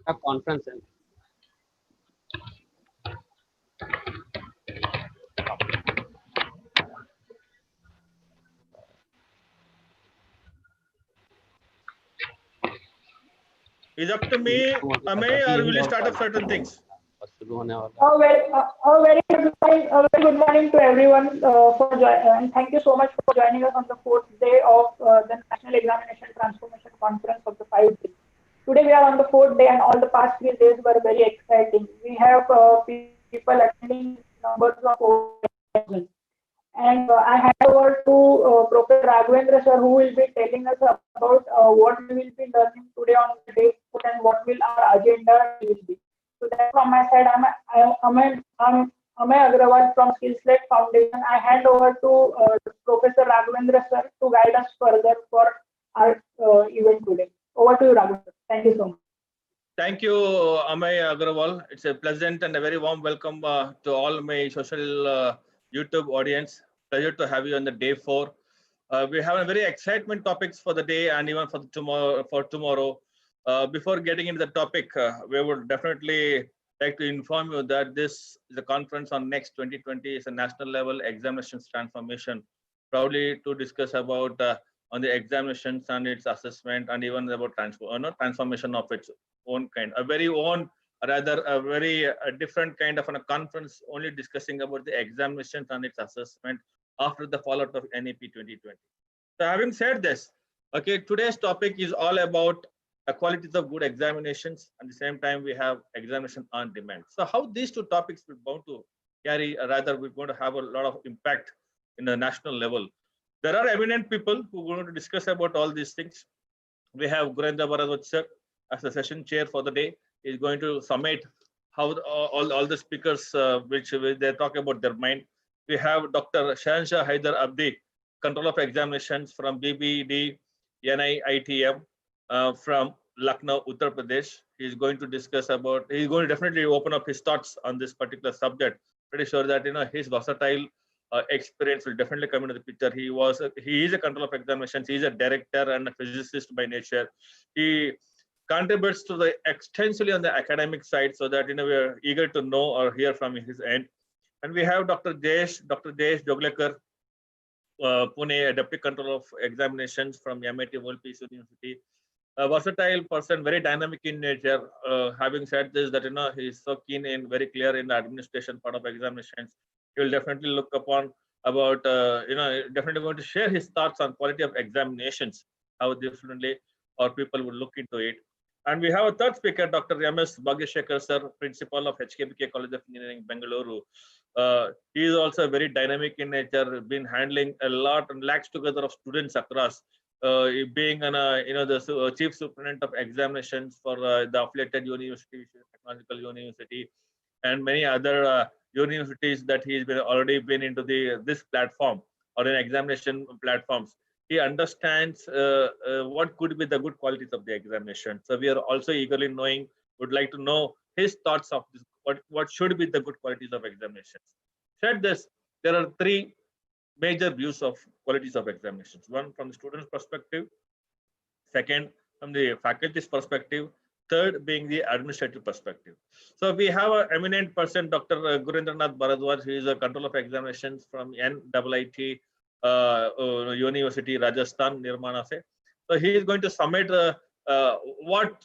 A conference. Is up to me, Amay, or will you start up certain things? Very good morning to everyone and thank you so much for joining us on the fourth day of the National Examination Transformation Conference of the 5 days. Today we are on the fourth day and all the past 3 days were very exciting. We have people attending numbers of over 10,000. And I hand over to Professor Raghavendra sir, who will be telling us about what we will be learning today on the day and what will our agenda will be. So that's from my side. I'm Amay Agrawal from SkillSlate Foundation. I hand over to Professor Raghavendra sir to guide us further for our event today. Over to you, Raghavendra. Thank you so much. Thank you, Amay Agrawal. It's a pleasant and a very warm welcome to all my social YouTube audience. Pleasure to have you on the day 4. We have a very excitement topics for the day and even for tomorrow. Before getting into the topic, we would definitely like to inform you that this is a conference on next 2020 is a national level examinations transformation, proudly to discuss about on the examinations and its assessment and even about transformation of its own kind, a very different kind of a conference only discussing about the examinations and its assessment after the fallout of NEP 2020. So having said this, okay, today's topic is all about qualities of good examinations. At the same time, we have examination on demand. So how these two topics will bound to carry, we're going to have a lot of impact in the national level. There are eminent people who are going to discuss about all these things. We have Gurendra Bharadwaj sir as the session chair for the day. Is going to summate how all the speakers which they talk about their mind. We have Dr. Shahanshah Haider Abdi, Control of Examinations from BBD NIITM from Lucknow, Uttar Pradesh. He's going to discuss about, he's going to definitely open up his thoughts on this particular subject. Pretty sure that his versatile experience will definitely come into the picture. He is a control of examinations. He's a director and a physicist by nature. He contributes to the extensively on the academic side, so that we are eager to know or hear from his end. And we have Dr. Joglekar, Pune, Deputy Controller of Examinations from MIT-WPU University. A versatile person, very dynamic in nature. Having said this, that he is so keen and very clear in the administration part of examinations. He will definitely look upon about definitely going to share his thoughts on quality of examinations, how differently or people would look into it. And we have a third speaker, Dr. Bhagyashekar sir, Principal of HKBK College of Engineering, Bengaluru. He is also very dynamic in nature, been handling a lot and lakhs together of students across, being the chief superintendent of examinations for the affiliated university, technological university, and many other universities that he's already been into this platform or in examination platforms. He understands what could be the good qualities of the examination. So we are also eagerly would like to know his thoughts of this, what should be the good qualities of examinations. Said this, there are 3 major views of qualities of examinations. One from the student's perspective, second from the faculty's perspective, third being the administrative perspective. So we have an eminent person, Dr. Gurendranath Bharadwaj, who is a control of examinations from NIIT University, Rajasthan, Nirmana. So he is going to summate what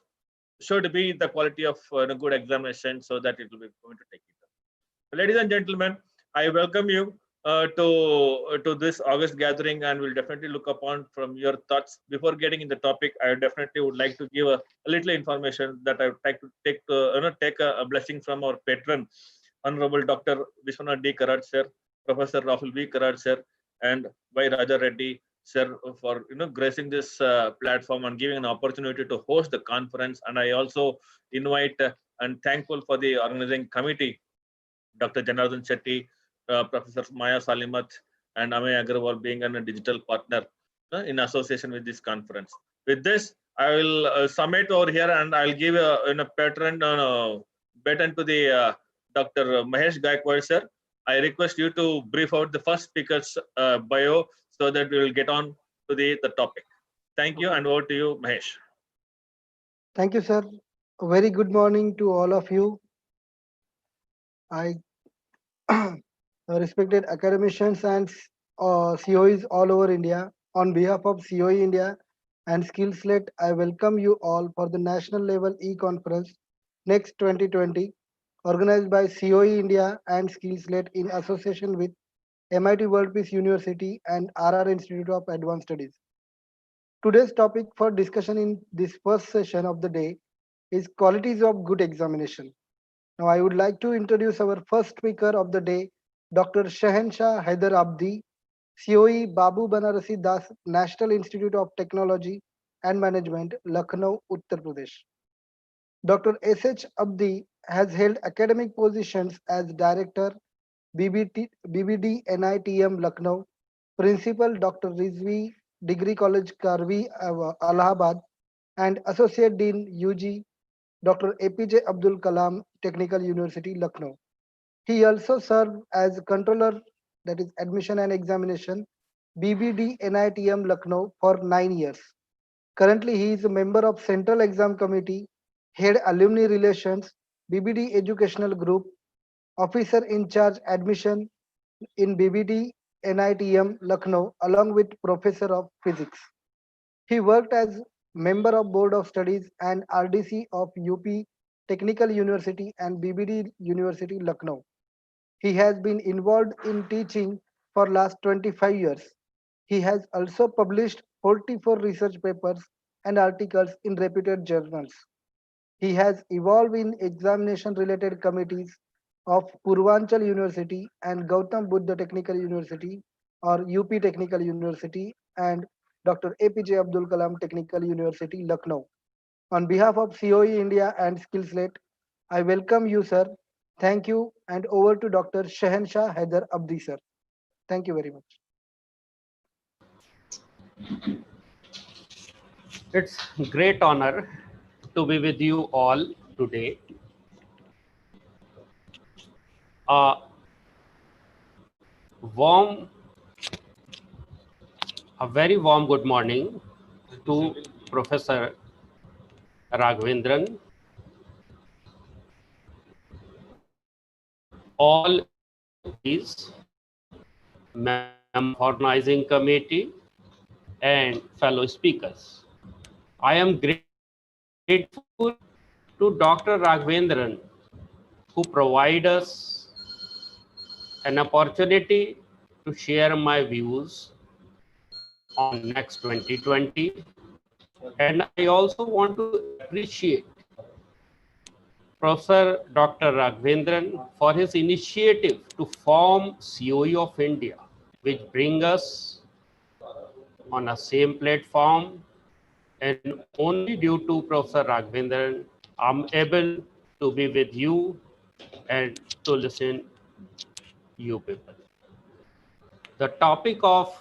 should be the quality of a good examination, so that it will be going to take it up. Ladies and gentlemen, I welcome you to this August gathering, and will definitely look upon from your thoughts. Before getting in the topic, I definitely would like to give a little information that I would like to take a blessing from our patron, Honorable Dr. Vishwanath D. Karad sir, Professor Rahul V. Karad sir, and Y. Raja Reddy sir for gracing this platform and giving an opportunity to host the conference. And I also invite and thankful for the organizing committee, Dr. Janardhan Shetty, Professor Maya Salimat, and Amay Agrawal being a digital partner in association with this conference. With this, I will summate over here, and I'll give a baton to the Dr. Mahesh Gaikwad sir. I request you to brief out the first speaker's bio, so that we will get on to the topic. Thank you, and over to you, Mahesh. Thank you, sir. A very good morning to all of you. I respected academicians and COEs all over India. On behalf of COE India and SkillSlate, I welcome you all for the national level e-conference next 2020 organized by COE India and SkillSlate in association with MIT World Peace University and RR Institute of Advanced Studies. Today's topic for discussion in this first session of the day is qualities of good examination. Now, I would like to introduce our first speaker of the day, Dr. Shahenshah Haider Abdi, COE Babu Banarasi Das National Institute of Technology and Management, Lucknow, Uttar Pradesh. Dr. S.H. Abdi has held academic positions as Director, BBD NITM Lucknow, Principal Dr. Rizvi Degree College Karvi, Allahabad, and Associate Dean UG Dr. APJ Abdul Kalam Technical University, Lucknow. He also served as Controller, that is Admission and Examination, BBD NITM Lucknow for 9 years. Currently, he is a member of Central Exam Committee, Head Alumni Relations, BBD Educational Group, Officer in Charge Admission in BBD NITM Lucknow, along with Professor of Physics. He worked as member of Board of Studies and RDC of UP Technical University and BBD University, Lucknow. He has been involved in teaching for last 25 years. He has also published 44 research papers and articles in reputed journals. He has evolved in examination related committees of Purvanchal University and Gautam Buddha Technical University or UP Technical University and Dr. APJ Abdul Kalam Technical University, Lucknow. On behalf of COE India and SkillSlate, I welcome you, sir. Thank you, and over to Dr. Shahenshah Haider Abdi, sir. Thank you very much. It's great honor to be with you all today. A warm, a very warm good morning to Professor Raghavendran, all these members of organizing committee and fellow speakers. I am grateful to Dr. Raghavendran who provide us an opportunity to share my views on next 2020, and I also want to appreciate Professor Dr. Raghavendran for his initiative to form COE of India, which bring us on a same platform, and only due to Professor Raghavendran I'm able to be with you and to listen you people. The topic of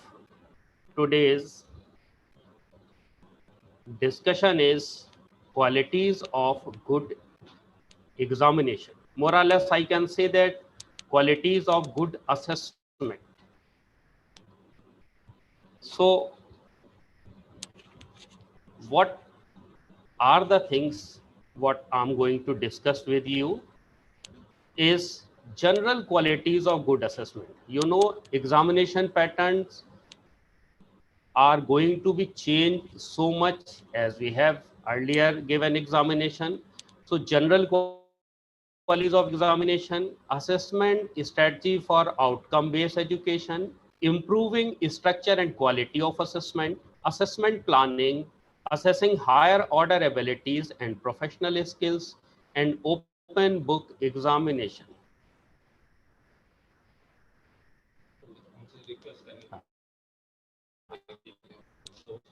today's discussion is qualities of good examination. More or less, I can say that qualities of good assessment. So, what are the things what I'm going to discuss with you is general qualities of good assessment. You know, examination patterns are going to be changed so much as we have earlier given examination. So general qualities of examination, assessment strategy for outcome-based education, improving structure and quality of assessment, assessment planning, assessing higher order abilities and professional skills, and open book examination.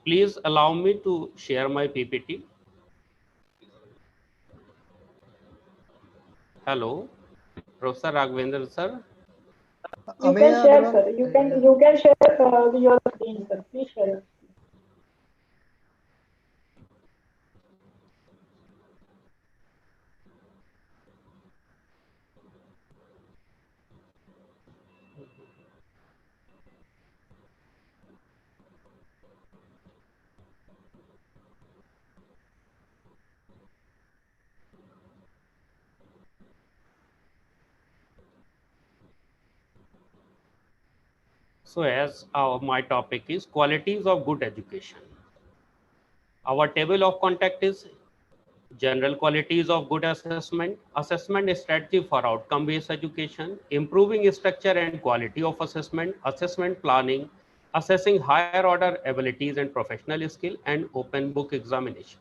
Please allow me to share my PPT. Hello, Professor Raghavendra sir. You May can I, share, Agrawal? sir. You can share your screen, sir. Please share. So as my topic is qualities of good education. Our table of contact is general qualities of good assessment, assessment strategy for outcome-based education, improving structure and quality of assessment, assessment planning, assessing higher order abilities and professional skill, and open book examination.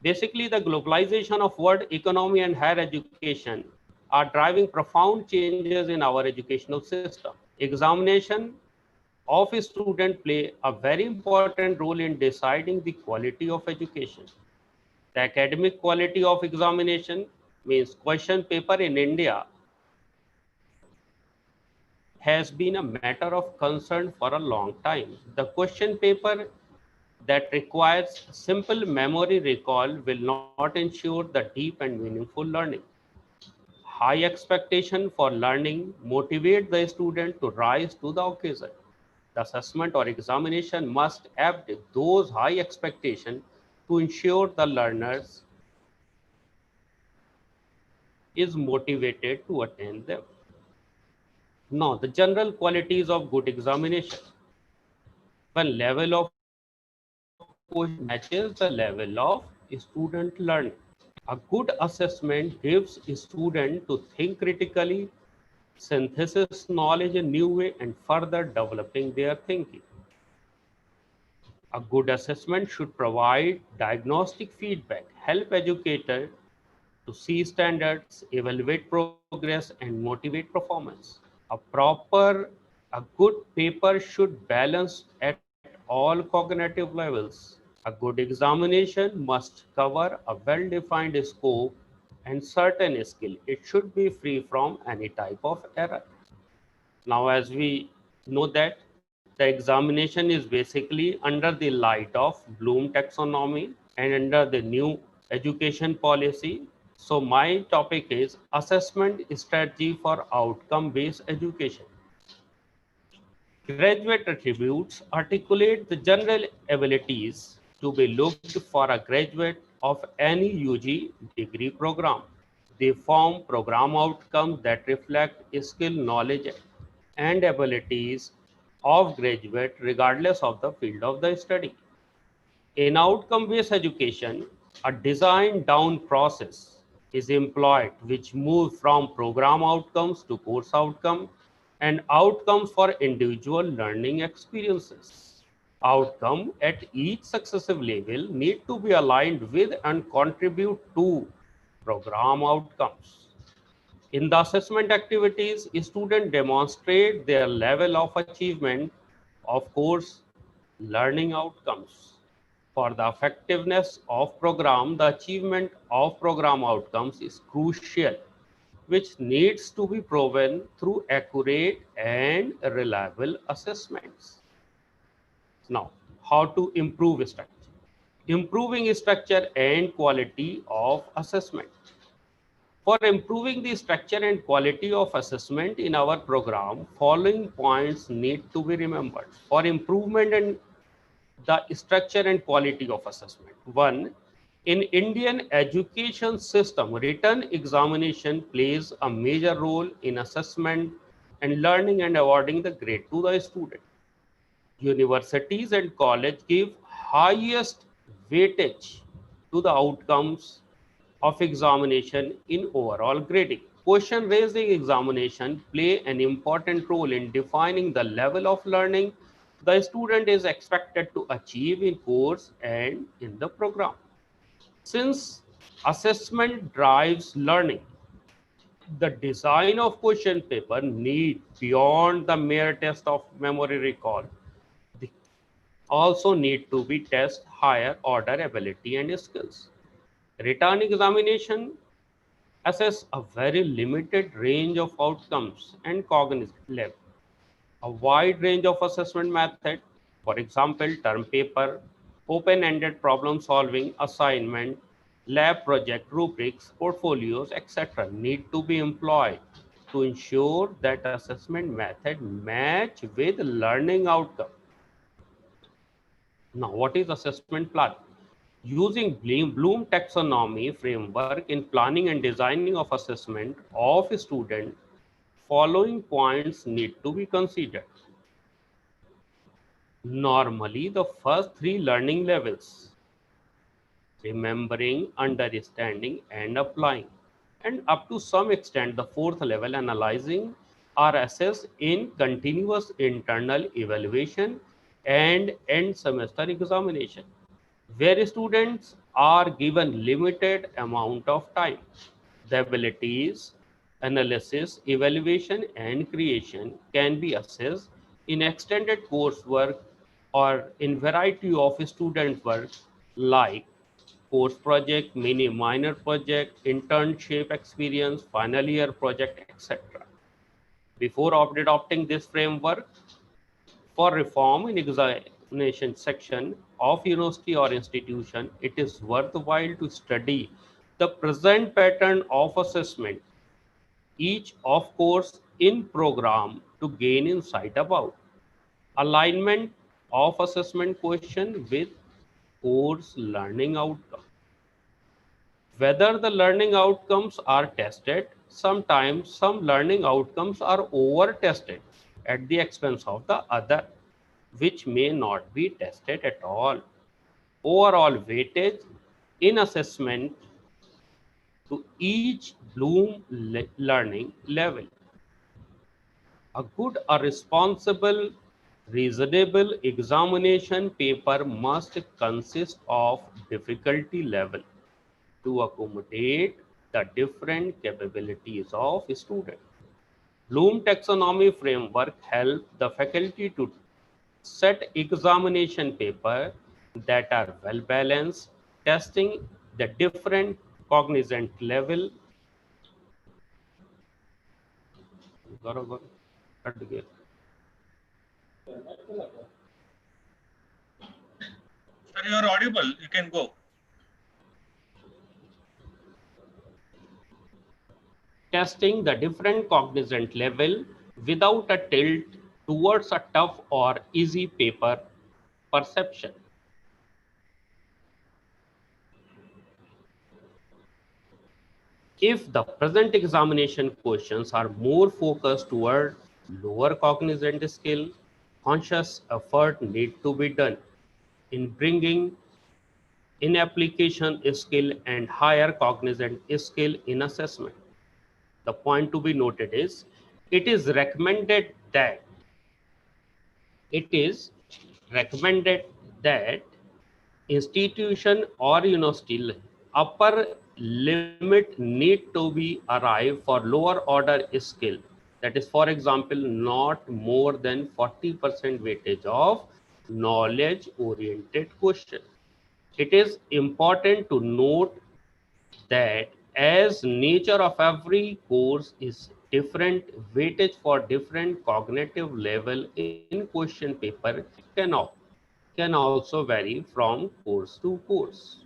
Basically, the globalization of world economy and higher education are driving profound changes in our educational system. Examination of a student play a very important role in deciding the quality of education. The academic quality of examination means question paper in India has been a matter of concern for a long time. The question paper that requires simple memory recall will not ensure the deep and meaningful learning. High expectation for learning motivate the student to rise to the occasion. The assessment or examination must have those high expectations to ensure the learners is motivated to attain them. Now, the general qualities of good examination. When level of question matches the level of student learning. A good assessment gives a student to think critically, synthesis knowledge in new way, and further developing their thinking. A good assessment should provide diagnostic feedback, help educators to see standards, evaluate progress, and motivate performance. A good paper should balance at all cognitive levels. A good examination must cover a well-defined scope and certain skill. It should be free from any type of error. Now, as we know that the examination is basically under the light of Bloom taxonomy and under the new education policy. So my topic is assessment strategy for outcome-based education. Graduate attributes articulate the general abilities to be looked for a graduate of any UG degree program. They form program outcomes that reflect skill, knowledge, and abilities of graduate regardless of the field of the study. In outcome-based education, a design-down process is employed which moves from program outcomes to course outcome and outcomes for individual learning experiences. Outcome at each successive level need to be aligned with and contribute to program outcomes. In the assessment activities, students demonstrate their level of achievement of course learning outcomes. For the effectiveness of program, the achievement of program outcomes is crucial, which needs to be proven through accurate and reliable assessments. Now, how to improve structure? Improving structure and quality of assessment. For improving the structure and quality of assessment in our program, following points need to be remembered. For improvement in the structure and quality of assessment. One, in Indian education system, written examination plays a major role in assessment and learning and awarding the grade to the student. Universities and college give highest weightage to the outcomes of examination in overall grading. Question raising examination play an important role in defining the level of learning the student is expected to achieve in course and in the program. Since assessment drives learning, the design of question paper need beyond the mere test of memory recall. They also need to be test higher order ability and skills. Written examination assess a very limited range of outcomes and cognitive level. A wide range of assessment method, for example, term paper, open-ended problem solving, assignment, lab project, rubrics, portfolios, etc. need to be employed to ensure that assessment method match with learning outcome. Now, what is assessment plan? Using Bloom taxonomy framework in planning and designing of assessment of a student following points need to be considered. Normally, the first three learning levels, remembering, understanding, and applying, and up to some extent, the fourth level, analyzing, are assessed in continuous internal evaluation and end semester examination, where students are given limited amount of time. The abilities, analysis, evaluation, and creation can be assessed in extended coursework or in variety of student work like course project, mini minor project, internship experience, final year project, etc. Before adopting this framework for reform in examination section of university or institution, it is worthwhile to study the present pattern of assessment, each of course in program, to gain insight about alignment of assessment question with course learning outcome. Whether the learning outcomes are tested, sometimes some learning outcomes are over tested at the expense of the other, which may not be tested at all. Overall weightage in assessment to each Bloom learning level. A good or responsible, reasonable examination paper must consist of difficulty level to accommodate the different capabilities of student. Bloom taxonomy framework help the faculty to set examination paper that are well balanced, testing the different cognizant level. Sir, you are audible. You can go. Testing the different cognizant level without a tilt towards a tough or easy paper perception. If the present examination questions are more focused toward lower cognizant skill, conscious effort need to be done in bringing in application skill and higher cognizant skill in assessment. The point to be noted is it is recommended that it is recommended that institution or university upper limit need to be arrived for lower order skill, that is for example not more than 40% weightage of knowledge oriented question. It is important to note that as nature of every course is different, weightage for different cognitive level in question paper can also vary from course to course.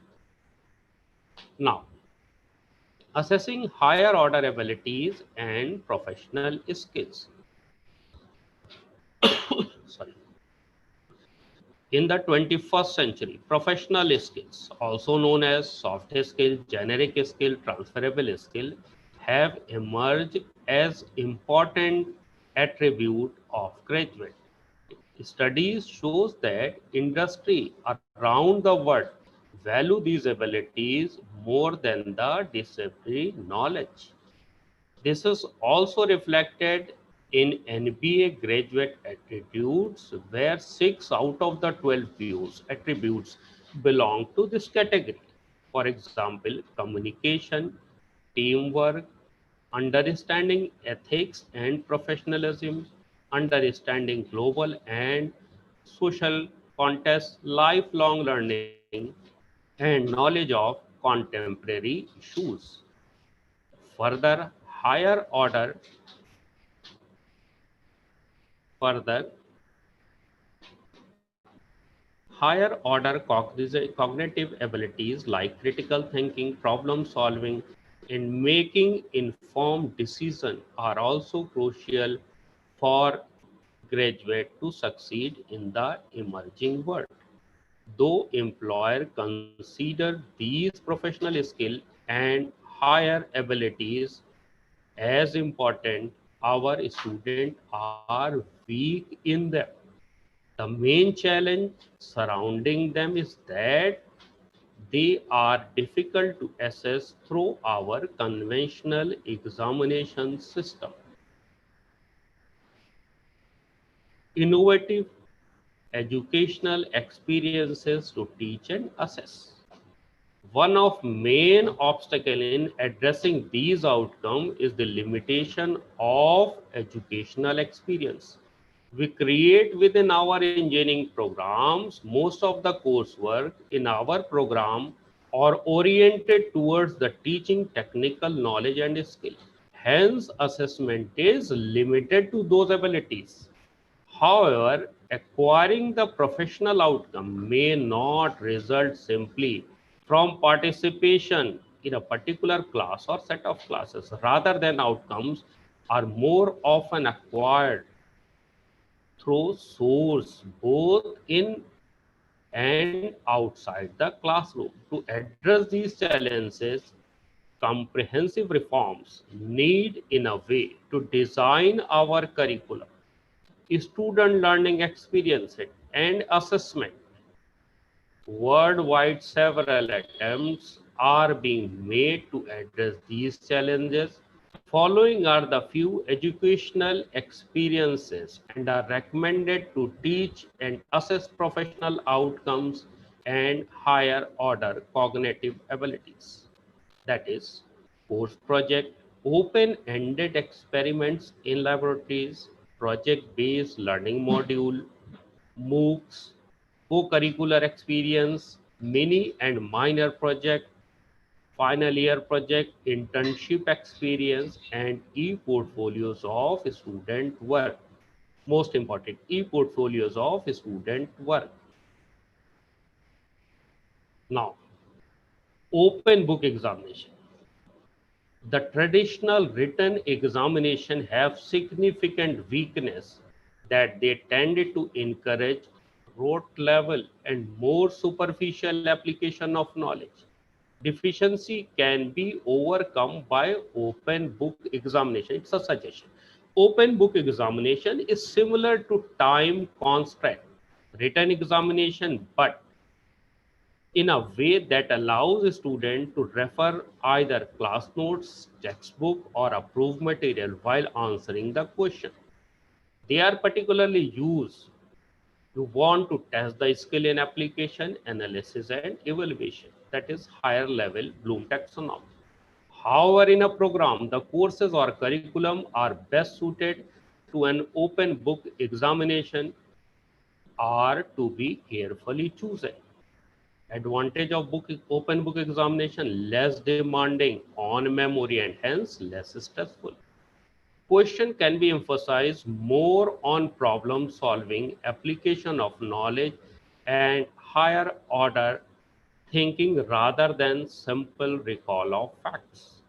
Now, assessing higher order abilities and professional skills. Sorry. In the 21st century, professional skills, also known as soft skill, generic skill, transferable skill, have emerged as important attribute of graduate. Studies shows that industry around the world value these abilities more than the disciplinary knowledge. This is also reflected in NBA graduate attitudes, where 6 out of the 12 views attributes belong to this category. For example, communication, teamwork, understanding ethics and professionalism, understanding global and social contexts, lifelong learning, and knowledge of contemporary issues. Further, further higher order cognitive abilities like critical thinking, problem solving, and making informed decision are also crucial for graduate to succeed in the emerging world. Though employer consider these professional skill and higher abilities as important, our students are weak in them. The main challenge surrounding them is that they are difficult to assess through our conventional examination system. Innovative educational experiences to teach and assess. One of main obstacle in addressing these outcomes is the limitation of educational experience. We create within our engineering programs, most of the coursework in our program are oriented towards the teaching technical knowledge and skill. Hence, assessment is limited to those abilities. However, acquiring the professional outcome may not result simply from participation in a particular class or set of classes. Rather than outcomes are more often acquired through source both in and outside the classroom. To address these challenges, comprehensive reforms need in a way to design our curriculum, student learning experiences, and assessment. Worldwide, several attempts are being made to address these challenges. Following are the few educational experiences and are recommended to teach and assess professional outcomes and higher order cognitive abilities. That is, course project, open-ended experiments in laboratories, project-based learning module, MOOCs, co-curricular experience, mini and minor project, final year project, internship experience, and e-portfolios of student work. Most important, e-portfolios of student work. Now, open book examination. The traditional written examination have significant weakness that they tended to encourage rote level and more superficial application of knowledge. Deficiency can be overcome by open book examination. It's a suggestion. Open book examination is similar to time constraint written examination, but in a way that allows a student to refer either class notes, textbook, or approved material while answering the question. They are particularly used to want to test the skill in application, analysis, and evaluation. That is higher level Bloom taxonomy. However, in a program, the courses or curriculum are best suited to an open book examination are to be carefully chosen. Advantage of open book examination: less demanding on memory and hence less stressful. Question can be emphasized more on problem solving, application of knowledge, and higher order thinking rather than simple recall of facts.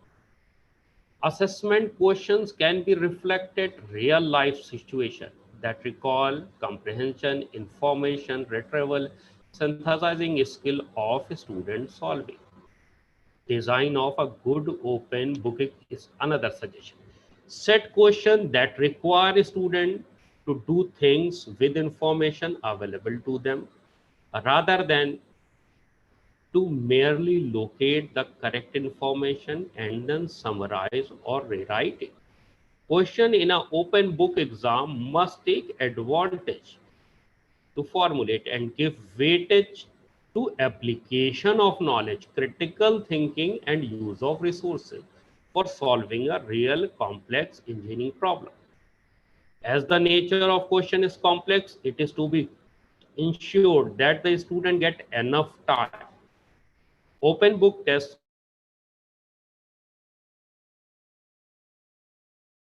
Assessment questions can be reflected real life situation that recall, comprehension, information retrieval, synthesizing skill of student solving. Design of a good open book is another suggestion. Set questions that require student to do things with information available to them rather than to merely locate the correct information and then summarize or rewrite it. Question in an open book exam must take advantage to formulate and give weightage to application of knowledge, critical thinking, and use of resources for solving a real complex engineering problem. As the nature of question is complex, it is to be ensured that the student get enough time. Open book tests can be structured according to syllabus and content rather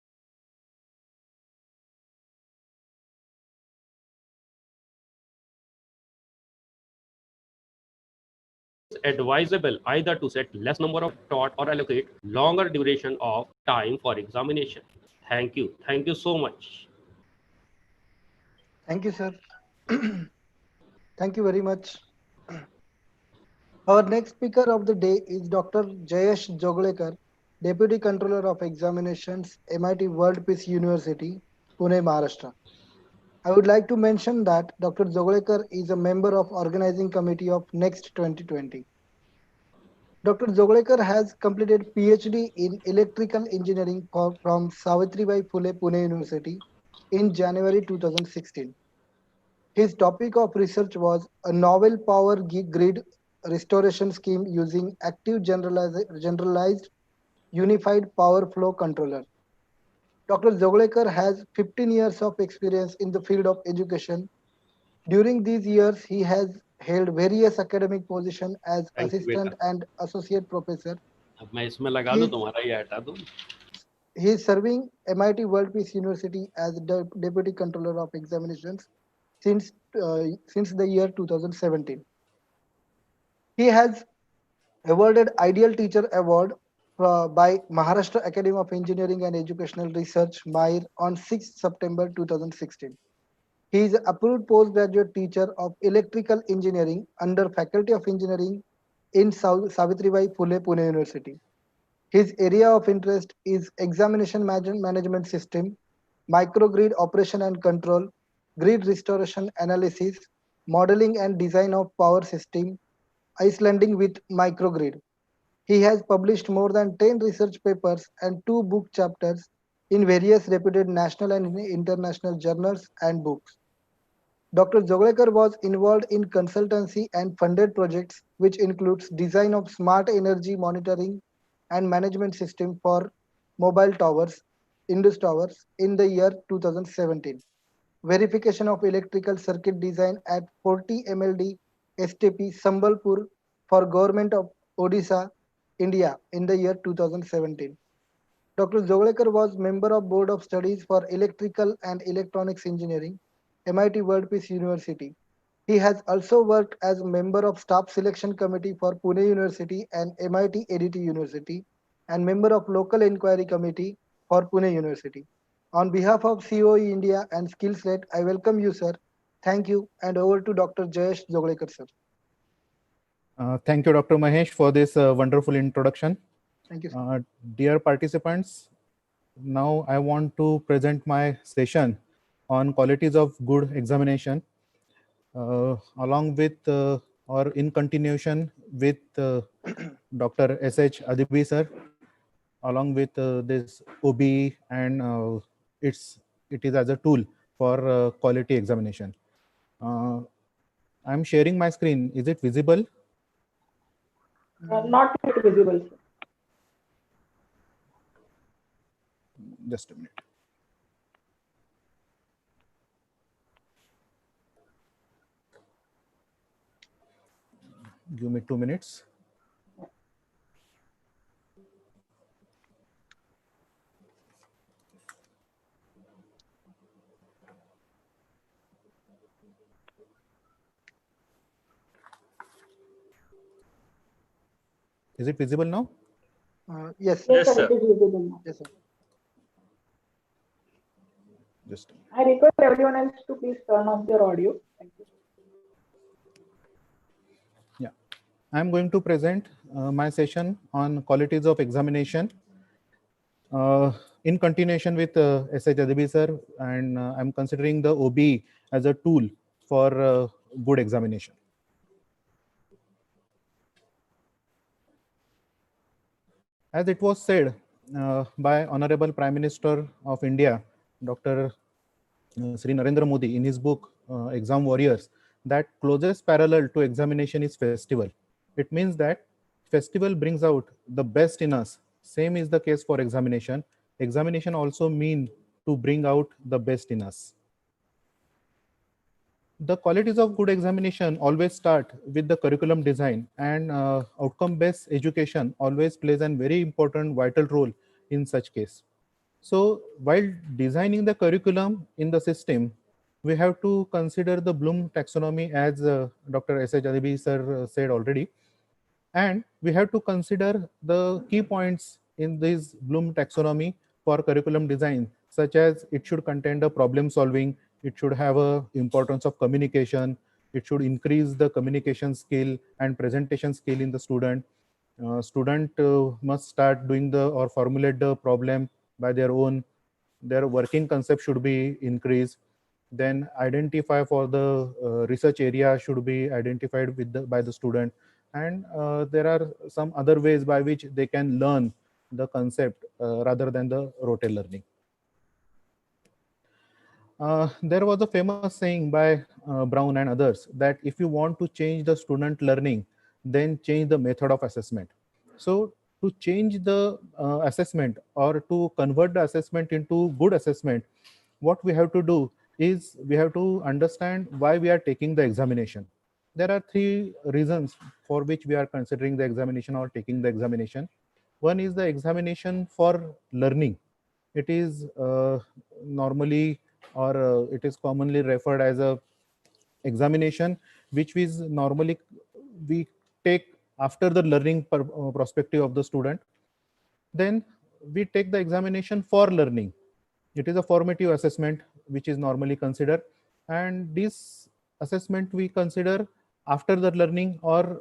than it is advisable either to set less number of taught or allocate longer duration of time for examination. Thank you. Thank you so much. Thank you, sir. Thank you very much. Our next speaker of the day is Dr. Joglekar. Deputy Controller of Examinations, MIT World Peace University, Pune, Maharashtra. I would like to mention that Dr. Joglekar is a member of Organizing Committee of Next 2020. Dr. Joglekar has completed PhD in Electrical Engineering from Savitribai Phule Pune University in January 2016. His topic of research was a novel power grid restoration scheme using active generalized unified power flow controller. Dr. Joglekar has 15 years of experience in the field of education. During these years, he has held various academic positions as thank you बेटा. assistant and associate professor. अब मैं इसमें लगा He दूं, is, तुम्हारा ये हटा दूं. he is serving MIT World Peace University as Deputy Controller of Examinations since, since the year 2017. He has awarded Ideal Teacher Award by Maharashtra Academy of Engineering and Educational Research, MAIR, on 6 September 2016. He is approved postgraduate teacher of electrical engineering under Faculty of Engineering in Savitribai Phule Pune University. His area of interest is examination management system, microgrid operation and control, grid restoration analysis, modeling and design of power system, Icelanding with microgrid. He has published more than 10 research papers and 2 book chapters in various reputed national and international journals and books. Dr. Joglekar was involved in consultancy and funded projects which includes design of smart energy monitoring and management system for mobile towers, Indus towers in the year 2017. Verification of electrical circuit design at 40 MLD STP Sambalpur for Government of Odisha, India in the year 2017. Dr. Joglekar was member of Board of Studies for Electrical and Electronics Engineering, MIT World Peace University. He has also worked as member of Staff Selection Committee for Pune University and MIT ADT University and member of Local Inquiry Committee for Pune University. On behalf of COE India and SkillSlate, I welcome you, sir. Thank you, and over to Dr. Jayesh Joglekar, sir. Thank you, Dr. Mahesh, for this wonderful introduction. Thank you, sir. Dear participants, now I want to present my session on qualities of good examination, along with or in continuation with Dr. S.H. Adibi sir, along with this OBE and it is as a tool for quality examination. I'm sharing my screen. Is it visible? Not yet visible, sir. Just a minute. Give me 2 minutes. Is it visible now? Yes, Yes, Yes, sir. sir. It is visible now. yes, sir. Just a minute. I request everyone else to please turn off their audio. Thank you. Yeah, I'm going to present my session on qualities of examination in continuation with S.H. Adibi sir, and I'm considering the OBE as a tool for good examination. As it was said by Honorable Prime Minister of India, Dr. Sri Narendra Modi, in his book Exam Warriors, that closest parallel to examination is festival. It means that festival brings out the best in us. Same is the case for examination. Examination also mean to bring out the best in us. The qualities of good examination always start with the curriculum design, and outcome-based education always plays a very important vital role in such case. So while designing the curriculum in the system, we have to consider the Bloom taxonomy, as Dr. S.H. Adibi sir said already. And we have to consider the key points in this Bloom taxonomy for curriculum design, such as it should contain the problem solving, it should have a importance of communication, it should increase the communication skill and presentation skill in the student. Student must start doing the or formulate the problem by their own. Their working concept should be increased. Then identify for the research area should be identified with by the student. And there are some other ways by which they can learn the concept rather than the rote learning. There was a famous saying by Brown and others that if you want to change the student learning, then change the method of assessment. So to change the assessment or to convert the assessment into good assessment, what we have to do is we have to understand why we are taking the examination. There are three reasons for which we are considering the examination or taking the examination. One is the examination for learning. It is normally or it is commonly referred as a examination which is normally we take after the learning perspective of the student. Then we take the examination for learning. It is a formative assessment which is normally considered, and this assessment we consider after the learning or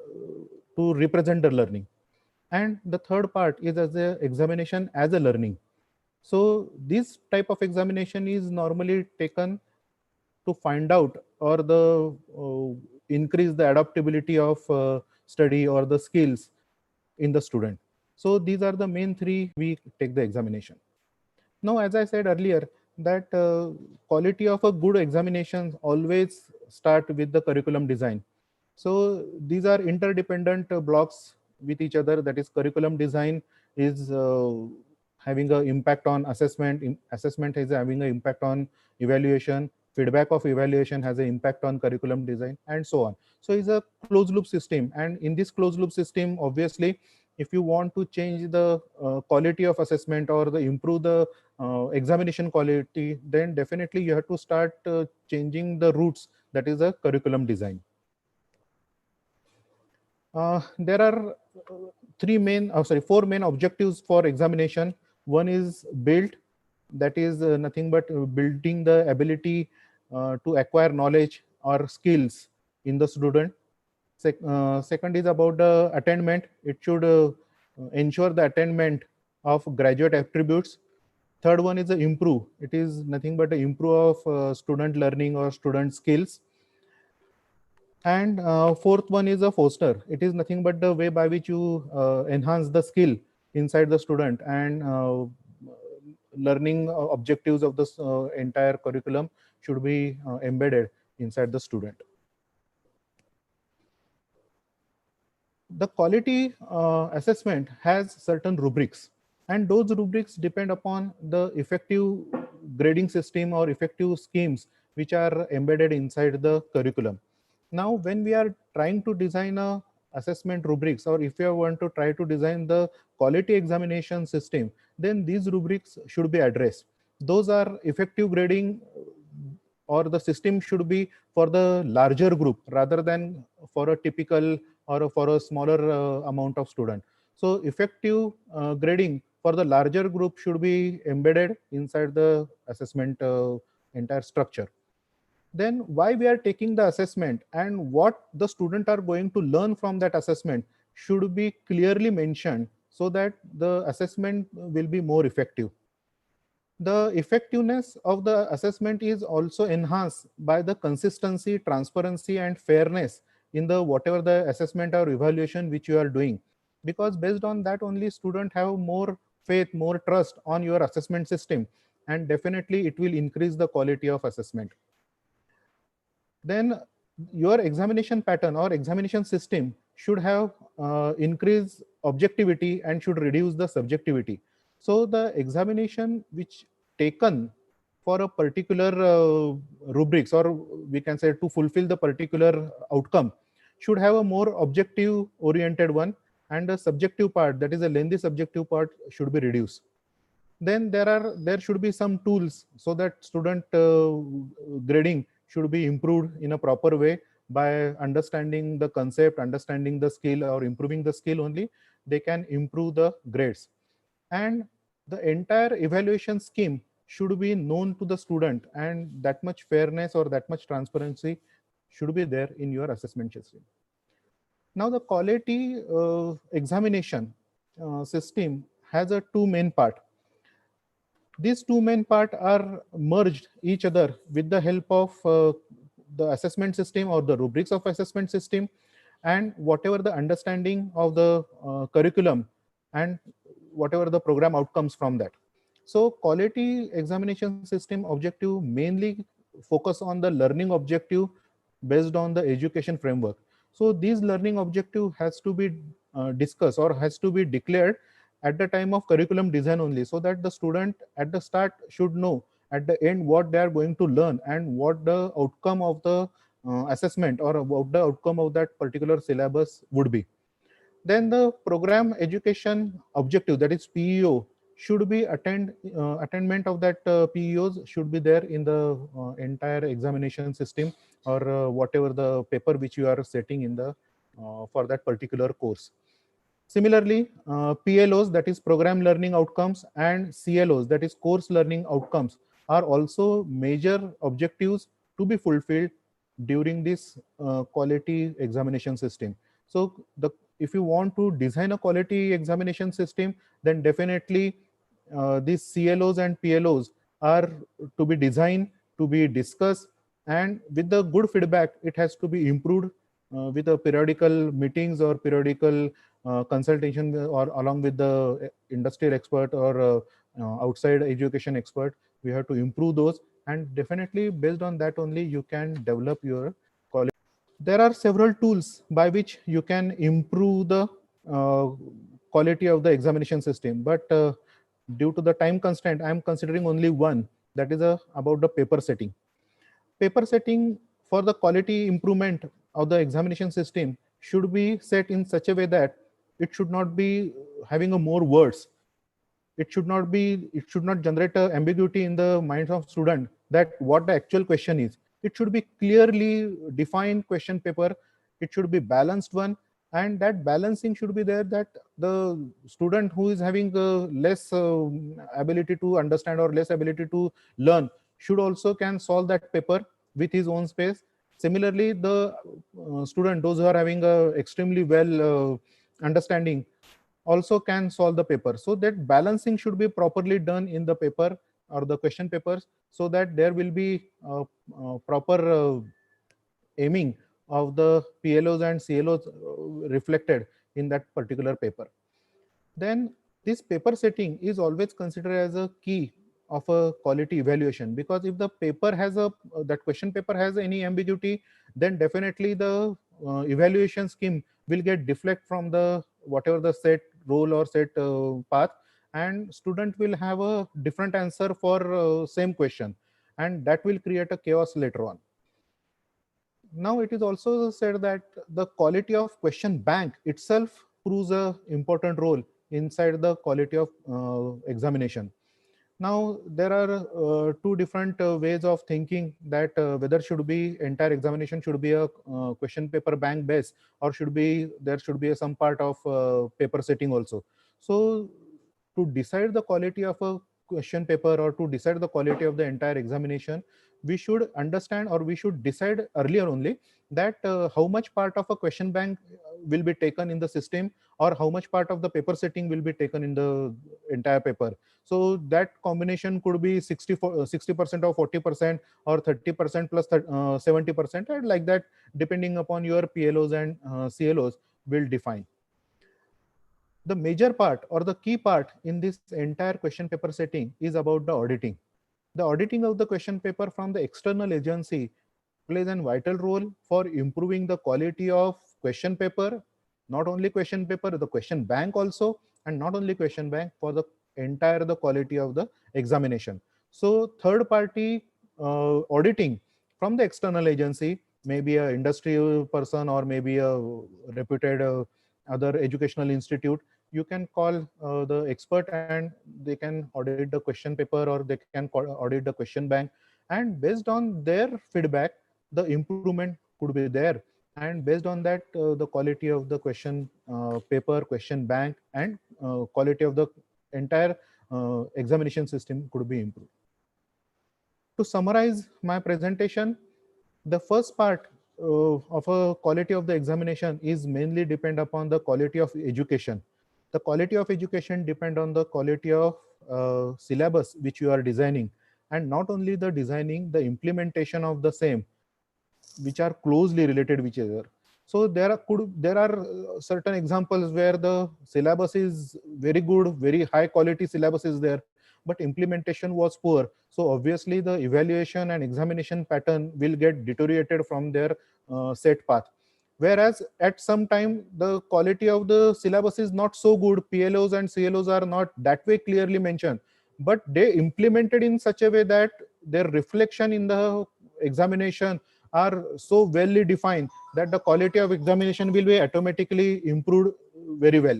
to represent the learning. And the third part is as a examination as a learning. So this type of examination is normally taken to find out or the increase the adaptability of study or the skills in the student. So these are the main three we take the examination. Now, as I said earlier, that quality of a good examination always start with the curriculum design. So these are interdependent blocks with each other. That is, curriculum design is having an impact on assessment. Assessment is having an impact on evaluation. Feedback of evaluation has an impact on curriculum design, and so on. So it's a closed loop system, and in this closed loop system, obviously, if you want to change the quality of assessment or the improve the examination quality, then definitely you have to start changing the roots. That is a curriculum design. There are four main objectives for examination. One is build, that is nothing but building the ability to acquire knowledge or skills in the student. Second is about the attainment. It should ensure the attainment of graduate attributes. Third one is the improve. It is nothing but the improve of student learning or student skills. And fourth one is a foster. It is nothing but the way by which you enhance the skill inside the student, and learning objectives of this entire curriculum should be embedded inside the student. The quality assessment has certain rubrics, and those rubrics depend upon the effective grading system or effective schemes which are embedded inside the curriculum. Now, when we are trying to design a assessment rubrics, or if you want to try to design the quality examination system, then these rubrics should be addressed. Those are effective grading, or the system should be for the larger group rather than for a typical or for a smaller amount of student. So effective grading for the larger group should be embedded inside the assessment entire structure. Then why we are taking the assessment and what the student are going to learn from that assessment should be clearly mentioned so that the assessment will be more effective. The effectiveness of the assessment is also enhanced by the consistency, transparency, and fairness in the whatever the assessment or evaluation which you are doing, because based on that only student have more faith, more trust on your assessment system, and definitely it will increase the quality of assessment. Then your examination pattern or examination system should have increased objectivity and should reduce the subjectivity. So the examination which taken for a particular rubrics, or we can say to fulfill the particular outcome, should have a more objective oriented one, and the subjective part, that is a lengthy subjective part, should be reduced. Then there should be some tools so that student grading should be improved in a proper way by understanding the concept, understanding the skill, or improving the skill only they can improve the grades. And the entire evaluation scheme should be known to the student, and that much fairness or that much transparency should be there in your assessment system. Now the quality examination system has a two main part. These two main part are merged each other with the help of the assessment system or the rubrics of assessment system, and whatever the understanding of the curriculum and whatever the program outcomes from that. So quality examination system objective mainly focus on the learning objective based on the education framework. So these learning objective has to be discussed or has to be declared at the time of curriculum design only, so that the student at the start should know at the end what they are going to learn and what the outcome of the assessment or about the outcome of that particular syllabus would be. Then the program education objective, that is PEO, should be attainment of that PEOs should be there in the entire examination system or whatever the paper which you are setting in the for that particular course. Similarly, PLOs, that is program learning outcomes, and CLOs, that is course learning outcomes, are also major objectives to be fulfilled during this quality examination system. So if you want to design a quality examination system, then definitely these CLOs and PLOs are to be designed, to be discussed, and with the good feedback, it has to be improved with the periodical meetings or periodical consultation or along with the industrial expert or outside education expert. We have to improve those, and definitely based on that only you can develop your quality. There are several tools by which you can improve the uh, quality of the examination system, but due to the time constraint, I am considering only one, that is about the paper setting. Paper setting for the quality improvement of the examination system should be set in such a way that it should not be having a more words. It should not generate a ambiguity in the minds of student that what the actual question is. It should be clearly defined question paper. It should be balanced one, and that balancing should be there, that the student who is having less ability to understand or less ability to learn should also can solve that paper with his own space. Similarly, the student, those who are having a extremely well understanding, also can solve the paper. So that balancing should be properly done in the paper or the question papers, so that there will be proper aiming of the PLOs and CLOs reflected in that particular paper. Then this paper setting is always considered as a key of a quality evaluation, because if the paper has a that question paper has any ambiguity, then definitely the evaluation scheme will get deflect from the whatever the set role or set path, and student will have a different answer for same question, and that will create a chaos later on. Now it is also said that the quality of question bank itself proves a important role inside the quality of examination. Now there are two different ways of thinking that whether should be entire examination should be a question paper bank base, or should be there should be some part of paper setting also. So to decide the quality of a question paper or to decide the quality of the entire examination, we should understand or we should decide earlier only that how much part of a question bank will be taken in the system, or how much part of the paper setting will be taken in the entire paper. So that combination could be 60% or 40% or 30% plus 70%, and like that, depending upon your PLOs and CLOs will define. The major part or the key part in this entire question paper setting is about the auditing. The auditing of the question paper from the external agency plays a vital role for improving the quality of question paper, not only question paper, the question bank also, and not only question bank, for the entire the quality of the examination. So third party auditing from the external agency, maybe a industry person or maybe a reputed other educational institute, you can call the expert and they can audit the question paper or they can audit the question bank, and based on their feedback the improvement could be there, and based on that the quality of the question paper, question bank, and quality of the entire examination system could be improved. To summarize my presentation, the first part of a quality of the examination is mainly depend upon the quality of education. The quality of education depend on the quality of syllabus which you are designing, and not only the designing, the implementation of the same, which are closely related with each other. So there are certain examples where the syllabus is very good, very high quality syllabus is there, but implementation was poor. So obviously the evaluation and examination pattern will get deteriorated from their set path. Whereas at some time the quality of the syllabus is not so good, PLOs and CLOs are not that way clearly mentioned, but they implemented in such a way that their reflection in the examination are so well defined that the quality of examination will be automatically improved very well.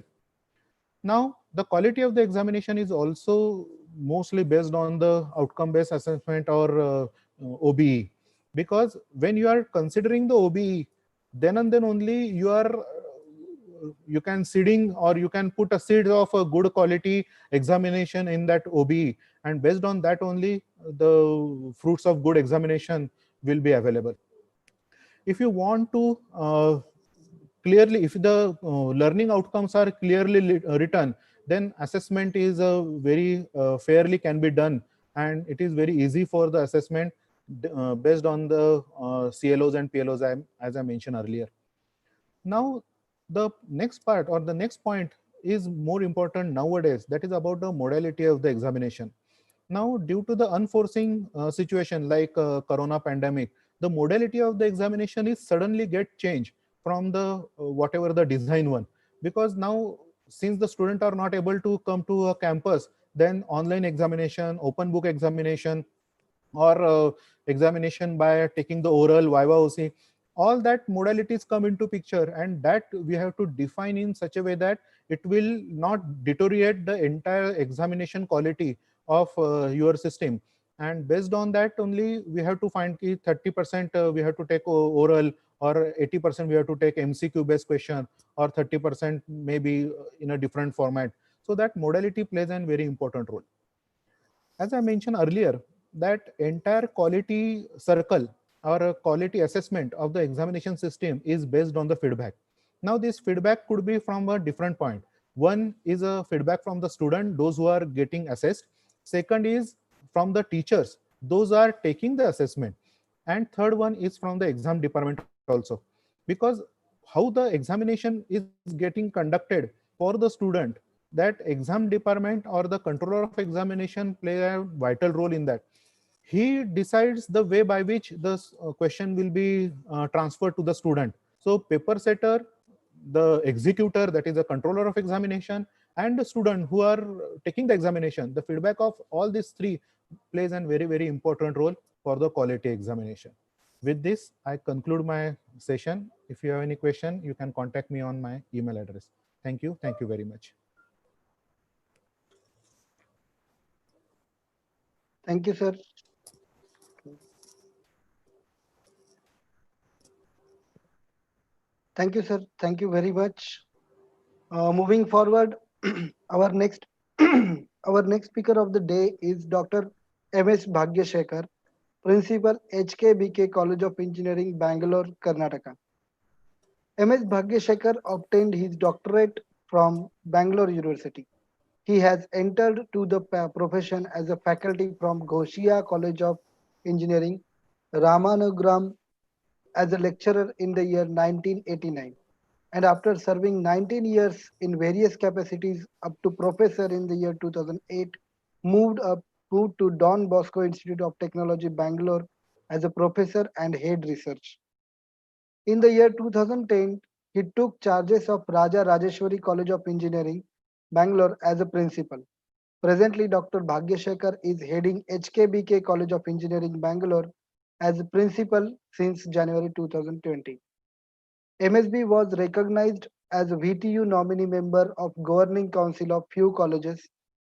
Now, the quality of the examination is also mostly based on the outcome-based assessment or OBE, because when you are considering the OBE, then and then only you can seeding or you can put a seed of a good quality examination in that OBE, and based on that only the fruits of good examination will be available. If you want to clearly, if the learning outcomes are clearly written, then assessment is very fairly can be done, and it is very easy for the assessment based on the CLOs and PLOs as I mentioned earlier. Now, the next part or the next point is more important nowadays, that is about the modality of the examination. Now, due to the unforeseen situation like corona pandemic, the modality of the examination is suddenly get changed from the whatever the design one, because now since the student are not able to come to a campus, then online examination, open book examination, or examination by taking the oral viva OC, all that modalities come into picture, and that we have to define in such a way that it will not deteriorate the entire examination quality of your system. And based on that only we have to find 30% we have to take oral, or 80% we have to take MCQ based question, or 30% maybe in a different format. So that modality plays a very important role. As I mentioned earlier, that entire quality circle or a quality assessment of the examination system is based on the feedback. Now, this feedback could be from a different point. One is a feedback from the student, those who are getting assessed. Second is from the teachers, those are taking the assessment. And third one is from the exam department also. Because how the examination is getting conducted for the student, that exam department or the controller of examination play a vital role in that. He decides the way by which the question will be transferred to the student. So paper setter, the executor, that is the controller of examination, and the student who are taking the examination, the feedback of all these three plays a very, very important role for the quality examination. With this, I conclude my session. If you have any question, you can contact me on my email address. Thank you. Thank you very much. Thank you, sir. Thank you, sir. Thank you very much. Moving forward, our next our next speaker of the day is Dr. M.S. Bhagyashekar, Principal, HKBK College of Engineering, Bangalore, Karnataka. M.S. Bhagyashekar obtained his doctorate from Bangalore University. He has entered to the profession as a faculty from Ghoshia College of Engineering, Ramanagram, as a lecturer in the year 1989. And after serving 19 years in various capacities up to professor in the year 2008, moved to Don Bosco Institute of Technology, Bangalore as a professor and head research. In the year 2010, he took charges of Raja Rajeshwari College of Engineering, Bangalore as a principal. Presently, Dr. Bhagyashekar is heading HKBK College of Engineering, Bangalore as a principal since January 2020. MSB was recognized as a VTU nominee member of Governing Council of few colleges,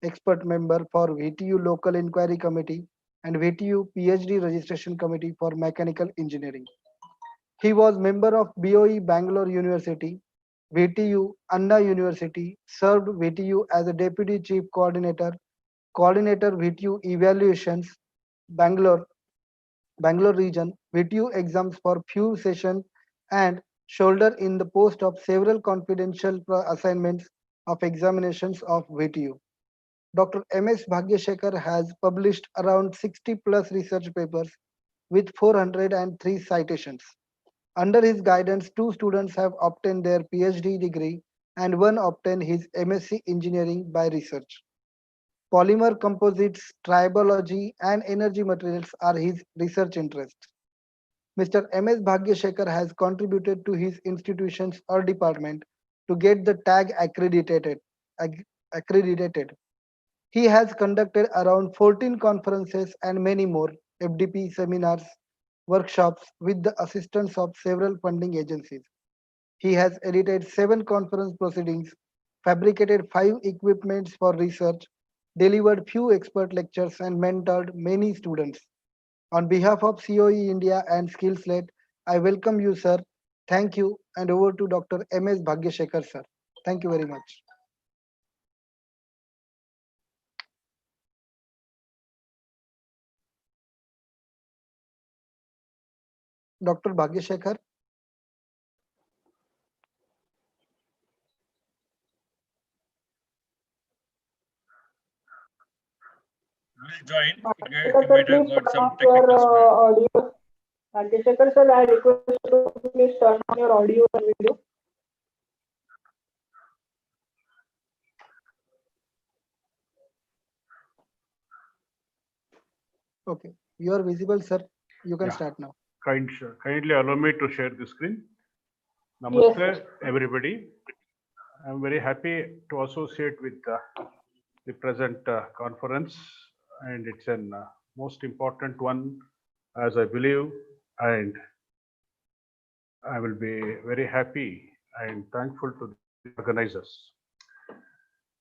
expert member for VTU Local Inquiry Committee and VTU PhD Registration Committee for Mechanical Engineering. He was member of BOE Bangalore University, VTU Anna University, served VTU as a Deputy Chief Coordinator, Coordinator VTU Evaluations, Bangalore, Bangalore region, VTU exams for few sessions and shoulder in the post of several confidential assignments of examinations of VTU. Dr. M.S. Bhagyashekar has published around 60 plus research papers with 403 citations. Under his guidance, two students have obtained their PhD degree and one obtained his MSc Engineering by research. Polymer composites, tribology, and energy materials are his research interests. Mr. M.S. Bhagyashekar has contributed to his institutions or department to get the tag accredited. He has conducted around 14 conferences and many more FDP seminars, workshops with the assistance of several funding agencies. He has edited 7 conference proceedings, fabricated 5 equipments for research, delivered few expert lectures, and mentored many students. On behalf of COE India and SkillSlate, I welcome you, sir. Thank you, and over to Dr. M.S. Bhagyashekar, sir. Thank you very much. Dr. Bhagyashekar. Will join. Bhagyashekar He sir, might have please got turn some on your technical support. audio. Bhagyashekar sir, I request you to please turn on your audio and video. Okay, you are visible, sir. You can Yeah. start now. Kindly allow me to share the screen. Yes, Namaste, sir. everybody. I'm very happy to associate with the present conference, and it's an most important one, as I believe, and I will be very happy and thankful to the organizers.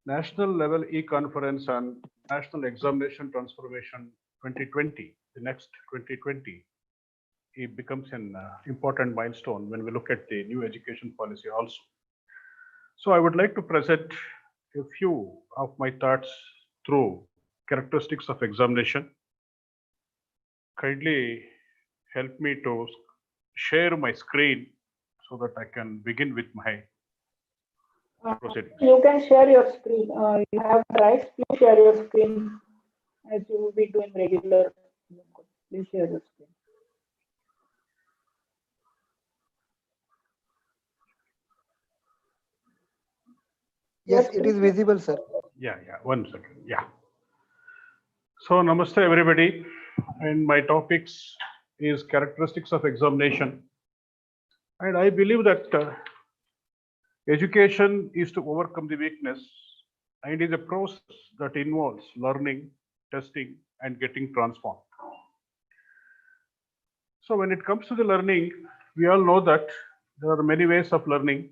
National level e-conference on National Examination Transformation 2020, the next 2020, it becomes an important milestone when we look at the new education policy also. So I would like to present a few of my thoughts through characteristics of examination. Kindly help me to share my screen so that I can begin with my proceedings. You can share your screen. You have rights. Please share your screen as you will be doing regular. Please share your screen. Yes, Yes, it is please. visible, sir. Yeah, 1 second. Yeah. So namaste everybody, and my topics is characteristics of examination, and I believe that education is to overcome the weakness and is a process that involves learning, testing, and getting transformed. So when it comes to the learning, we all know that there are many ways of learning,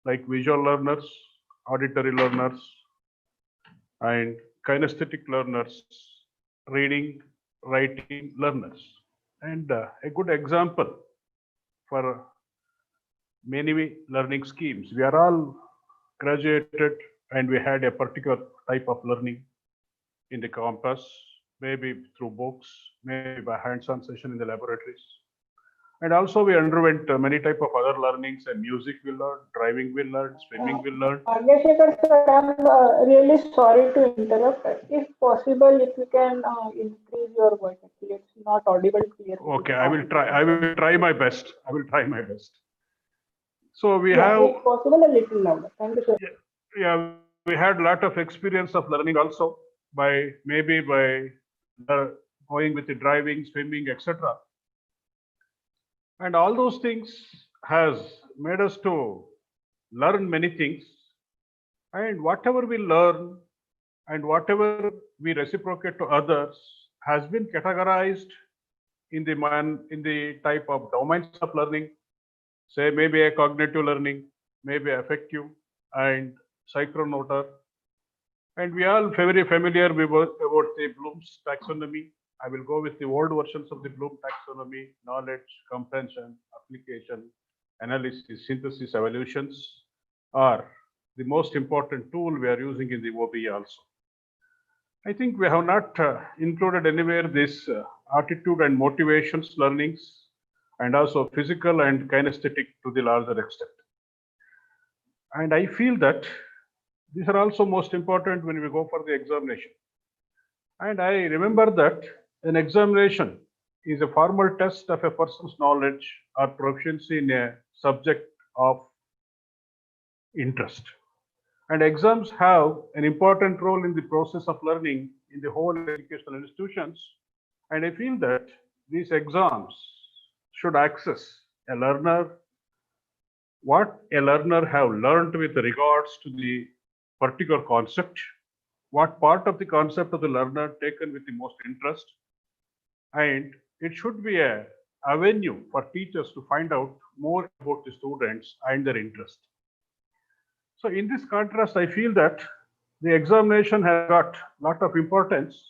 like visual learners, auditory learners, and kinesthetic learners, reading, writing learners. And a good example for many learning schemes, we are all graduated and we had a particular type of learning in the campus, maybe through books, maybe by hands-on session in the laboratories. And also we underwent many type of other learnings, and music we learned, driving we learned, swimming we learned. Bhagyashekar sir, I'm really sorry to interrupt. If possible, if you can increase your voice, actually, it's not audible clearly. Okay, I will try. I will try my best. I will try my best. So we Yeah, have, if possible, a little louder. Thank you, sir. yeah, we had a lot of experience of learning also by maybe by going with the driving, swimming, etc. And all those things has made us to learn many things. And whatever we learn and whatever we reciprocate to others has been categorized in the type of domains of learning, say maybe a cognitive learning, maybe affective and psychomotor. And we are very familiar about the Bloom's taxonomy. I will go with the old versions of the Bloom taxonomy: knowledge, comprehension, application, analysis, synthesis, evaluations are the most important tool we are using in the OBE also. I think we have not included anywhere this attitude and motivations learnings, and also physical and kinesthetic to the larger extent. And I feel that these are also most important when we go for the examination. And I remember that an examination is a formal test of a person's knowledge or proficiency in a subject of interest. And exams have an important role in the process of learning in the whole educational institutions. And I feel that these exams should access a learner, what a learner have learned with regards to the particular concept, what part of the concept of the learner taken with the most interest, and it should be a avenue for teachers to find out more about the students and their interest. So in this contrast, I feel that the examination has got a lot of importance.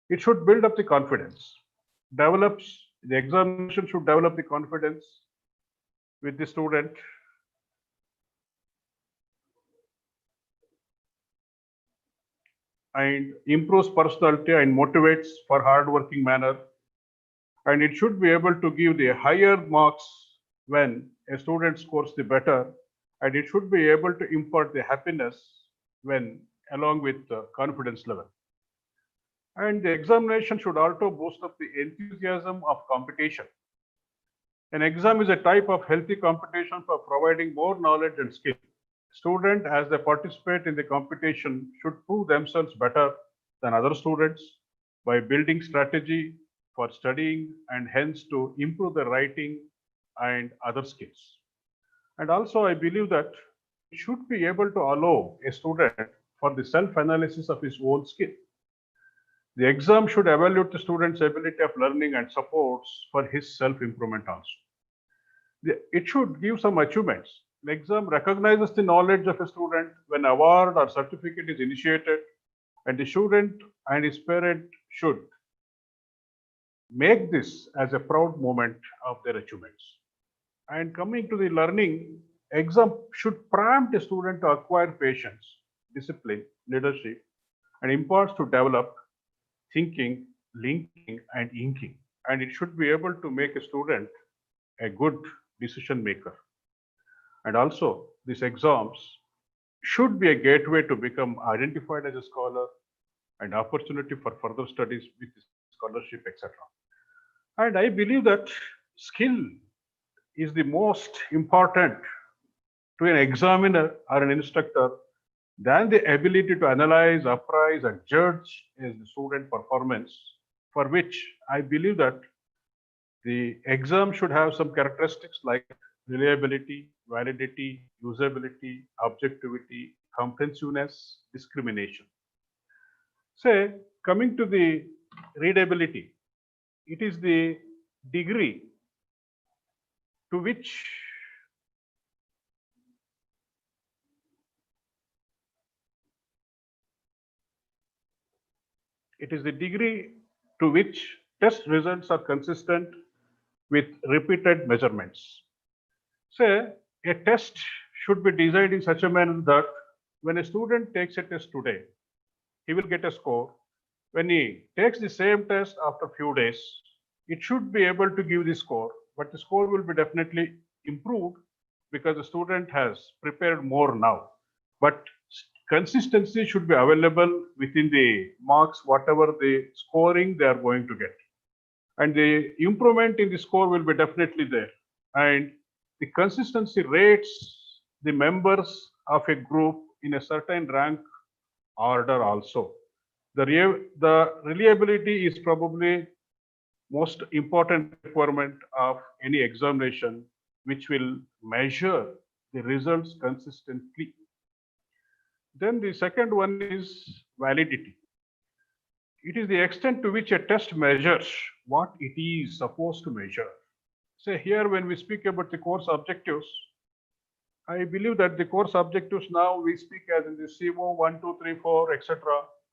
It should build up the confidence, the examination should develop the confidence with the student. And improves personality and motivates for hard-working manner. And it should be able to give the higher marks when a student scores the better. And it should be able to impart the happiness when along with the confidence level. And the examination should also boost up the enthusiasm of competition. An exam is a type of healthy competition for providing more knowledge and skill. Students, as they participate in the competition, should prove themselves better than other students by building strategy for studying and hence to improve their writing and other skills. And also, I believe that it should be able to allow a student for the self-analysis of his own skill. The exam should evaluate the student's ability of learning and supports for his self-improvement also. It should give some achievements. The exam recognizes the knowledge of a student when award or certificate is initiated, and the student and his parent should make this as a proud moment of their achievements. And coming to the learning, exam should prompt a student to acquire patience, discipline, leadership, and imparts to develop thinking, linking, and inking. And it should be able to make a student a good decision maker. And also, these exams should be a gateway to become identified as a scholar and opportunity for further studies with scholarship, etc. And I believe that skill is the most important to an examiner or an instructor than the ability to analyze, appraise, and judge the student performance, for which I believe that the exam should have some characteristics like reliability, validity, usability, objectivity, comprehensiveness, discrimination. Say, coming to the readability, it is the degree to which test results are consistent with repeated measurements. Say, a test should be designed in such a manner that when a student takes a test today, he will get a score. When he takes the same test after a few days, it should be able to give the score, but the score will be definitely improved because the student has prepared more now. But consistency should be available within the marks, whatever the scoring they are going to get. And the improvement in the score will be definitely there. And the consistency rates the members of a group in a certain rank order also. The reliability is probably most important requirement of any examination, which will measure the results consistently. Then the second one is validity. It is the extent to which a test measures what it is supposed to measure. Say here, when we speak about the course objectives, I believe that the course objectives now we speak as in the CO 1, 2, 3, 4, etc.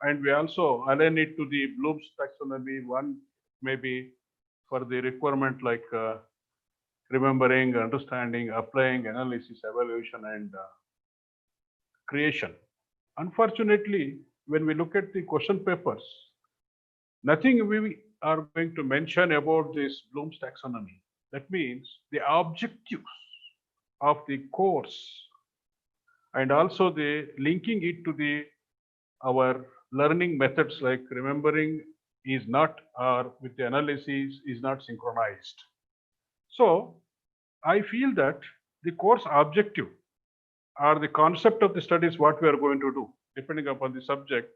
And we also align it to the Bloom's taxonomy. One maybe for the requirement like remembering, understanding, applying, analysis, evaluation, and creation. Unfortunately, when we look at the question papers, nothing we are going to mention about this Bloom's taxonomy. That means the objectives of the course and also the linking it to the our learning methods like remembering is not, or with the analysis is not synchronized. So I feel that the course objective or the concept of the studies what we are going to do, depending upon the subject,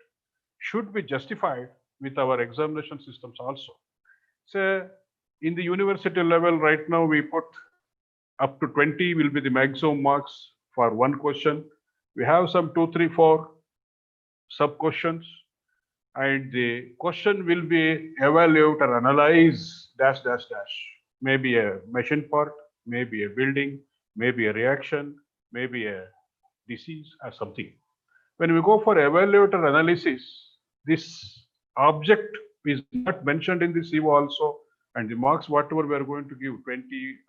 should be justified with our examination systems also. So in the university level right now, we put up to 20 will be the maximum marks for one question. We have some 2, 3, 4 sub questions, and the question will be evaluate or analyze dash dash dash. Maybe a machine part, maybe a building, maybe a reaction, maybe a disease or something. When we go for evaluate or analysis, this object is not mentioned in the CO also, and the marks whatever we are going to give 20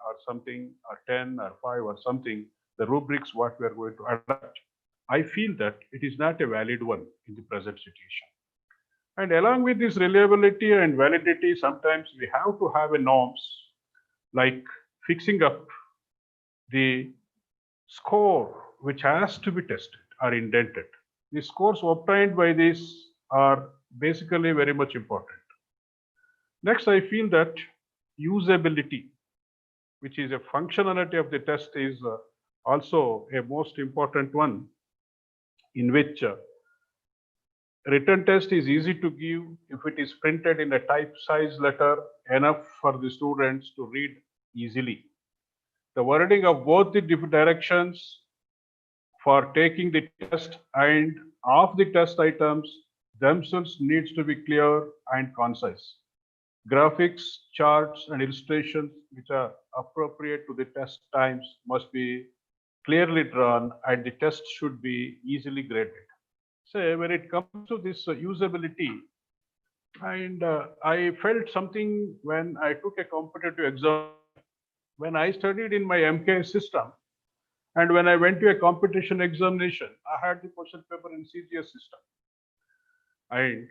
or something or 10 or 5 or something, the rubrics what we are going to adapt, I feel that it is not a valid one in the present situation. And along with this reliability and validity, sometimes we have to have a norms like fixing up the score which has to be tested or indented. The scores obtained by this are basically very much important. Next, I feel that usability, which is a functionality of the test, is also a most important one, in which written test is easy to give if it is printed in a type size letter enough for the students to read easily. The wording of both the directions for taking the test and of the test items themselves needs to be clear and concise. Graphics, charts, and illustrations which are appropriate to the test times must be clearly drawn, and the test should be easily graded. So when it comes to this usability, and I felt something when I took a competitive exam, when I studied in my MK system, and when I went to a competition examination, I had the question paper in CGS system. And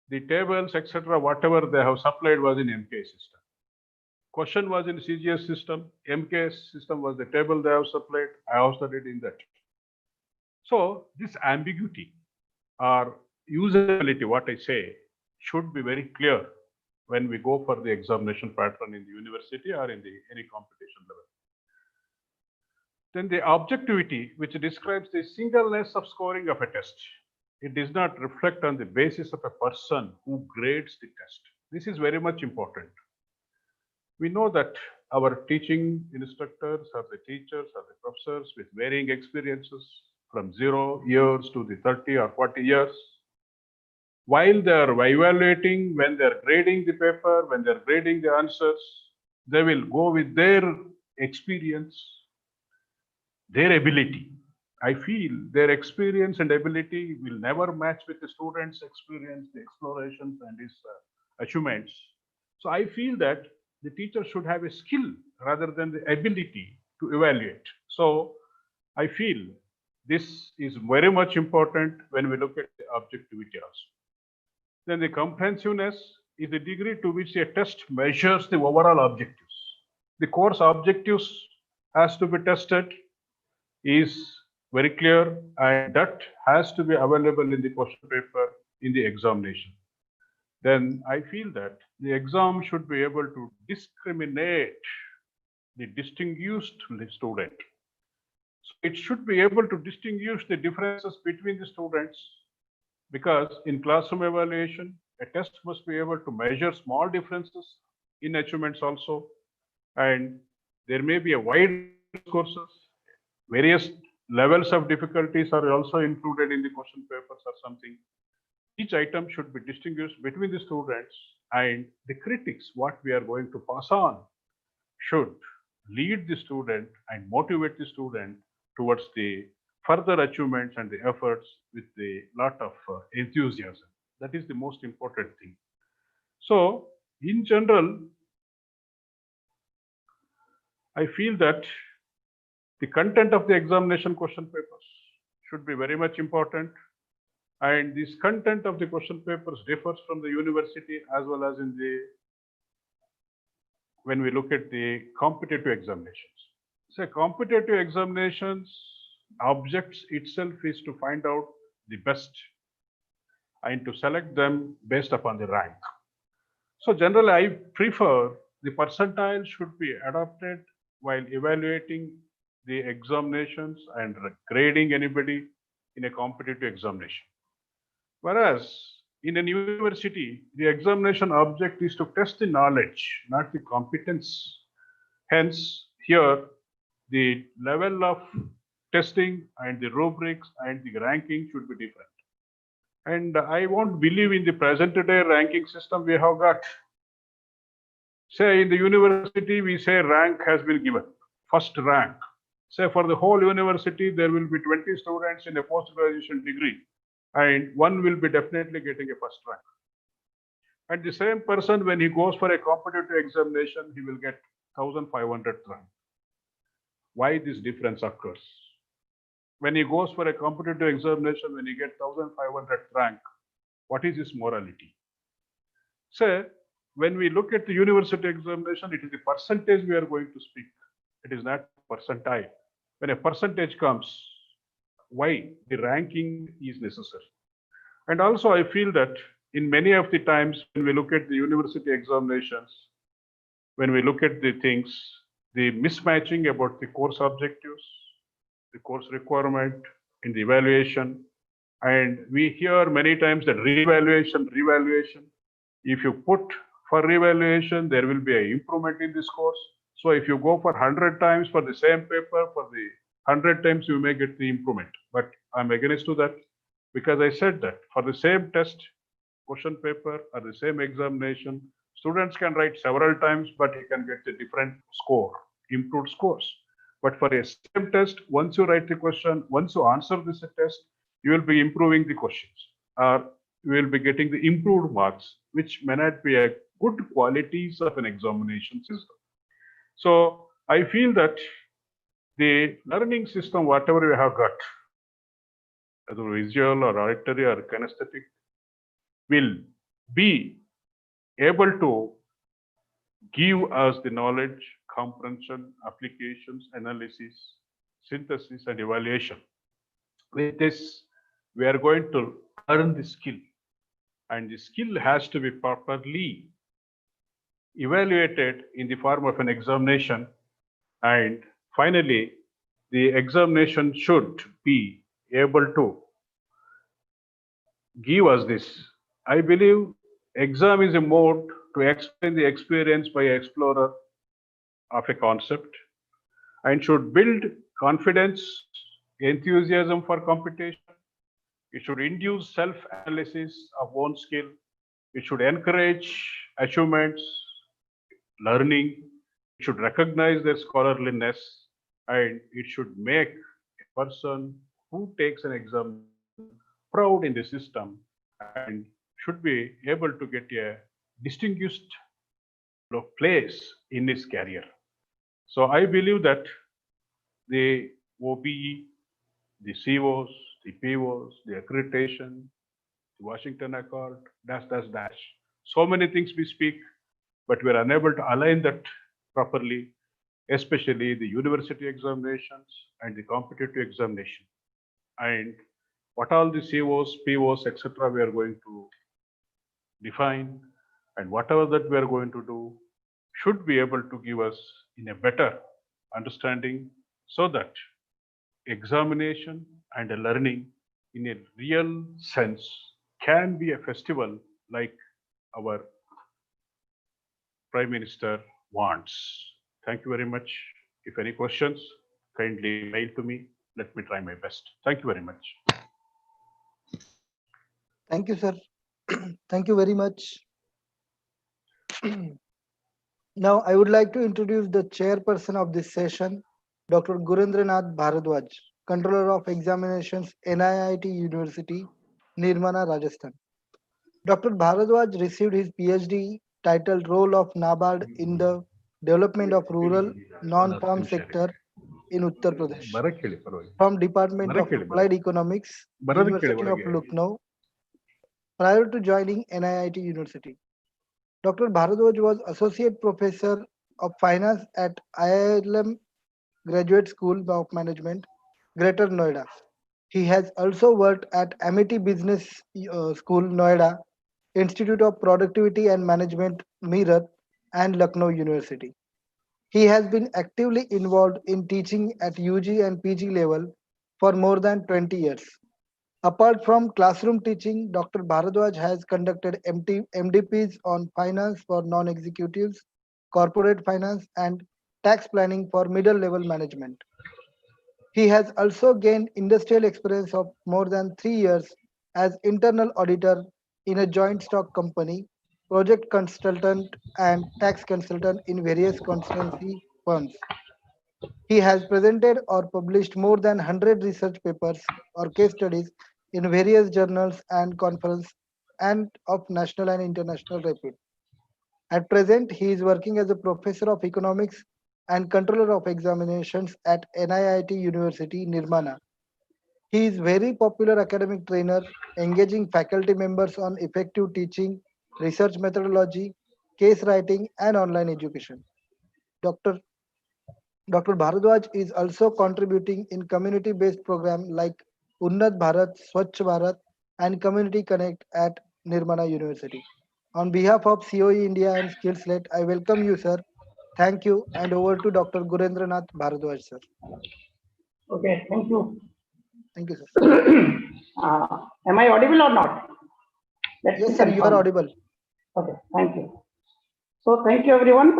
the tables, etc., whatever they have supplied was in MK system. Question was in CGS system, MK system was the table they have supplied, I have studied in that. So this ambiguity or usability, what I say, should be very clear when we go for the examination pattern in the university or in the any competition level. Then the objectivity, which describes the singleness of scoring of a test. It does not reflect on the basis of a person who grades the test. This is very much important. We know that our teaching instructors or the teachers or the professors with varying experiences from 0 years to the 30 or 40 years, while they are evaluating, when they are grading the paper, when they are grading the answers, they will go with their experience, their ability. I feel their experience and ability will never match with the student's experience, the explorations and his achievements. So I feel that the teacher should have a skill rather than the ability to evaluate. So I feel this is very much important when we look at the objectivity also. Then the comprehensiveness is the degree to which a test measures the overall objectives. The course objectives has to be tested is very clear, and that has to be available in the question paper in the examination. Then I feel that the exam should be able to discriminate the distinguished student. So it should be able to distinguish the differences between the students, because in classroom evaluation, a test must be able to measure small differences in achievements also, and there may be a wide courses, various levels of difficulties are also included in the question papers or something. Each item should be distinguished between the students, and the critics, what we are going to pass on, should lead the student and motivate the student towards the further achievements and the efforts with a lot of enthusiasm. That is the most important thing. So in general, I feel that the content of the examination question papers should be very much important. And this content of the question papers differs from the university as well as in the when we look at the competitive examinations. So competitive examinations objects itself is to find out the best and to select them based upon the rank. So generally I prefer the percentile should be adopted while evaluating the examinations and grading anybody in a competitive examination. Whereas in a university, the examination object is to test the knowledge, not the competence. Hence, here, the level of testing and the rubrics and the ranking should be different. And I won't believe in the present day ranking system we have got. Say in the university, we say rank has been given, first rank. Say for the whole university, there will be 20 students in a post-graduation degree, and one will be definitely getting a first rank. And the same person, when he goes for a competitive examination, he will get 1500 rank. Why this difference occurs? When he goes for a competitive examination, when he gets 1500 rank, what is his morality? Say, when we look at the university examination, it is the percentage we are going to speak. It is not percentile. When a percentage comes, why the ranking is necessary? And also I feel that in many of the times when we look at the university examinations, when we look at the things, the mismatching about the course objectives, the course requirement in the evaluation, and we hear many times that revaluation. If you put for revaluation, there will be an improvement in this course. So if you go for 100 times for the same paper, for the 100 times you may get the improvement. But I'm against to that because I said that for the same test, question paper or the same examination, students can write several times, but he can get a different score, improved scores. But for a same test, once you write the question, once you answer this test, you will be improving the questions or you will be getting the improved marks, which may not be a good qualities of an examination system. So I feel that the learning system, whatever we have got, whether visual or auditory or kinesthetic, will be able to give us the knowledge, comprehension, applications, analysis, synthesis, and evaluation. With this, we are going to earn the skill, and the skill has to be properly evaluated in the form of an examination. And finally, the examination should be able to give us this. I believe exam is a mode to explain the experience by an explorer of a concept and should build confidence, enthusiasm for competition. It should induce self-analysis of own skill. It should encourage achievements, learning. It should recognize their scholarliness, and it should make a person who takes an exam proud in the system and should be able to get a distinguished place in his career. So I believe that the OBE, the COs, the POs, the accreditation, the Washington Accord, dash. So many things we speak, but we're unable to align that properly, especially the university examinations and the competitive examination. And what all the COs, POs, etc. we are going to define, and whatever that we are going to do should be able to give us in a better understanding so that examination and a learning in a real sense can be a festival like our Prime Minister wants. Thank you very much. If any questions, kindly mail to me. Let me try my best. Thank you very much. Thank you, sir. Thank you very much. Now, I would like to introduce the chairperson of this session, Dr. Gurendranath Bharadwaj, Controller of Examinations, NIIT University, Nirmana, Rajasthan. Dr. Bharadwaj received his PhD titled Role of NABARD in the Development of Rural Non-Farm Sector in Uttar Pradesh. ಬರಕ್ ಹೇಳಿ ಪರವಾಗಿಲ್ಲ. From Department of ಬರಕ್ ಹೇಳಿ, Applied Economics, ಬರೋದಕ್ಕೆ ಹೇಳಿ University of ಒಳಗೆ. Lucknow. Prior to joining NIT University, Dr. Bharadwaj was Associate Professor of Finance at IIM Graduate School of Management, Greater Noida. He has also worked at MIT Business School, Noida, Institute of Productivity and Management, Meerut, and Lucknow University. He has been actively involved in teaching at UG and PG level for more than 20 years. Apart from classroom teaching, Dr. Bharadwaj has conducted MDPs on finance for non-executives, corporate finance, and tax planning for middle level management. He has also gained industrial experience of more than 3 years as internal auditor in a joint stock company, project consultant, and tax consultant in various consultancy firms. He has presented or published more than 100 research papers or case studies in various journals and conferences and of national and international repute. At present, he is working as a professor of economics and controller of examinations at NIT University, Nirmana. He is very popular academic trainer, engaging faculty members on effective teaching, research methodology, case writing, and online education. Dr. Dr. Bharadwaj is also contributing in community-based programs like Unnat Bharat, Swachh Bharat, and Community Connect at Nirmana University. On behalf of COE India and SkillSlate, I welcome you, sir. Thank you, and over to Dr. Gurendranath Bharadwaj, sir. Okay, thank you. Thank you, sir. Am I audible or not? Let Yes, me sir, you are confirm. audible. Okay, thank you. So thank you everyone.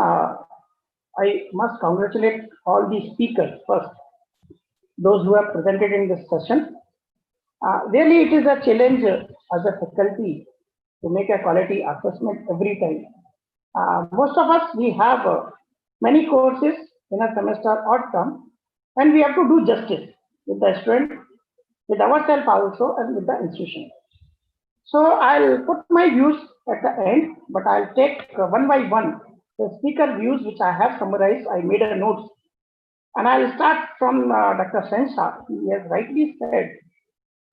I must congratulate all the speakers first, those who have presented in this session. Really it is a challenge as a faculty to make a quality assessment every time. Most of us, we have many courses in a semester or term, and we have to do justice with the student, with ourselves also, and with the institution. So I'll put my views at the end, but I'll take one by one the speaker views which I have summarized. I made a notes, and I'll start from Dr. Sensha. He has rightly said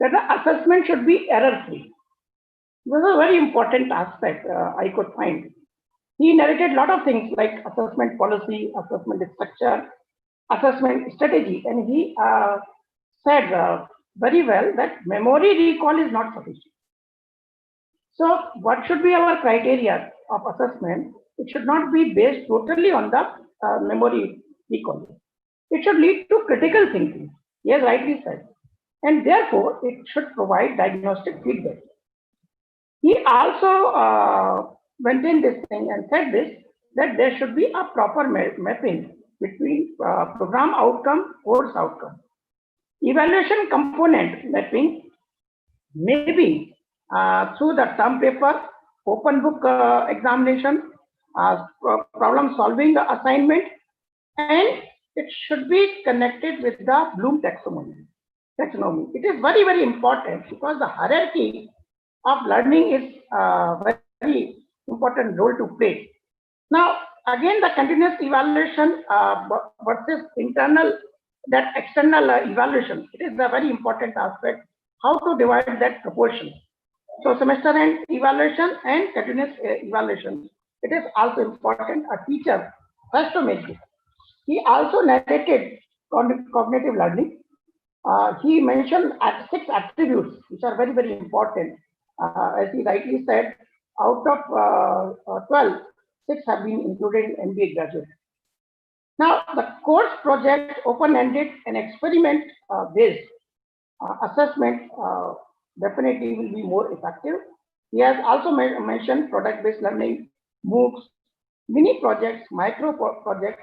that the assessment should be error-free. This is a very important aspect I could find. He narrated a lot of things like assessment policy, assessment structure, assessment strategy, and he said very well that memory recall is not sufficient. So what should be our criteria of assessment? It should not be based totally on the memory recall. It should lead to critical thinking, he has rightly said, and therefore it should provide diagnostic feedback. He also maintained this thing and said this, that there should be a proper mapping between program outcome, course outcome. Evaluation component mapping may be through the term paper, open book examination, problem solving assignment, and it should be connected with the Bloom taxonomy. It is very, very important because the hierarchy of learning is very important role to play. Now, again, the continuous evaluation versus internal, that external evaluation, it is a very important aspect, how to divide that proportion. So semester end evaluation and continuous evaluation, it is also important. A teacher has to make it. He also narrated cognitive learning. He mentioned 6 attributes which are very, very important. As he rightly said, out of 12, 6 have been included in MBA graduate. Now, the course project, open-ended and experiment-based assessment definitely will be more effective. He has also mentioned product-based learning, MOOCs, mini projects, micro projects,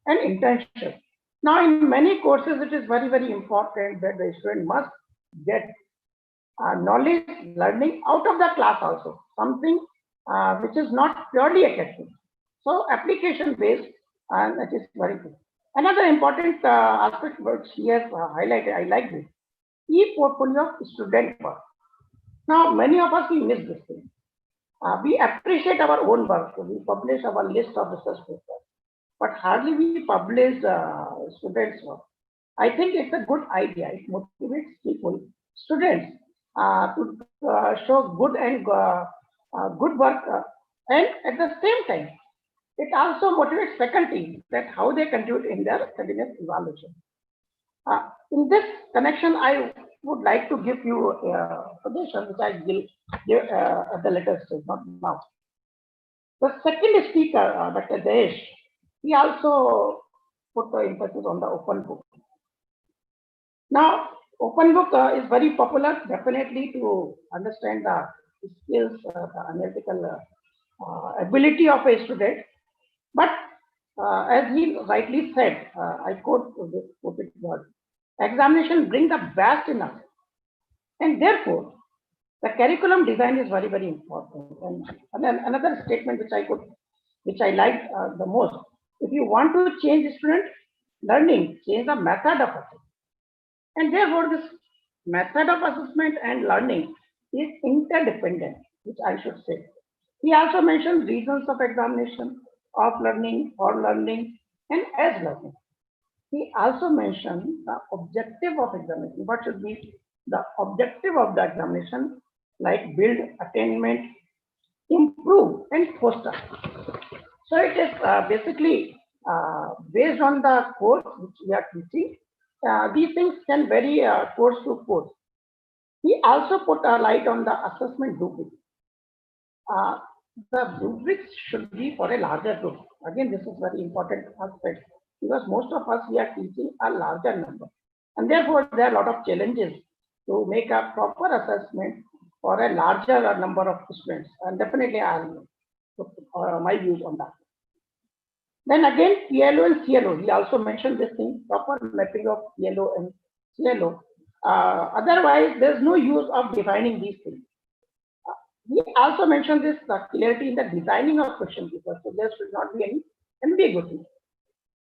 and internships. Now, in many courses, it is very, very important that the student must get knowledge learning out of the class also, something which is not purely academic. So application based, and that is very good. Another important aspect which he has highlighted, I like this, e-portfolio of student work. Now, many of us, we miss this thing. We appreciate our own work. We publish our list of research papers, but hardly we publish students' work. I think it's a good idea. It motivates people, students, to show good work, and at the same time, it also motivates faculty that how they contribute in their continuous evaluation. In this connection, I would like to give you a suggestion which I will give at the later stage, not now. The second speaker, Dr. Jayesh, he also put the emphasis on the open book. Now, open book is very popular, definitely to understand the skills, the analytical ability of a student. But as he rightly said, I quote this word, examination bring the best in us. And therefore, the curriculum design is very, very important. And then another statement which I like the most, if you want to change student learning, change the method of assessment. And therefore, this method of assessment and learning is interdependent, which I should say. He also mentioned reasons of examination, of learning, for learning, and as learning. He also mentioned the objective of examination. What should be the objective of the examination? Like build, attainment, improve, and foster. So it is basically based on the course which we are teaching. These things can vary course to course. He also put a light on the assessment rubrics. The rubrics should be for a larger group. Again, this is very important aspect because most of us we are teaching a larger number, and therefore there are a lot of challenges to make a proper assessment for a larger number of students. And definitely, I'll put my views on that. Then again, PLO and CLO. He also mentioned this thing: proper mapping of PLO and CLO. Otherwise, there's no use of defining these things. He also mentioned this clarity in the designing of question papers, so there should not be any ambiguity.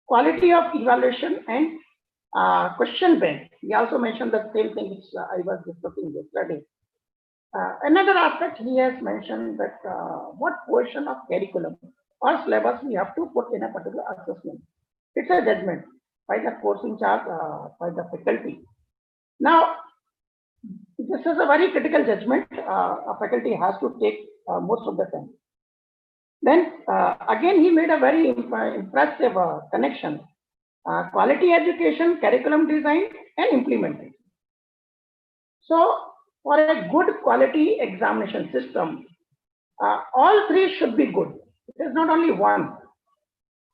Quality of evaluation and question bank. He also mentioned the same thing which I was discussing yesterday. Another aspect he has mentioned that what portion of curriculum or syllabus we have to put in a particular assessment. It's a judgment by the course in charge, by the faculty. Now, this is a very critical judgment a faculty has to take most of the time. Then again, he made a very impressive connection. Quality education, curriculum design, and implementation. So for a good quality examination system, all three should be good. It is not only one.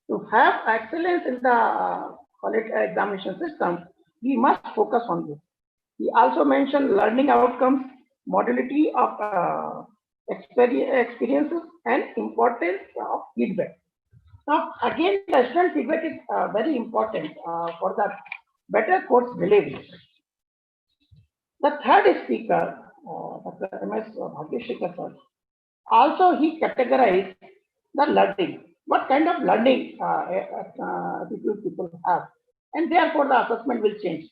To have excellence in the quality examination system, we must focus on this. He also mentioned learning outcomes, modality of experiences, and importance of feedback. Now, again, the student feedback is very important for the better course delivery. The third speaker, Dr. M.S. Bhagyashekar sir, also he categorized the learning. What kind of learning attitude people have, and therefore the assessment will change.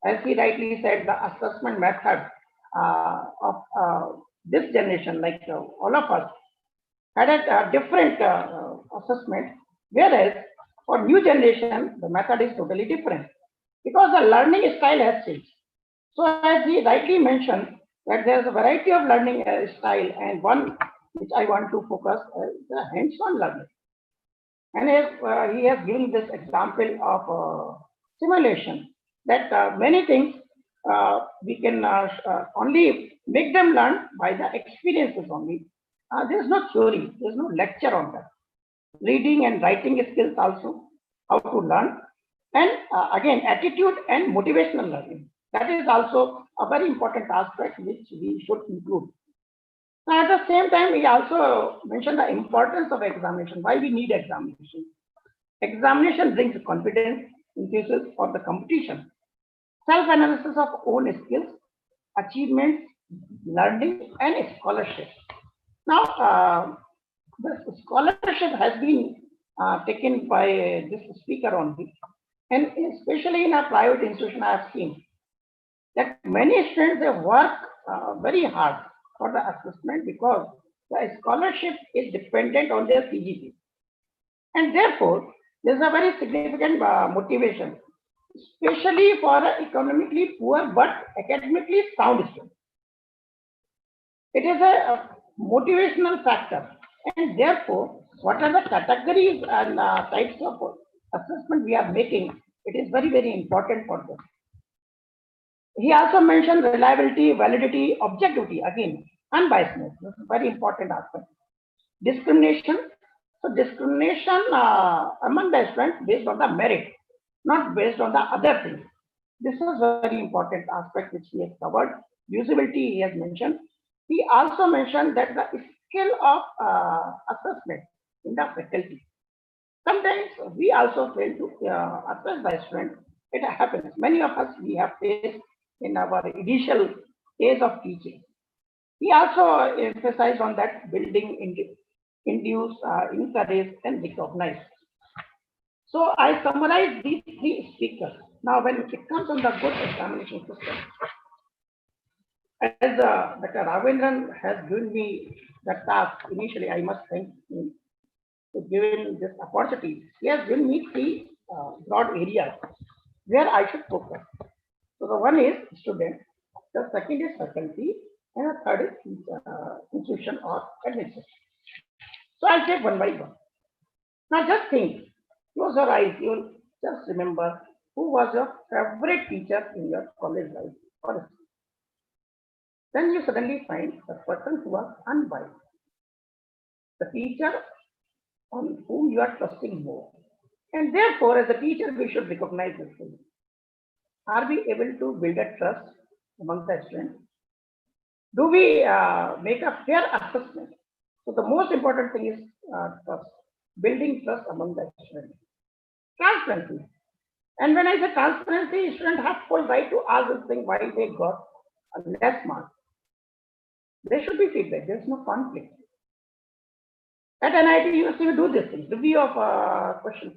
As he rightly said, the assessment method of this generation, like all of us, had a different assessment, whereas for new generation, the method is totally different because the learning style has changed. So as he rightly mentioned, that there's a variety of learning style, and one which I want to focus is the hands-on learning. And he has given this example of simulation, that many things we can only make them learn by the experiences only. There's no theory, there's no lecture on that. Reading and writing skills also, how to learn. And again, attitude and motivational learning. That is also a very important aspect which we should include. Now, at the same time, we also mentioned the importance of examination, why we need examination. Examination brings confidence, increases for the competition, self-analysis of own skills, achievements, learning, and scholarship. Now, the scholarship has been taken by this speaker only, and especially in a private institution, I have seen that many students they work very hard for the assessment because the scholarship is dependent on their CGPA, and therefore there's a very significant motivation. especially for economically poor but academically sound students. It is a motivational factor, and therefore, what are the categories and types of assessment we are making? It is very, very important for them. He also mentioned reliability, validity, objectivity, again, unbiasedness. This is very important aspect. Discrimination. So discrimination among the students based on the merit, not based on the other things. This is a very important aspect which he has covered. Usability he has mentioned. He also mentioned that the skill of assessment in the faculty. Sometimes we also fail to assess the student. It happens. Many of us we have faced in our initial days of teaching. He also emphasized on that building, induce, encourage, and recognize. So I summarize these three speakers. Now, when it comes on the good examination system, as Dr. Ravindran has given me the task initially, I must thank him to give this opportunity. He has given me three broad areas where I should focus. So the one is student, the second is faculty, and the third is institution or administration. So I'll take one by one. Now just think, close your eyes, you'll just remember who was your favorite teacher in your college life. Or then you suddenly find the person who was unbiased, the teacher on whom you are trusting more. And therefore, as a teacher, we should recognize this thing. Are we able to build a trust among the students? Do we make a fair assessment? So the most important thing is trust, building trust among the students. Transparency. And when I say transparency, students have full right to ask this thing why they got a less mark. There should be feedback. There is no conflict. At MIT, we do this thing. Review of questions,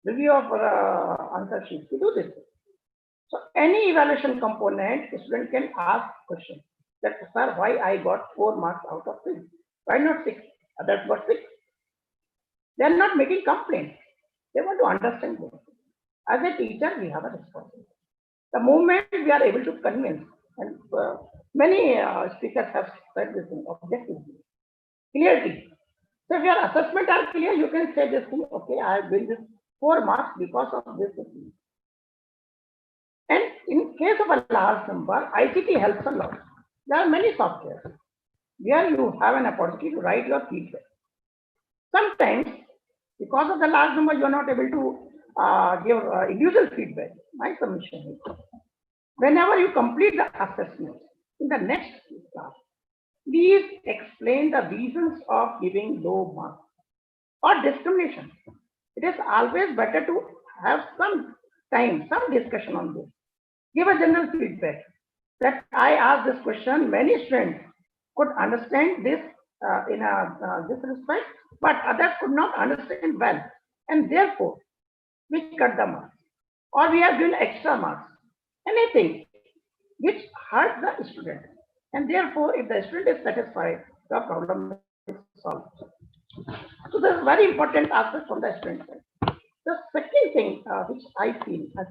review of answer sheets. We do this thing. So any evaluation component, a student can ask questions. That, sir, why I got 4 marks out of 6? Why not 6? Others got 6. They are not making complaints. They want to understand this. As a teacher, we have a responsibility. The moment we are able to convince, and many speakers have said this thing, objectively, clarity. So if your assessment are clear, you can say this thing, okay, I have gained this 4 marks because of this thing. And in case of a large number, ICT helps a lot. There are many softwares where you have an opportunity to write your feedback. Sometimes, because of the large number, you are not able to give individual feedback. My submission is, whenever you complete the assessment in the next class, please explain the reasons of giving low marks or discrimination. It is always better to have some time, some discussion on this. Give a general feedback that I asked this question, many students could understand this in this respect, but others could not understand well. And therefore, we cut the marks or we have given extra marks, anything which hurts the student. And therefore, if the student is satisfied, the problem is solved. So this is very important aspect from the student side. The second thing which I feel as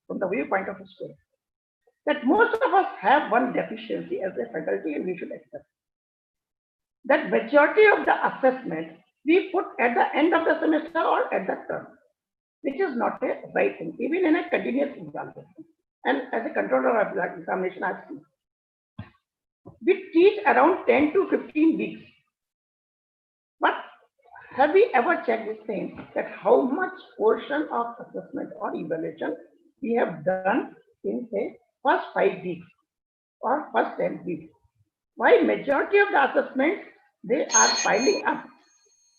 from the viewpoint of a student, that most of us have one deficiency as a faculty and we should accept. That majority of the assessment we put at the end of the semester or at the term, which is not a right thing, even in a continuous examination. And as a controller of the examination, I've seen. We teach around 10 to 15 weeks. But have we ever checked this thing that how much portion of assessment or evaluation we have done in say first 5 weeks or first 10 weeks? Why majority of the assessments they are piling up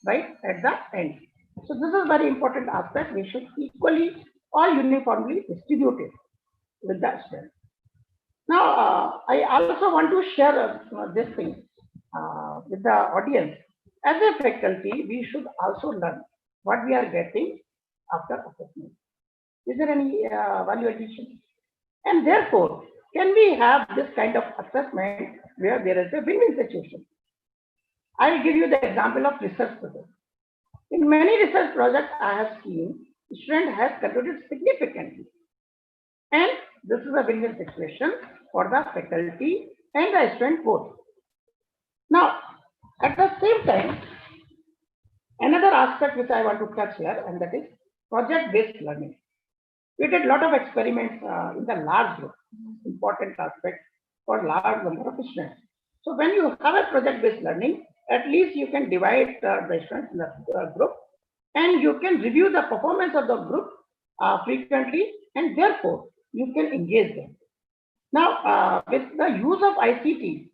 right at the end? So this is very important aspect. We should equally or uniformly distribute it with the student. Now, I also want to share this thing with the audience. As a faculty, we should also learn what we are getting after assessment. Is there any value addition? And therefore, can we have this kind of assessment where there is a win-win situation? I will give you the example of research project. In many research projects, I have seen student has contributed significantly. And this is a win-win situation for the faculty and the student both. Now, at the same time, another aspect which I want to touch here, and that is project-based learning. We did a lot of experiments in the large group, important aspect for large number of students. So when you have a project-based learning, at least you can divide the students in the group, and you can review the performance of the group frequently, and therefore you can engage them. Now, with the use of ICT,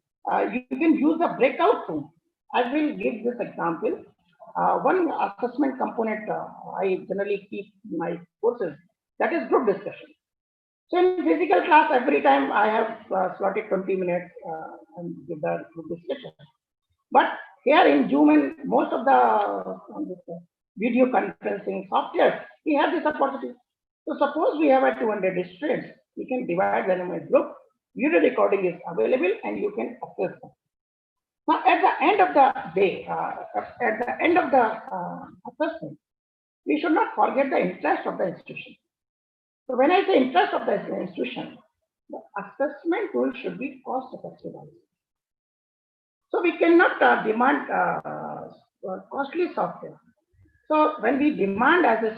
you can use the breakout room. I will give this example. One assessment component I generally keep in my courses, that is group discussion. So in physical class, every time I have slotted 20 minutes and give the group discussion. But here in Zoom and most of the video conferencing software, we have this opportunity. So suppose we have a 200 students, we can divide them in a group. Video recording is available and you can access them. Now, at the end of the day, at the end of the assessment, we should not forget the interest of the institution. So when I say interest of the institution, the assessment tool should be cost effective. So we cannot demand costly software. So when we demand as a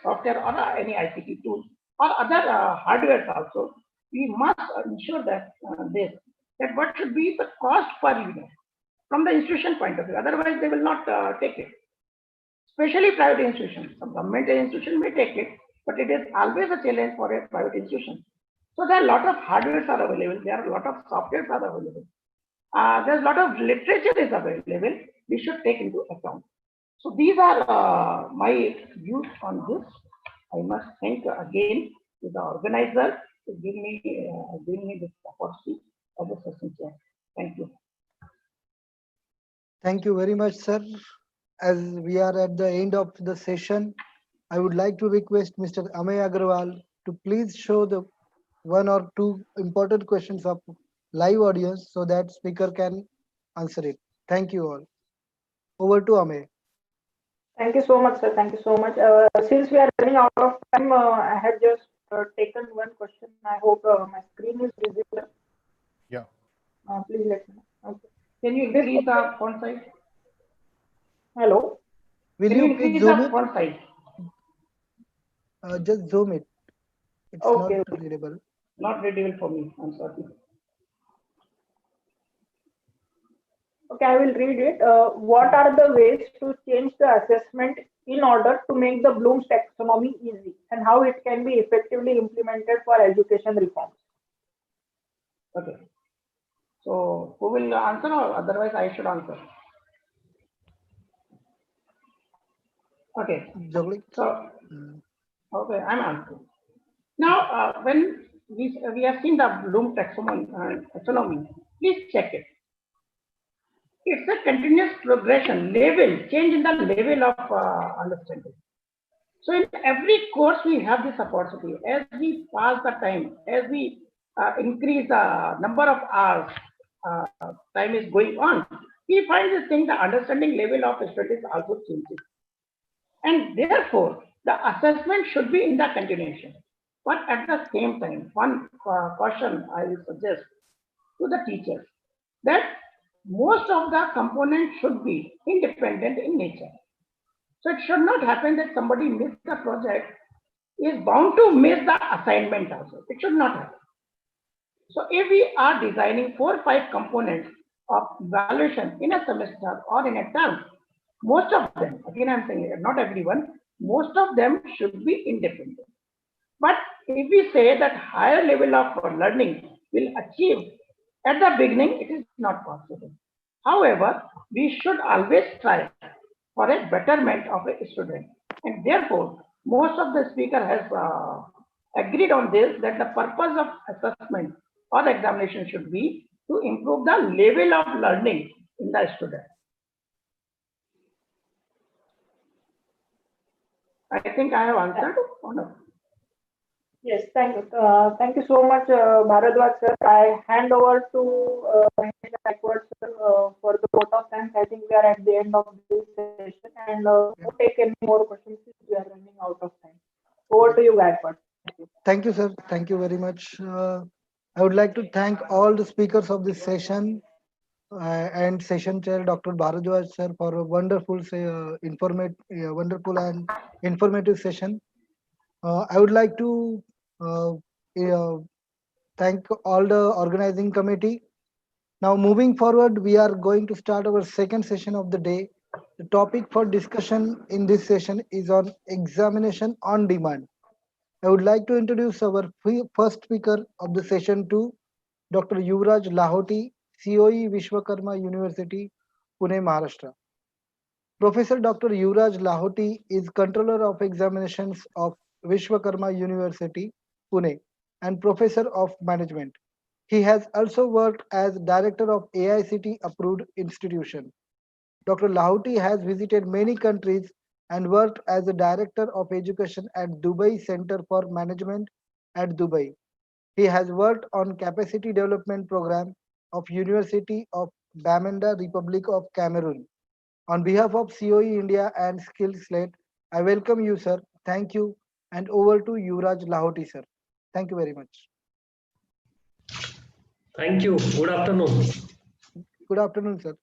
software or any ICT tool or other hardware also, we must ensure that that what should be the cost per unit from the institution point of view. Otherwise, they will not take it. Especially private institutions. Some government institution may take it, but it is always a challenge for a private institution. So there are a lot of hardwares are available. There are a lot of softwares are available. There's a lot of literature is available. We should take into account. So these are my views on this. I must thank again to the organizer to give me this opportunity as a session chair. Thank you. Thank you very much, sir. As we are at the end of the session, I would like to request Mr. Amay Agrawal to please show the one or two important questions of live audience so that speaker can answer it. Thank you all. Over to Amay. Thank you so much, sir. Thank you so much. Since we are running out of time, I have just taken one question. I hope my screen is visible. Yeah. Please let me know. Okay. Can you increase the font size? Hello. Will Can you you please increase zoom the it? font size? Just zoom it. It's Okay. not readable. Not readable for me. I'm sorry. Okay, I will read it. What are the ways to change the assessment in order to make the Bloom's taxonomy easy, and how it can be effectively implemented for education reforms? Okay. So who will answer, or otherwise I should answer? Okay. Joglekar? So okay, I'm answering. Now, when we have seen the Bloom taxonomy, please check it. It's a continuous progression, change in the level of understanding. So in every course we have this opportunity. As we pass the time, as we increase the number of hours, time is going on, we find this thing, the understanding level of students also changes. And therefore, the assessment should be in the continuation. But at the same time, one caution I will suggest to the teachers that most of the components should be independent in nature. So it should not happen that somebody missed the project is bound to miss the assignment also. It should not happen. So if we are designing 4 or 5 components of evaluation in a semester or in a term, most of them, again I'm saying not everyone, most of them should be independent. But if we say that higher level of learning will achieve at the beginning, it is not possible. However, we should always try for a betterment of a student. And therefore, most of the speaker has agreed on this, that the purpose of assessment or examination should be to improve the level of learning in the student. I think I have answered or no? Yes, thank you. Thank you so much, Bharadwaj sir. I hand over to Mahesh Gaikwad sir for the vote of thanks. I think we are at the end of this session, and don't take any more questions since we are running out of time. Over to you, Gaikwad. Thank you, sir. Thank you very much. I would like to thank all the speakers of this session and session chair, Dr. Bharadwaj, sir, for a wonderful, wonderful and informative session. I would like to uh, thank all the organizing committee. Now, moving forward, we are going to start our second session of the day. The topic for discussion in this session is on examination on demand. I would like to introduce our first speaker of the session to Dr. Yuvraj Lahoti, COE Vishwakarma University, Pune, Maharashtra. Professor Dr. Yuvraj Lahoti is Controller of Examinations of Vishwakarma University, Pune, and Professor of Management. He has also worked as Director of AICT approved institution. Dr. Lahoti has visited many countries and worked as a Director of Education at Dubai Center for Management at Dubai. He has worked on capacity development program of University of Bamenda, Republic of Cameroon. On behalf of COE India and SkillSlate, I welcome you, sir. Thank you. And over to Yuvraj Lahoti, sir. Thank you very much. Thank you. Good afternoon. Good afternoon, sir.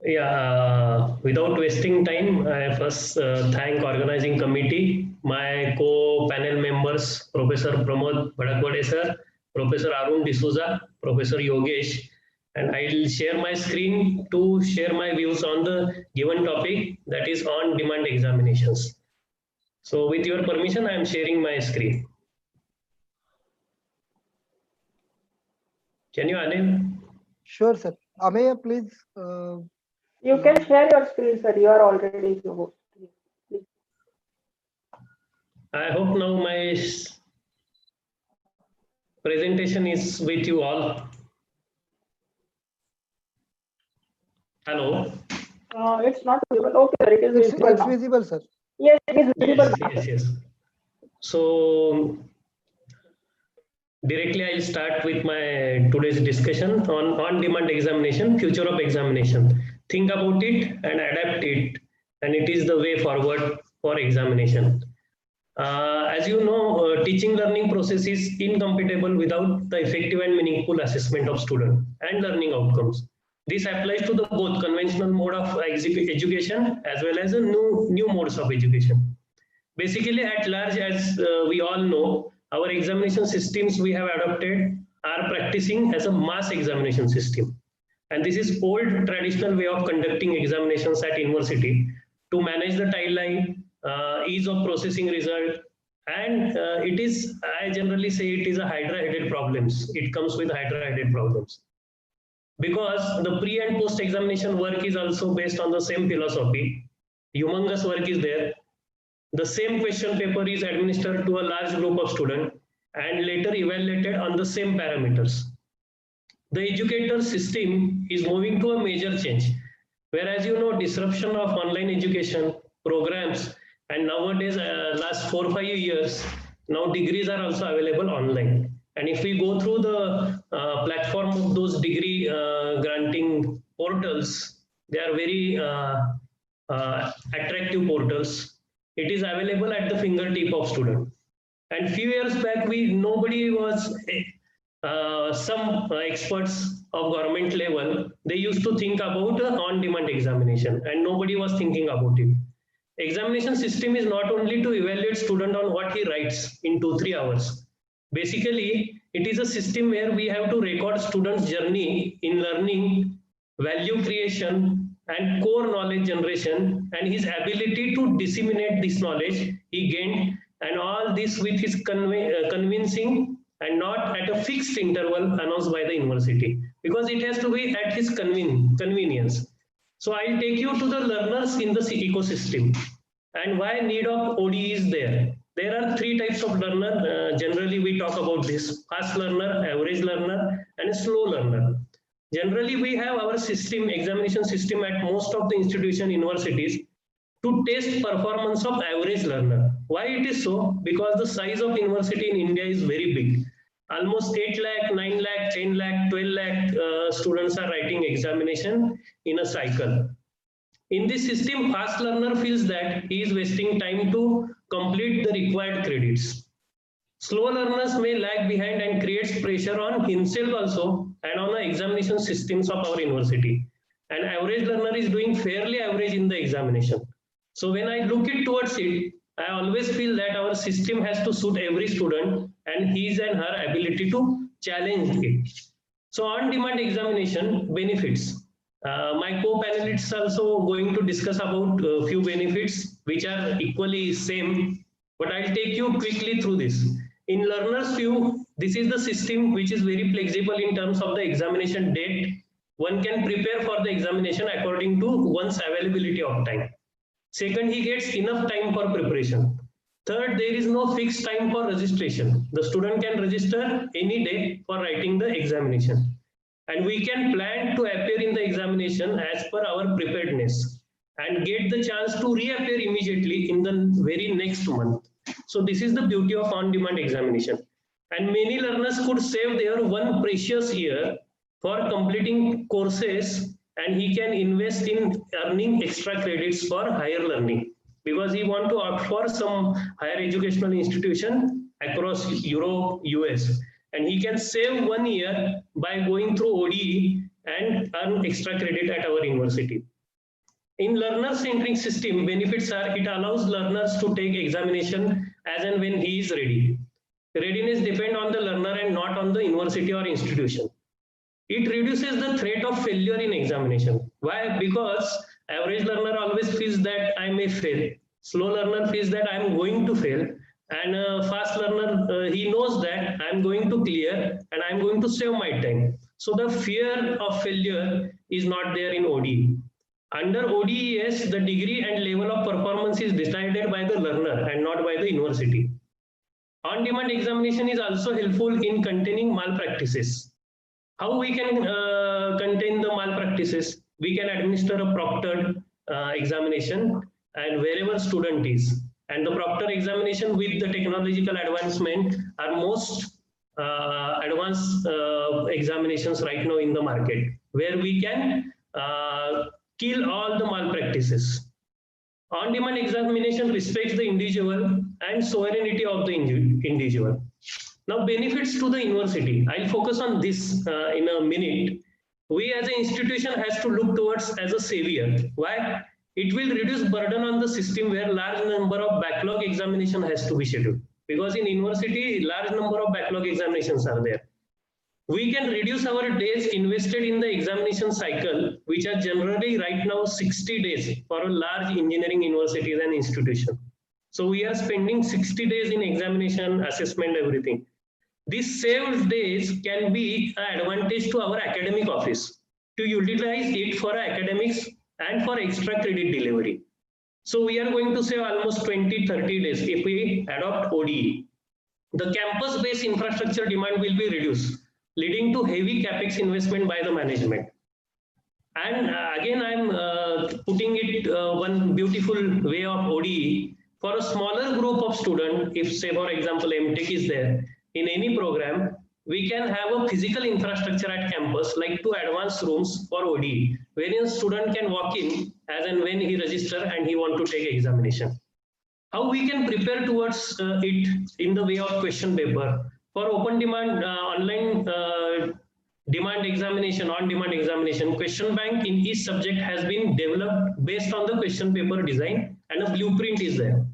Yeah, without wasting time, I first thank organizing committee, my co-panel members, Professor Pramod Bhadakwade sir, Professor Arun D'Souza, Professor Yogesh, and I will share my screen to share my views on the given topic, that is on-demand examinations. So with your permission, I am sharing my screen. Can you, Anil? Sure, sir. Ameya, please. You can share your screen, sir. You are already the host. Please. I hope now my presentation is with you all. Hello. It's not visible. Okay, sir. It is visible It's now. visible, sir. Yes, it is visible now. Yes. So directly I'll start with my today's discussion on on-demand examination, future of examination. Think about it and adapt it, and it is the way forward for examination. As you know, teaching learning process is incompatible without the effective and meaningful assessment of student and learning outcomes. This applies to the both conventional mode of education as well as a new modes of education. Basically, at large, as we all know, our examination systems we have adopted are practicing as a mass examination system. And this is old traditional way of conducting examinations at university to manage the timeline, ease of processing result, and it is, I generally say it is a hydra-headed problems. It comes with hydra-headed problems. Because the pre and post examination work is also based on the same philosophy. Humongous work is there. The same question paper is administered to a large group of students and later evaluated on the same parameters. The educator system is moving to a major change, whereas you know disruption of online education programs, and nowadays last 4 or 5 years now degrees are also available online. And if we go through the platform of those degree granting portals, they are very attractive portals. It is available at the fingertip of student. And few years back, nobody was some experts of government level. They used to think about on-demand examination, and nobody was thinking about it. Examination system is not only to evaluate student on what he writes in 2-3 hours. Basically, it is a system where we have to record students' journey in learning, value creation, and core knowledge generation, and his ability to disseminate this knowledge he gained, and all this with his convincing and not at a fixed interval announced by the university, because it has to be at his convenience. So I'll take you to the learners in the ecosystem and why need of OD is there. There are 3 types of learner. Generally, we talk about this: fast learner, average learner, and a slow learner. Generally, we have our system, examination system at most of the institution universities to test performance of average learner. Why it is so? Because the size of university in India is very big. Almost 8 lakh, 9 lakh, 10 lakh, 12 lakh students are writing examination in a cycle. In this system, fast learner feels that he is wasting time to complete the required credits. Slow learners may lag behind and creates pressure on himself also and on the examination systems of our university. An average learner is doing fairly average in the examination. So when I look it towards it, I always feel that our system has to suit every student and his and her ability to challenge it. So on-demand examination benefits. My co-panelists also going to discuss about a few benefits which are equally same, but I'll take you quickly through this. In learner's view, this is the system which is very flexible in terms of the examination date. One can prepare for the examination according to one's availability of time. Second, he gets enough time for preparation. Third, there is no fixed time for registration. The student can register any day for writing the examination. And we can plan to appear in the examination as per our preparedness and get the chance to reappear immediately in the very next month. So this is the beauty of on-demand examination. And many learners could save their one precious year for completing courses, and he can invest in earning extra credits for higher learning because he want to opt for some higher educational institution across Europe, US. And he can save 1 year by going through ODE and earn extra credit at our university. In learner-centric system, benefits are it allows learners to take examination as and when he is ready. Readiness depends on the learner and not on the university or institution. It reduces the threat of failure in examination. Why? Because average learner always feels that I may fail. Slow learner feels that I am going to fail. And fast learner, he knows that I'm going to clear and I'm going to save my time. So the fear of failure is not there in ODE. Under ODES, the degree and level of performance is decided by the learner and not by the university. On-demand examination is also helpful in containing malpractices. How we can contain the malpractices? We can administer a proctored examination and wherever student is. And the proctor examination with the technological advancement are most advanced examinations right now in the market, where we can kill all the malpractices. On-demand examination respects the individual and sovereignty of the individual. Now, benefits to the university. I'll focus on this in a minute. We as an institution has to look towards as a savior. Why? It will reduce burden on the system where large number of backlog examination has to be scheduled. Because in university, large number of backlog examinations are there. We can reduce our days invested in the examination cycle, which are generally right now 60 days for a large engineering universities and institution. So we are spending 60 days in examination, assessment, everything. These saved days can be an advantage to our academic office to utilize it for academics and for extra credit delivery. So we are going to save almost 20-30 days if we adopt ODE. The campus-based infrastructure demand will be reduced, leading to heavy capex investment by the management. And again, I'm putting it one beautiful way of ODE. For a smaller group of students, if say for example MTech is there, in any program, we can have a physical infrastructure at campus like 2 advanced rooms for ODE, wherein a student can walk in as and when he register and he want to take examination. How we can prepare towards it in the way of question paper. For open demand, online demand examination, on-demand examination, question bank in each subject has been developed based on the question paper design and a blueprint is there.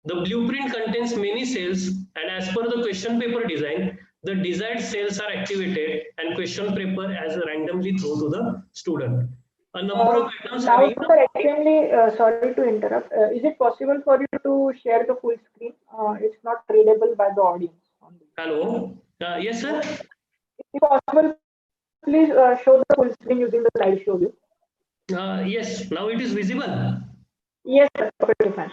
The blueprint contains many cells and as per the question paper design, the desired cells are activated and question paper as randomly thrown to the student. A number of items now, having... sir, extremely sorry to interrupt. Is it possible for you to share the full screen? It's not readable by the audience. Hello? Yes, sir? If possible, please show the full screen using the slideshow view. Yes, now it is visible. Yes, sir.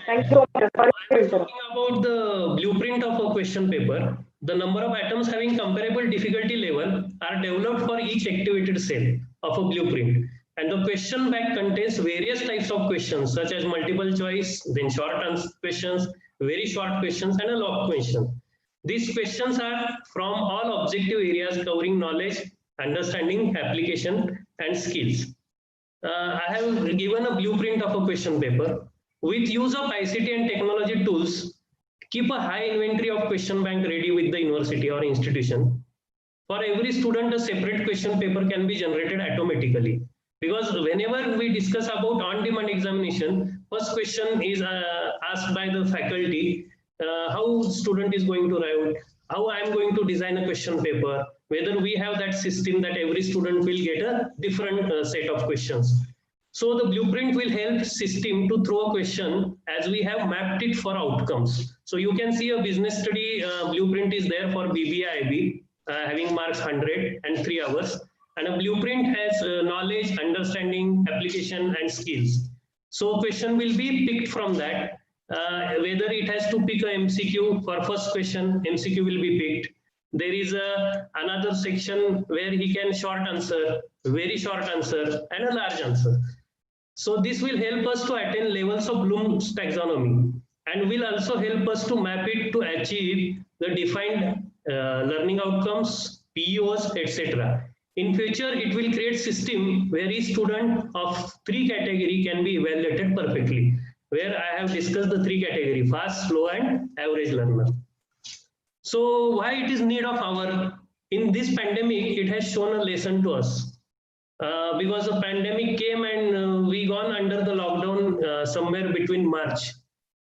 Thank you so much. Sorry to interrupt. Talking about the blueprint of a question paper, the number of items having comparable difficulty level are developed for each activated cell of a blueprint. And the question bank contains various types of questions such as multiple choice, then short answer questions, very short questions, and a long question. These questions are from all objective areas covering knowledge, understanding, application, and skills. I have given a blueprint of a question paper. With use of ICT and technology tools, keep a high inventory of question bank ready with the university or institution. For every student, a separate question paper can be generated automatically. Because whenever we discuss about on-demand examination, first question is asked by the faculty, how student is going to write, how I am going to design a question paper, whether we have that system that every student will get a different set of questions. So the blueprint will help system to throw a question as we have mapped it for outcomes. So you can see a business study blueprint is there for BBIB, having marks 100 and 3 hours. And a blueprint has knowledge, understanding, application, and skills. So question will be picked from that. Whether it has to pick a MCQ for first question, MCQ will be picked. There is another section where he can short answer, very short answer, and a large answer. So this will help us to attain levels of Bloom's taxonomy and will also help us to map it to achieve the defined learning outcomes, PEOs, etc. In future, it will create system where each student of 3 category can be evaluated perfectly, where I have discussed the 3 category, fast, slow, and average learner. So why it is need of our, in this pandemic, it has shown a lesson to us. Because the pandemic came and we gone under the lockdown somewhere between March,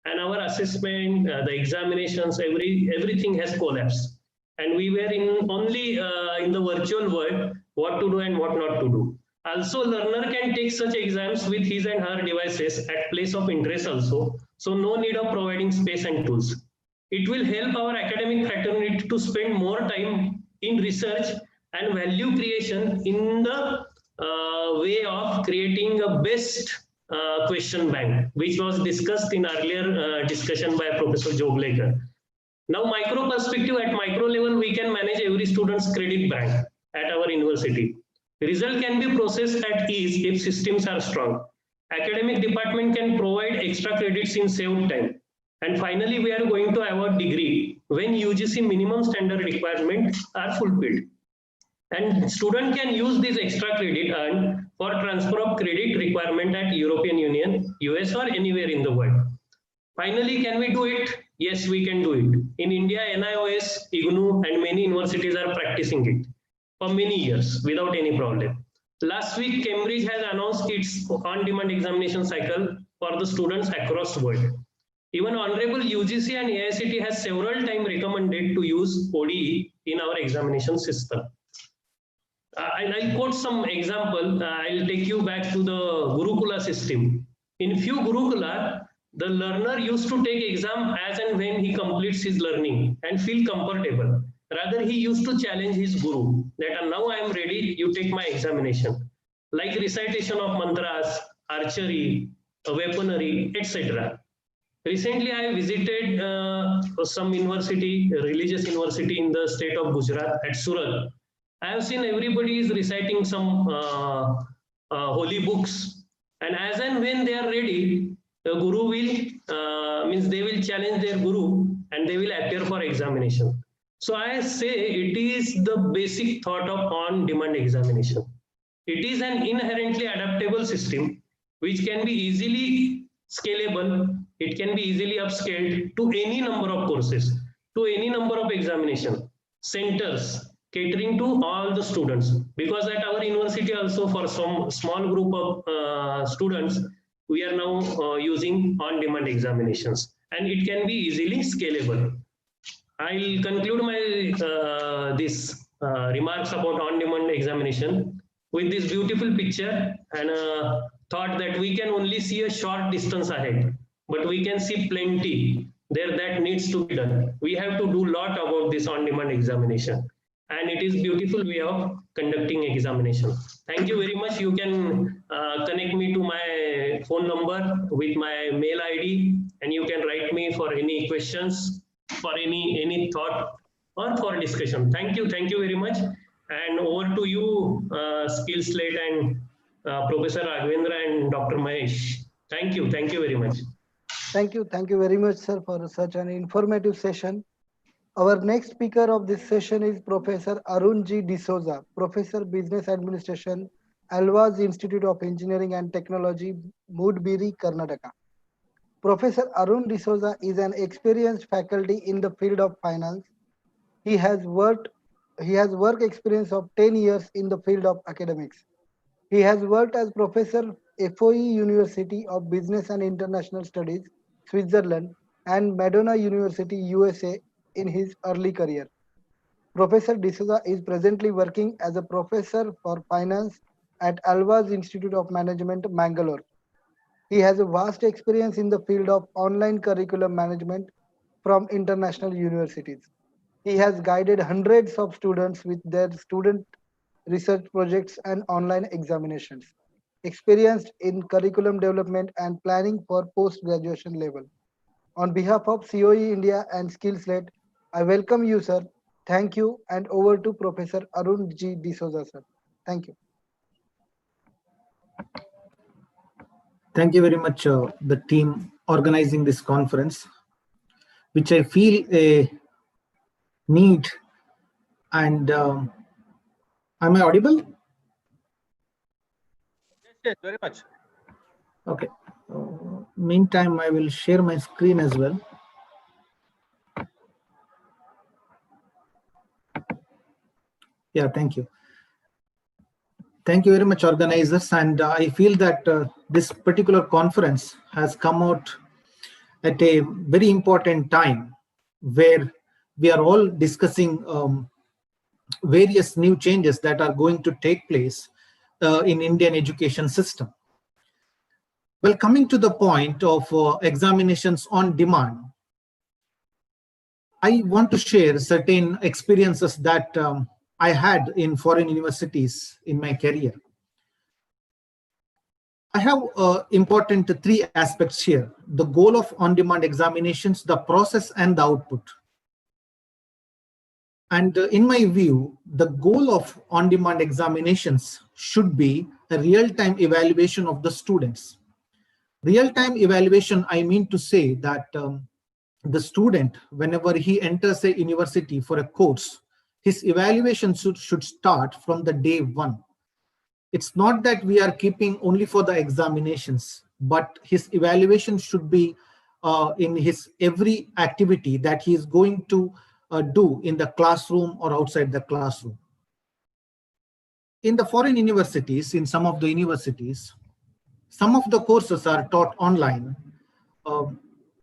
and our assessment, the examinations, everything has collapsed, and we were in only in the virtual world what to do and what not to do. Also, learner can take such exams with his and her devices at place of interest also, so no need of providing space and tools. It will help our academic fraternity to spend more time in research and value creation in the way of creating a best question bank, which was discussed in earlier discussion by Professor Joglekar. Now, micro perspective, at micro level, we can manage every student's credit bank at our university. The result can be processed at ease if systems are strong. Academic department can provide extra credits in saved time. And finally, we are going to award degree when UGC minimum standard requirements are fulfilled. And student can use this extra credit earned for transfer of credit requirement at European Union, US, or anywhere in the world. Finally, can we do it? Yes, we can do it. In India, NIOS, IGNU, and many universities are practicing it for many years without any problem. Last week, Cambridge has announced its on-demand examination cycle for the students across the world. Even Honorable UGC and AICT has several times recommended to use ODE in our examination system. I'll quote some example. I'll take you back to the Gurukula system. In few Gurukula, the learner used to take exam as and when he completes his learning and feel comfortable. Rather, he used to challenge his guru that now I am ready, you take my examination. Like recitation of mantras, archery, weaponry, etc. Recently, I visited some university, religious university in the state of Gujarat at Surat. I have seen everybody is reciting some holy books, and as and when they are ready, the guru will means they will challenge their guru and they will appear for examination. So I say it is the basic thought of on-demand examination. It is an inherently adaptable system which can be easily scalable. It can be easily upscaled to any number of courses, to any number of examination centers, catering to all the students. Because at our university also, for some small group of students, we are now using on-demand examinations, and it can be easily scalable. I'll conclude my this remarks about on-demand examination with this beautiful picture and a thought that we can only see a short distance ahead, but we can see plenty there that needs to be done. We have to do a lot about this on-demand examination, and it is beautiful way of conducting examination. Thank you very much. You can connect me to my phone number with my mail ID, and you can write me for any questions, for any thought, or for discussion. Thank you very much. And over to you, SkillSlate and Professor Raghavendra and Dr. Mahesh. Thank you very much. Thank you very much, sir, for such an informative session. Our next speaker of this session is Professor Arun G. D'Souza, Professor Business Administration, Alvaz Institute of Engineering and Technology, Mudbiri, Karnataka. Professor Arun D'Souza is an experienced faculty in the field of finance. He has worked he has work experience of 10 years in the field of academics. He has worked as professor FOE University of Business and International Studies, Switzerland, and Madonna University, USA in his early career. Professor D'Souza is presently working as a professor for finance at Alvaz Institute of Management, Mangalore. He has a vast experience in the field of online curriculum management from international universities. He has guided hundreds of students with their student research projects and online examinations. Experienced in curriculum development and planning for post graduation level. On behalf of COE India and SkillSlate, I welcome you, sir. Thank you, and over to Professor Arun G. D'Souza, sir. Thank you. Thank you very much, the team organizing this conference, which I feel a need. And am I audible? Yes, very much. Okay. Meantime, I will share my screen as well. Yeah, thank you. Thank you very much, organizers. And I feel that this particular conference has come out at a very important time where we are all discussing various new changes that are going to take place in Indian education system. Well, coming to the point of examinations on demand, I want to share certain experiences that I had in foreign universities in my career. I have important three aspects here: the goal of on-demand examinations, the process, and the output. And in my view, the goal of on-demand examinations should be a real-time evaluation of the students. Real-time evaluation, I mean to say that the student, whenever he enters a university for a course, his evaluation should start from the day one. It's not that we are keeping only for the examinations, but his evaluation should be in his every activity that he is going to do in the classroom or outside the classroom. In the foreign universities, in some of the universities, some of the courses are taught online.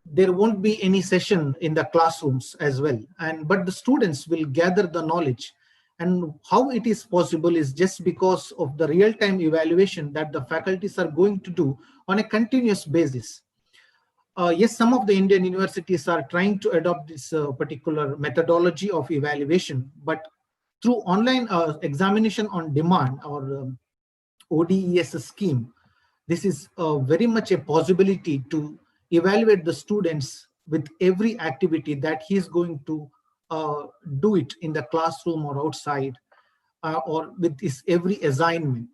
There won't be any session in the classrooms as well, but the students will gather the knowledge. And how it is possible is just because of the real-time evaluation that the faculties are going to do on a continuous basis. Yes, some of the Indian universities are trying to adopt this particular methodology of evaluation, but through online examination on demand or ODES scheme, this is very much a possibility to evaluate the students with every activity that he is going to do it in the classroom or outside or with his every assignment.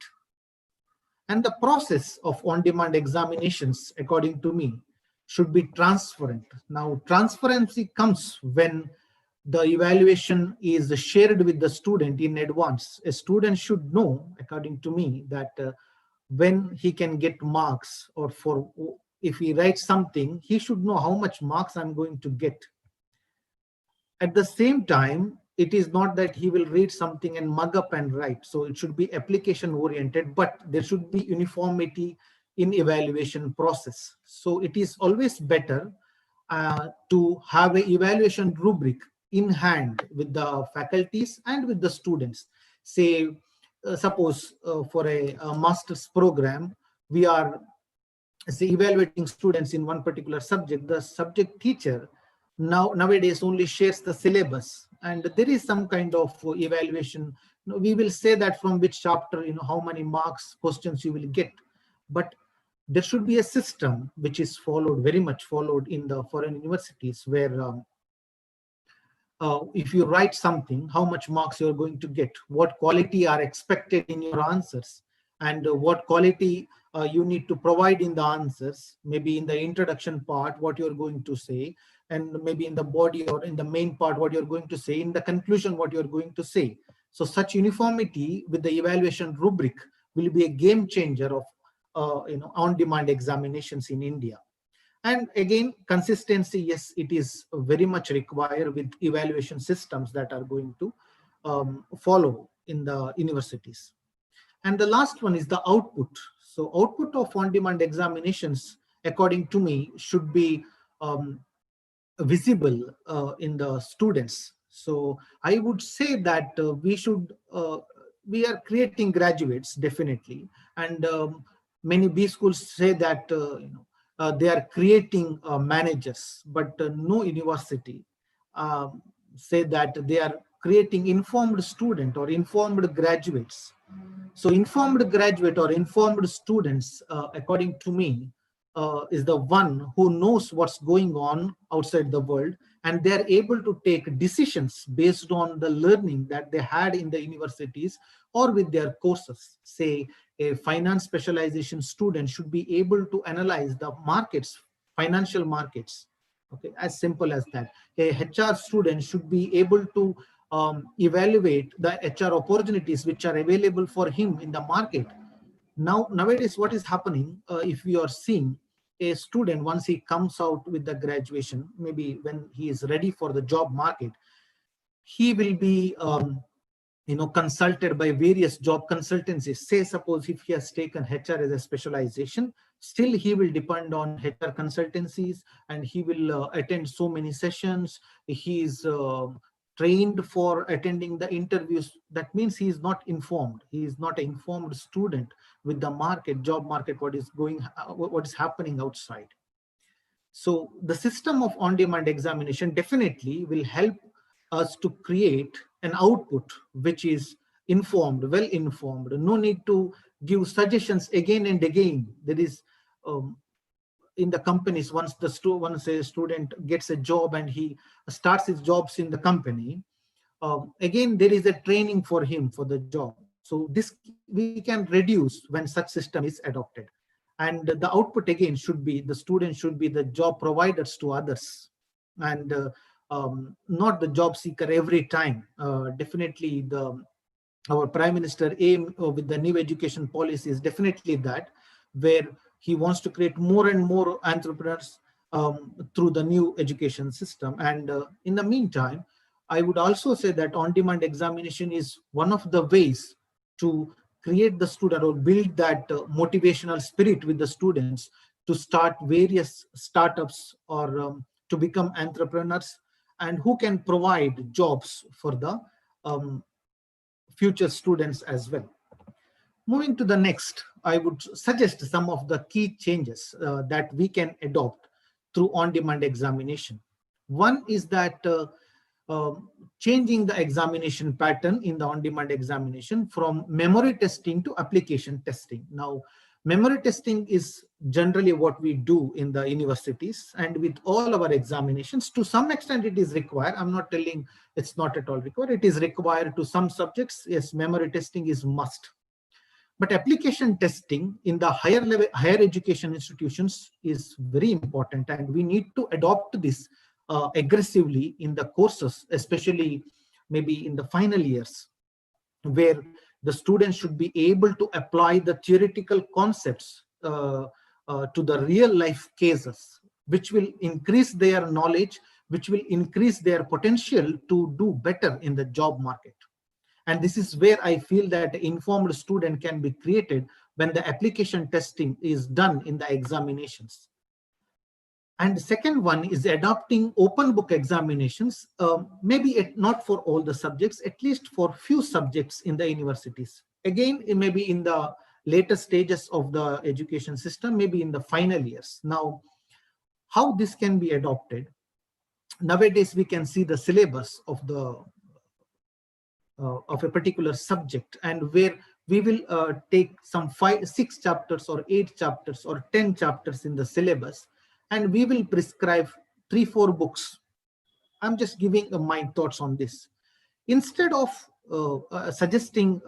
And the process of on-demand examinations, according to me, should be transparent. Now, transparency comes when the evaluation is shared with the student in advance. A student should know, according to me, that when he can get marks, or for if he writes something, he should know how much marks I'm going to get. At the same time, it is not that he will read something and mug up and write. So it should be application oriented, but there should be uniformity in evaluation process. So it is always better to have an evaluation rubric in hand with the faculties and with the students. Say, suppose for a master's program, we are evaluating students in one particular subject. The subject teacher nowadays only shares the syllabus, and there is some kind of evaluation. We will say that from which chapter, how many marks, questions you will get. But there should be a system which is followed, very much followed in the foreign universities, where if you write something, how much marks you're going to get, what quality are expected in your answers, and what quality you need to provide in the answers, maybe in the introduction part, what you're going to say, and maybe in the body or in the main part, what you're going to say, in the conclusion, what you're going to say. So such uniformity with the evaluation rubric will be a game changer of on-demand examinations in India. And again, consistency, yes, it is very much required with evaluation systems that are going to follow in the universities. And the last one is the output. So output of on-demand examinations, according to me, should be visible in the students. So I would say that we are creating graduates, definitely. And many B schools say that they are creating managers, but no university say that they are creating informed student or informed graduates. So informed graduate or informed students, according to me, is the one who knows what's going on outside the world, and they're able to take decisions based on the learning that they had in the universities or with their courses. Say a finance specialization student should be able to analyze the markets, financial markets. Okay, as simple as that. A HR student should be able to evaluate the HR opportunities which are available for him in the market. Nowadays, what is happening, if we are seeing a student, once he comes out with the graduation, maybe when he is ready for the job market, he will be consulted by various job consultancies. Say, suppose if he has taken HR as a specialization, still he will depend on HR consultancies, and he will attend so many sessions. He is trained for attending the interviews. That means he is not informed. He is not an informed student with the market, job market, what is happening outside. So the system of on-demand examination definitely will help us to create an output which is informed, well informed. No need to give suggestions again and again. There is in the companies, once a student gets a job and he starts his jobs in the company, again there is a training for him for the job. So this we can reduce when such system is adopted. And the output again should be, the student should be the job providers to others, and not the job seeker every time. Definitely our Prime Minister aim with the new education policy is definitely that, where he wants to create more and more entrepreneurs through the new education system. And in the meantime, I would also say that on-demand examination is one of the ways to create the student or build that motivational spirit with the students to start various startups or to become entrepreneurs, and who can provide jobs for the future students as well. Moving to the next, I would suggest some of the key changes that we can adopt through on-demand examination. One is that changing the examination pattern in the on-demand examination from memory testing to application testing. Now, memory testing is generally what we do in the universities, and with all our examinations, to some extent it is required. I'm not telling it's not at all required. It is required to some subjects. Yes, memory testing is must. But application testing in the higher level, higher education institutions is very important, and we need to adopt this aggressively in the courses, especially maybe in the final years, where the students should be able to apply the theoretical concepts to the real life cases, which will increase their knowledge, which will increase their potential to do better in the job market. And this is where I feel that the informed student can be created when the application testing is done in the examinations. And the second one is adopting open book examinations, maybe not for all the subjects, at least for few subjects in the universities. Again, it may be in the later stages of the education system, maybe in the final years. Now, how this can be adopted? Nowadays, we can see the syllabus of a particular subject, and where we will take some 6 chapters or 8 chapters or 10 chapters in the syllabus, and we will prescribe 3-4 books. I'm just giving my thoughts on this. Instead of suggesting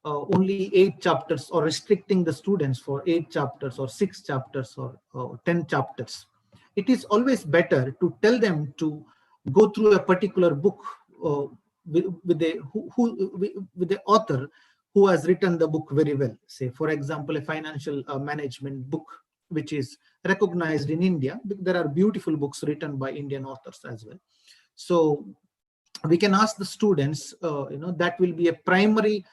only 8 chapters or restricting the students for 8 chapters or 6 chapters or 10 chapters, it is always better to tell them to go through a particular book with the author who has written the book very well. Say, for example, a financial management book, which is recognized in India. There are beautiful books written by Indian authors as well. So we can ask the students, that will be a primary,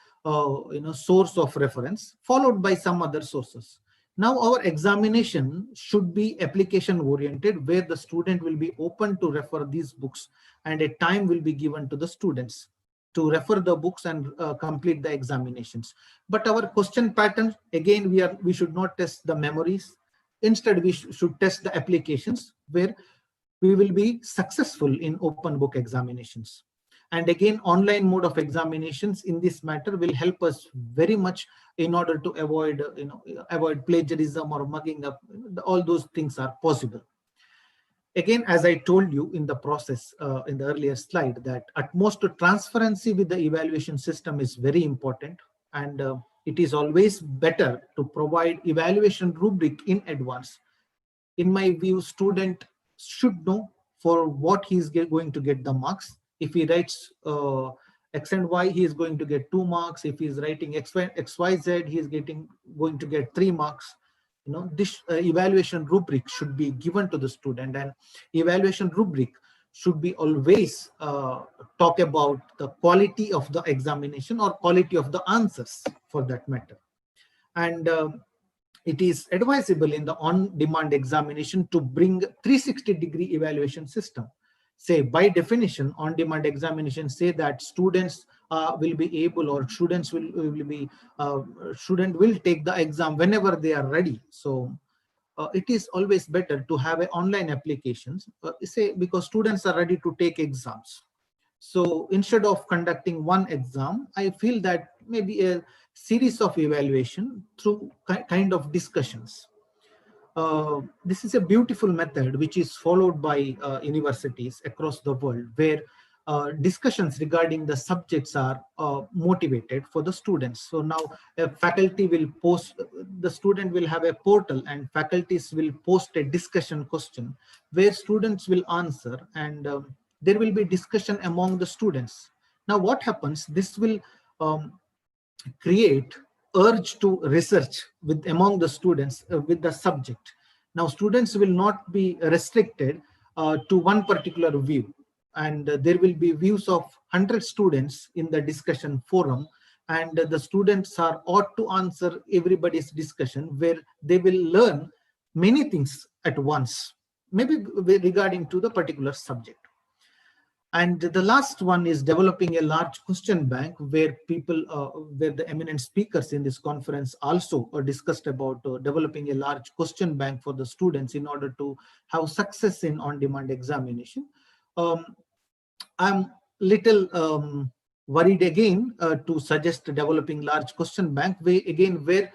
source of reference, followed by some other sources. Now our examination should be application oriented, where the student will be open to refer these books, and a time will be given to the students to refer the books and complete the examinations. But our question pattern, again, we should not test the memories. Instead, we should test the applications, where we will be successful in open book examinations. And again, online mode of examinations in this matter will help us very much in order to avoid plagiarism or mugging up. All those things are possible. Again, as I told you in the process, in the earlier slide, that utmost transparency with the evaluation system is very important. And it is always better to provide evaluation rubric in advance. In my view, student should know for what he is going to get the marks. If he writes X and Y, he is going to get 2 marks. If he is writing X, Y, Z, he is going to get 3 marks. This evaluation rubric should be given to the student, and evaluation rubric should be always talk about the quality of the examination or quality of the answers for that matter. And it is advisable in the on-demand examination to bring 360-degree evaluation system. Say, by definition, on-demand examination say that students will be able, or student will take the exam whenever they are ready. So it is always better to have an online applications, say, because students are ready to take exams. So instead of conducting one exam, I feel that maybe a series of evaluation through kind of discussions. This is a beautiful method which is followed by universities across the world, where discussions regarding the subjects are motivated for the students. So now faculty will post, the student will have a portal, and faculties will post a discussion question where students will answer, and there will be discussion among the students. Now what happens, this will create urge to research among the students with the subject. Now students will not be restricted to one particular view, and there will be views of 100 students in the discussion forum, and the students are ought to answer everybody's discussion, where they will learn many things at once, maybe regarding to the particular subject. And the last one is developing a large question bank, where people, where the eminent speakers in this conference also discussed about developing a large question bank for the students in order to have success in on-demand examination. I'm little worried again to suggest developing large question bank, where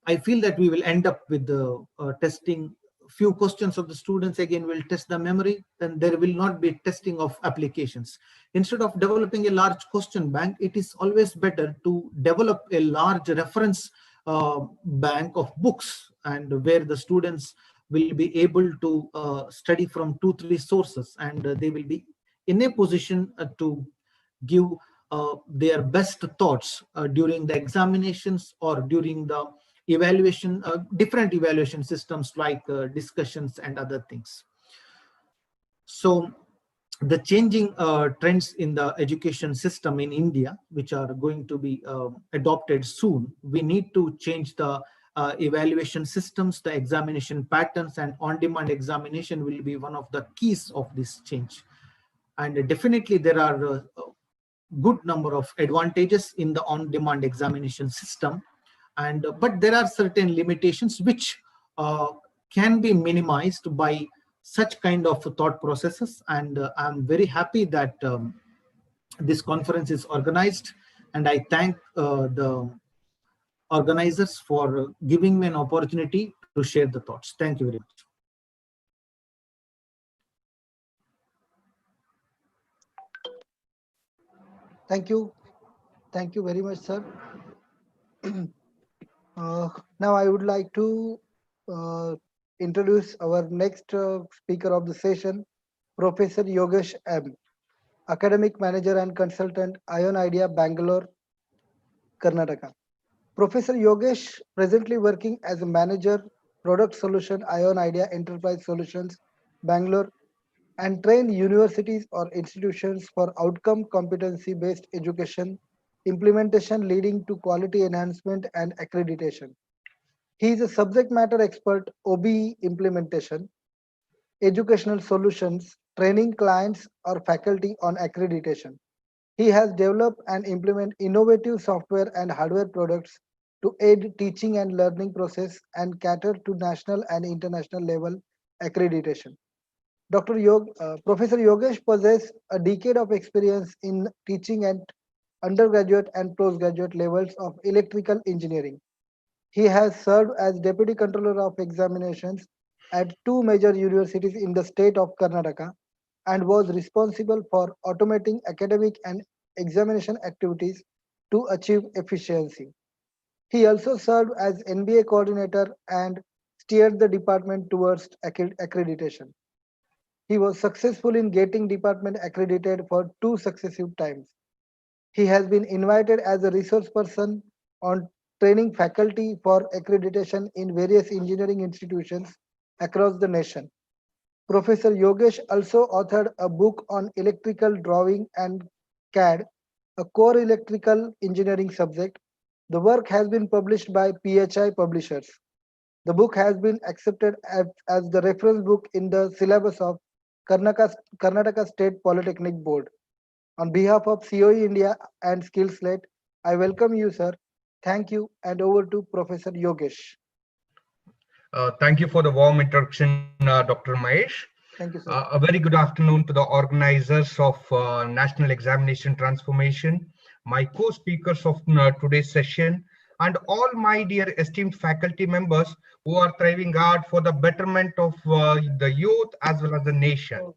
I feel that we will end up with the testing few questions of the students. Again, will test the memory, and there will not be testing of applications. Instead of developing a large question bank, it is always better to develop a large reference bank of books, and where the students will be able to study from 2-3 sources, and they will be in a position to give their best thoughts during the examinations or during the evaluation, different evaluation systems like discussions and other things. So the changing trends in the education system in India, which are going to be adopted soon, we need to change the evaluation systems, the examination patterns, and on-demand examination will be one of the keys of this change. And definitely there are a good number of advantages in the on-demand examination system, and but there are certain limitations which can be minimized by such kind of thought processes. And I'm very happy that this conference is organized, and I thank the organizers for giving me an opportunity to share the thoughts. Thank you very much. Thank you. Thank you very much, sir. Now I would like to introduce our next speaker of the session, Professor Yogesh M., Academic Manager and Consultant, Ion Idea, Bangalore, Karnataka. Professor Yogesh, presently working as a manager, product solution, Ion Idea Enterprise Solutions, Bangalore, and train universities or institutions for outcome competency based education implementation leading to quality enhancement and accreditation. He is a subject matter expert OBE implementation, educational solutions, training clients or faculty on accreditation. He has developed and implement innovative software and hardware products to aid teaching and learning process and cater to national and international level accreditation. Professor Yogesh possesses a decade of experience in teaching at undergraduate and postgraduate levels of electrical engineering. He has served as Deputy Controller of Examinations at two major universities in the state of Karnataka and was responsible for automating academic and examination activities to achieve efficiency. He also served as NBA coordinator and steered the department towards accreditation. He was successful in getting department accredited for two successive times. He has been invited as a resource person on training faculty for accreditation in various engineering institutions across the nation. Professor Yogesh also authored a book on electrical drawing and CAD, a core electrical engineering subject. The work has been published by PHI Publishers. The book has been accepted as the reference book in the syllabus of Karnataka State Polytechnic Board. On behalf of COE India and SkillSlate, I welcome you, sir. Thank you, and over to Professor Yogesh. Thank you for the warm introduction, Dr. Mahesh. Thank you, sir. A very good afternoon to the organizers of National Examination Transformation, my co-speakers of today's session, and all my dear esteemed faculty members who are thriving hard for the betterment of the youth as well as the nation.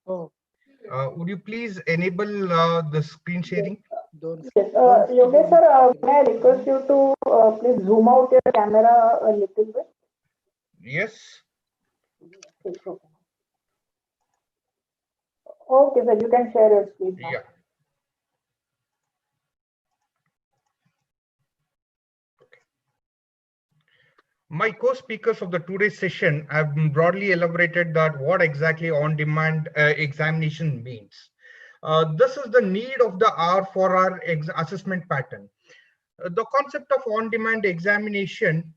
Would you please enable the screen sharing? Yes, Yogesh sir, may I request you to please zoom out your camera a little bit? Yes. Okay, sir, you can share your screen now. Yeah. My co-speakers of the today's session have broadly elaborated that what exactly on-demand examination means. This is the need of the hour for our assessment pattern. The concept of on-demand examination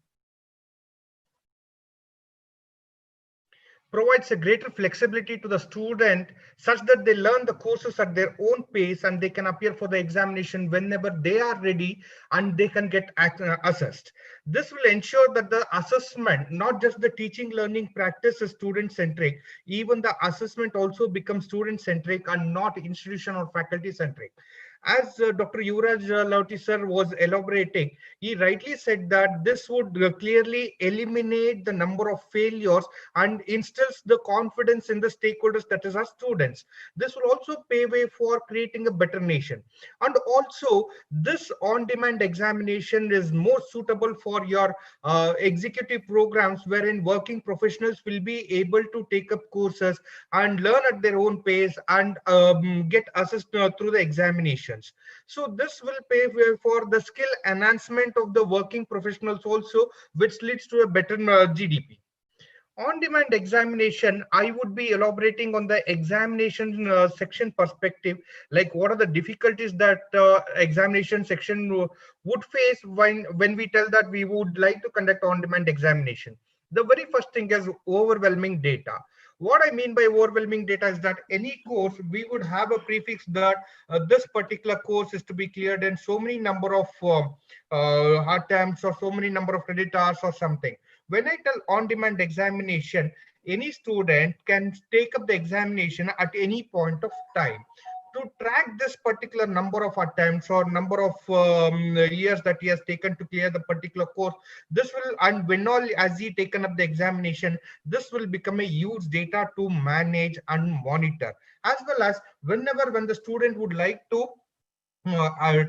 provides a greater flexibility to the student such that they learn the courses at their own pace and they can appear for the examination whenever they are ready and they can get assessed. This will ensure that the assessment, not just the teaching learning practice is student-centric, even the assessment also becomes student-centric and not institution or faculty-centric. As Dr. Yuvraj Lauti sir was elaborating, he rightly said that this would clearly eliminate the number of failures and instills the confidence in the stakeholders, that is our students. This will also pave way for creating a better nation. And also this on-demand examination is more suitable for your executive programs wherein working professionals will be able to take up courses and learn at their own pace and get assessed through the examination. So this will pave way for the skill enhancement of the working professionals also, which leads to a better GDP. On-demand examination, I would be elaborating on the examination section perspective, like what are the difficulties that examination section would face when we tell that we would like to conduct on-demand examination. The very first thing is overwhelming data. What I mean by overwhelming data is that any course, we would have a prefix that this particular course is to be cleared in so many number of attempts or so many number of credit hours or something. When I tell on-demand examination, any student can take up the examination at any point of time. To track this particular number of attempts or number of years that he has taken to clear the particular course, this will, and when all as he taken up the examination, this will become a huge data to manage and monitor, as well as when the student would like to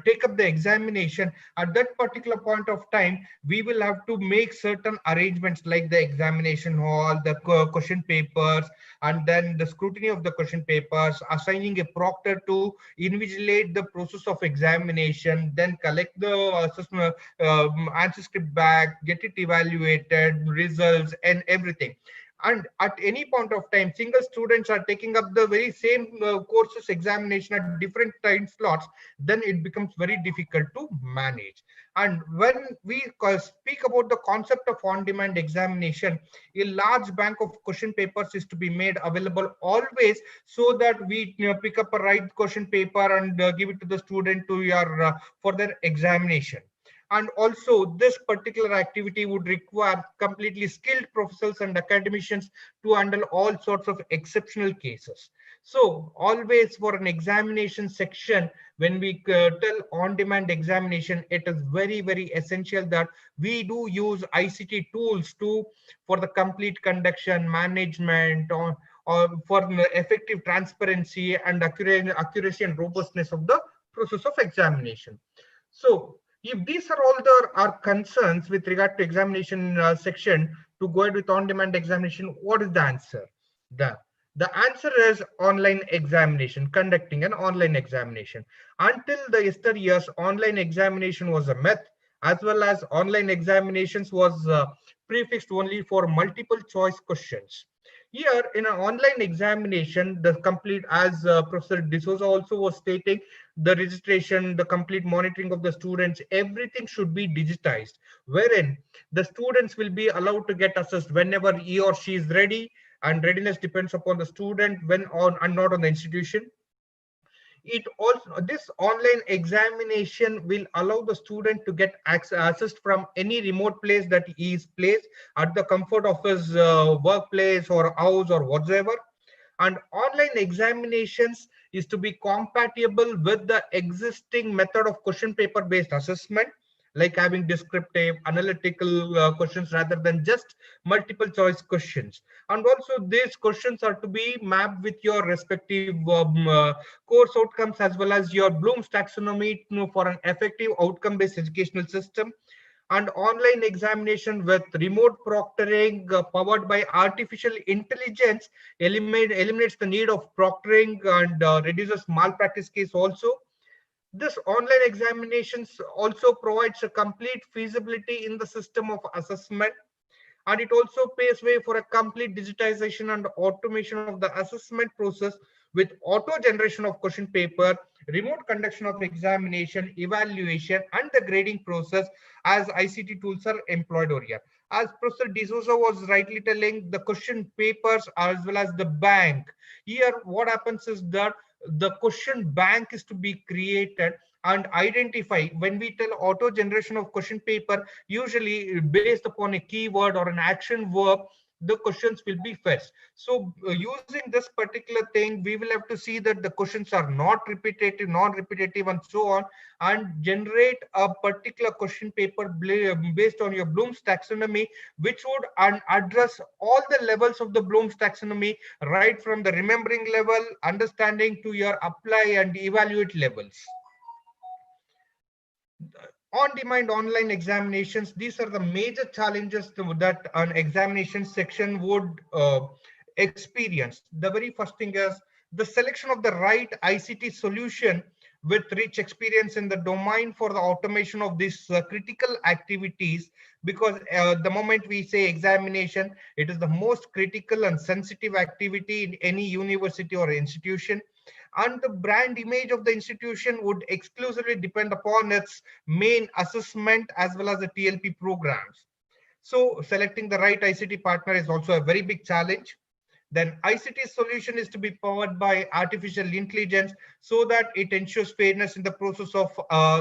take up the examination, at that particular point of time, we will have to make certain arrangements like the examination hall, the question papers, and then the scrutiny of the question papers, assigning a proctor to invigilate the process of examination, then collect the assessment, answer script back, get it evaluated, results, and everything. And at any point of time, single students are taking up the very same courses examination at different time slots, then it becomes very difficult to manage. And when we speak about the concept of on-demand examination, a large bank of question papers is to be made available always, so that we pick up a right question paper and give it to the student to your for their examination. And also, this particular activity would require completely skilled professors and academicians to handle all sorts of exceptional cases. So always for an examination section, when we tell on-demand examination, it is very, very essential that we do use ICT tools for the complete conduction, management, or for effective transparency and accuracy and robustness of the process of examination. So if these are all our concerns with regard to examination section, to go ahead with on-demand examination, what is the answer? The answer is online examination, conducting an online examination. Until the yesteryears, online examination was a myth, as well as online examinations was prefixed only for multiple choice questions. Here in an online examination, the complete, as Professor D'Souza also was stating, the registration, the complete monitoring of the students, everything should be digitized, wherein the students will be allowed to get assessed whenever he or she is ready, and readiness depends upon the student when on and not on the institution. It also, this online examination will allow the student to get assessed from any remote place that he is placed at the comfort of his workplace or house or whatsoever. And online examinations is to be compatible with the existing method of question paper based assessment, like having descriptive, analytical questions rather than just multiple choice questions. And also these questions are to be mapped with your respective course outcomes, as well as your Bloom's taxonomy, for an effective outcome based educational system. And online examination with remote proctoring powered by artificial intelligence eliminates the need of proctoring and reduces malpractice case also. This online examinations also provides a complete feasibility in the system of assessment, and it also paves way for a complete digitization and automation of the assessment process with auto generation of question paper, remote conduction of examination, evaluation, and the grading process as ICT tools are employed over here. As Professor D'Souza was rightly telling, the question papers as well as the bank. Here, what happens is that the question bank is to be created and identify. When we tell auto generation of question paper, usually based upon a keyword or an action verb, the questions will be fetched. So using this particular thing, we will have to see that the questions are not repetitive, non-repetitive, and so on, and generate a particular question paper based on your Bloom's taxonomy, which would address all the levels of the Bloom's taxonomy, right from the remembering level, understanding, to your apply and evaluate levels. On-demand online examinations, these are the major challenges that an examination section would experience. The very first thing is the selection of the right ICT solution with rich experience in the domain for the automation of these critical activities, because the moment we say examination, it is the most critical and sensitive activity in any university or institution. And the brand image of the institution would exclusively depend upon its main assessment as well as the TLP programs. So selecting the right ICT partner is also a very big challenge. Then ICT solution is to be powered by artificial intelligence so that it ensures fairness in the process of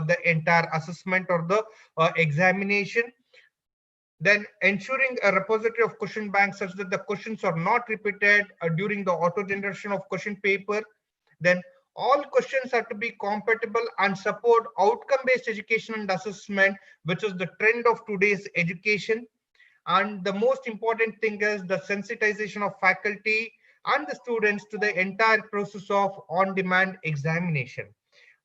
the entire assessment or the examination. Then ensuring a repository of question banks such that the questions are not repeated during the auto generation of question paper. Then all questions are to be compatible and support outcome-based education and assessment, which is the trend of today's education. And the most important thing is the sensitization of faculty and the students to the entire process of on-demand examination.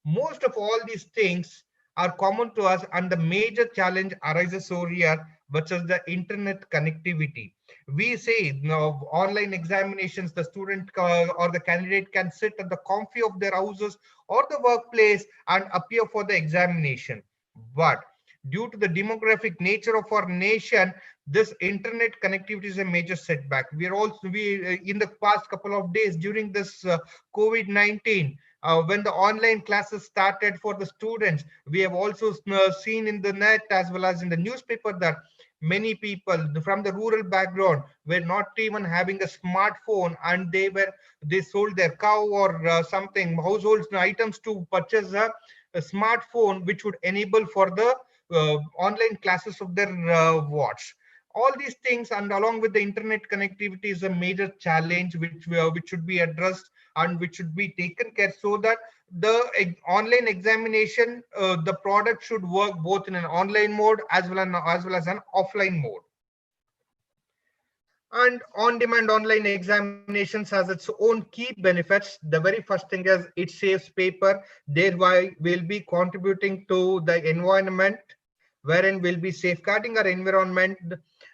Most of all these things are common to us, and the major challenge arises over here, which is the internet connectivity. We say now online examinations, the student or the candidate can sit at the comfy of their houses or the workplace and appear for the examination. But due to the demographic nature of our nation, this internet connectivity is a major setback. We are also in the past couple of days during this COVID-19, when the online classes started for the students, we have also seen in the net as well as in the newspaper that many people from the rural background were not even having a smartphone, and they sold their cow or something household items to purchase a smartphone which would enable for the online classes of their watch. All these things, and along with the internet connectivity, is a major challenge which should be addressed and which should be taken care, so that the online examination, the product should work both in an online mode as well as an offline mode. And on-demand online examinations has its own key benefits. The very first thing is it saves paper, thereby will be contributing to the environment, wherein we'll be safeguarding our environment.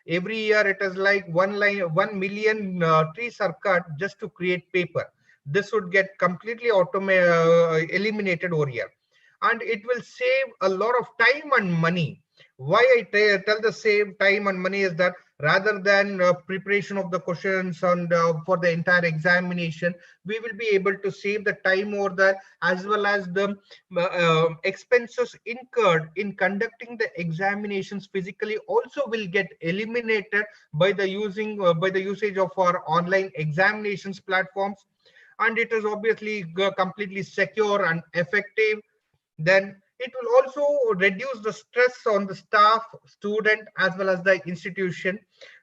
Every year it is like 1 million trees are cut just to create paper. This would get completely eliminated over here, and it will save a lot of time and money. Why I tell the save time and money is that rather than preparation of the questions and for the entire examination, we will be able to save the time over there, as well as the expenses incurred in conducting the examinations physically also will get eliminated by the usage of our online examinations platforms. And it is obviously completely secure and effective. Then it will also reduce the stress on the staff, student, as well as the institution,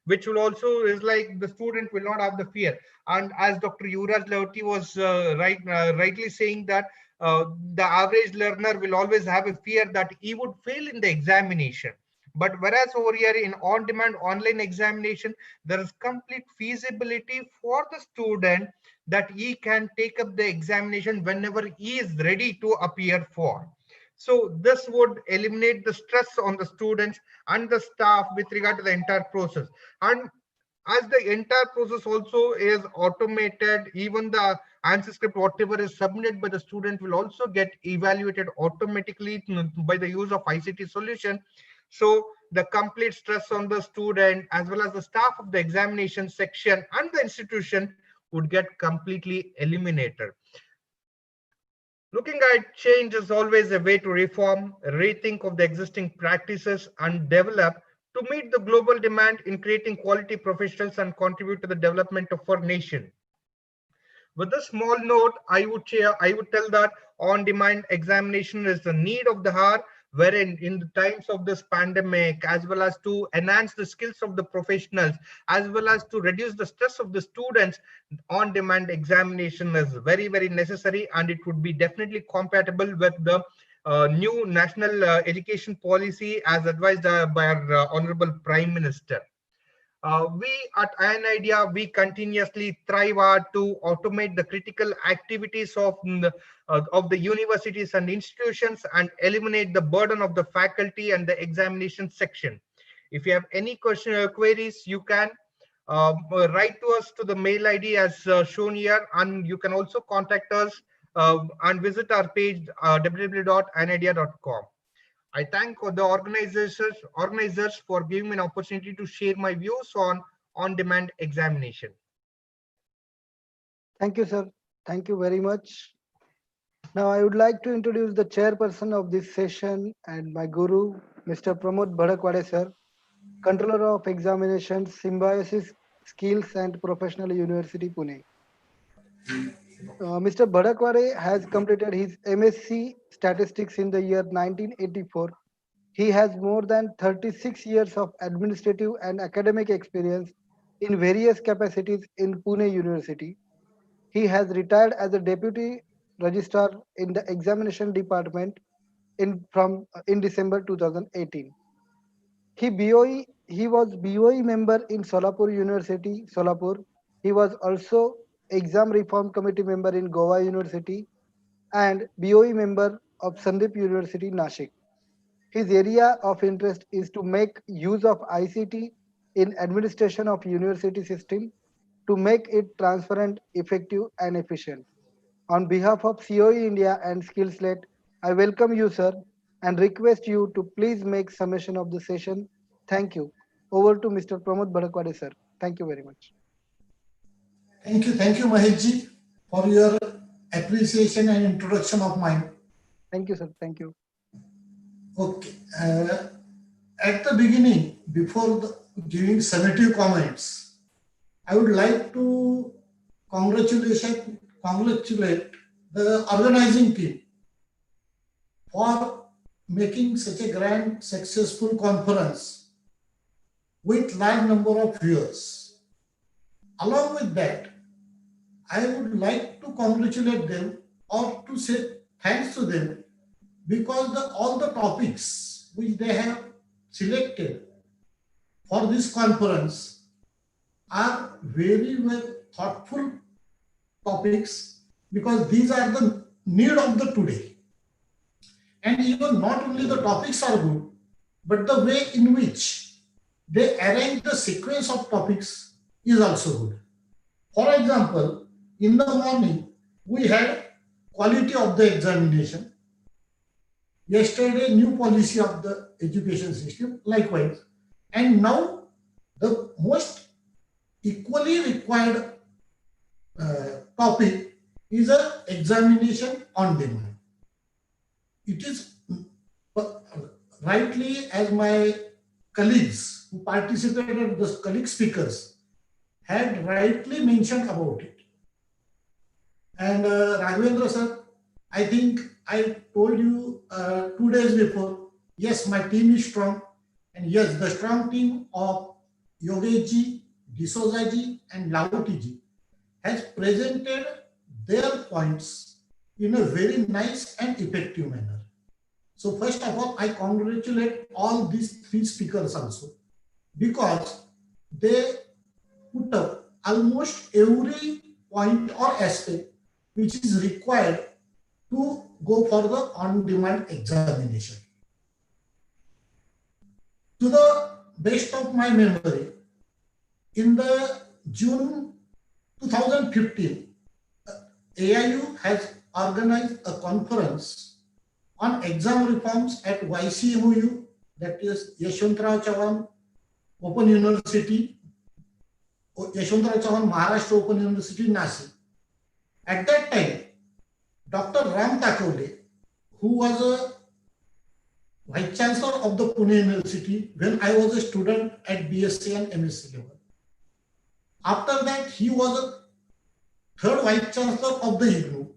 which will also is like the student will not have the fear. And as Dr. Yuvraj Lavati was rightly saying that the average learner will always have a fear that he would fail in the examination. But whereas over here in on-demand online examination, there is complete feasibility for the student that he can take up the examination whenever he is ready to appear for. So this would eliminate the stress on the students and the staff with regard to the entire process. And as the entire process also is automated, even the answer script, whatever is submitted by the student, will also get evaluated automatically by the use of ICT solution. So the complete stress on the student as well as the staff of the examination section and the institution would get completely eliminated. Looking at change is always a way to reform, rethink of the existing practices, and develop to meet the global demand in creating quality professionals and contribute to the development of our nation. With a small note, I would tell that on-demand examination is the need of the hour, wherein in the times of this pandemic, as well as to enhance the skills of the professionals, as well as to reduce the stress of the students, on-demand examination is very, very necessary, and it would be definitely compatible with the new national education policy as advised by our Honorable Prime Minister. We at Iron Idea, we continuously strive hard to automate the critical activities of the universities and institutions and eliminate the burden of the faculty and the examination section. If you have any queries, you can write to us to the mail ID as shown here, and you can also contact us and visit our page www.inidia.com. I thank the organizers for giving me an opportunity to share my views on on-demand examination. Thank you, sir. Thank you very much. Now, I would like to introduce the chairperson of this session and my guru, Mr. Pramod Bhadakwade, sir, Controller of Examinations, Symbiosis Skills and Professional University, Pune. Mr. Bhadakwade has completed his MSc Statistics in the year 1984. He has more than 36 years of administrative and academic experience in various capacities in Pune University. He has retired as a deputy registrar in the examination department in December 2018. He was BOE member in Solapur University, Solapur. He was also exam reform committee member in Goa University and BOE member of Sandeep University, Nashik. His area of interest is to make use of ICT in administration of university system to make it transparent, effective, and efficient. On behalf of COE India and SkillSlate, I welcome you, sir, and request you to please make summation of the session. Thank you. Over to Mr. Pramod Bhadakwade, sir. Thank you very much. Thank you, Maheshji, for your appreciation and introduction of mine. Thank you, sir. Thank you. Okay. At the beginning, before giving summative comments, I would like to congratulate the organizing team for making such a grand, successful conference with large number of viewers. Along with that, I would like to congratulate them or to say thanks to them because all the topics which they have selected for this conference are very well thoughtful topics because these are the need of the today. And even not only the topics are good, but the way in which they arrange the sequence of topics is also good. For example, in the morning, we had quality of the examination. Yesterday, new policy of the education system, likewise. And now, the most equally required topic is an examination on demand. It is rightly, as my colleagues who participated, the colleague speakers had rightly mentioned about it. And Raghavendra sir, I think I told you 2 days before, yes, my team is strong. And yes, the strong team of Yogesh ji, D'Souza ji and Lauti ji has presented their points in a very nice and effective manner. So first of all, I congratulate all these 3 speakers also because they put up almost every point or aspect which is required to go for the on-demand examination. To the best of my memory, in the June 2015, AIU has organized a conference on exam reforms at YCMOU, that is Yashwantrao Chavan Open University, Yashwantrao Chavan Maharashtra Open University, Nashik. At that time, Dr. Ram Takole, who was a Vice Chancellor of the Pune University when I was a student at BSc and MSc level. After that, he was a third Vice Chancellor of the IGNOU.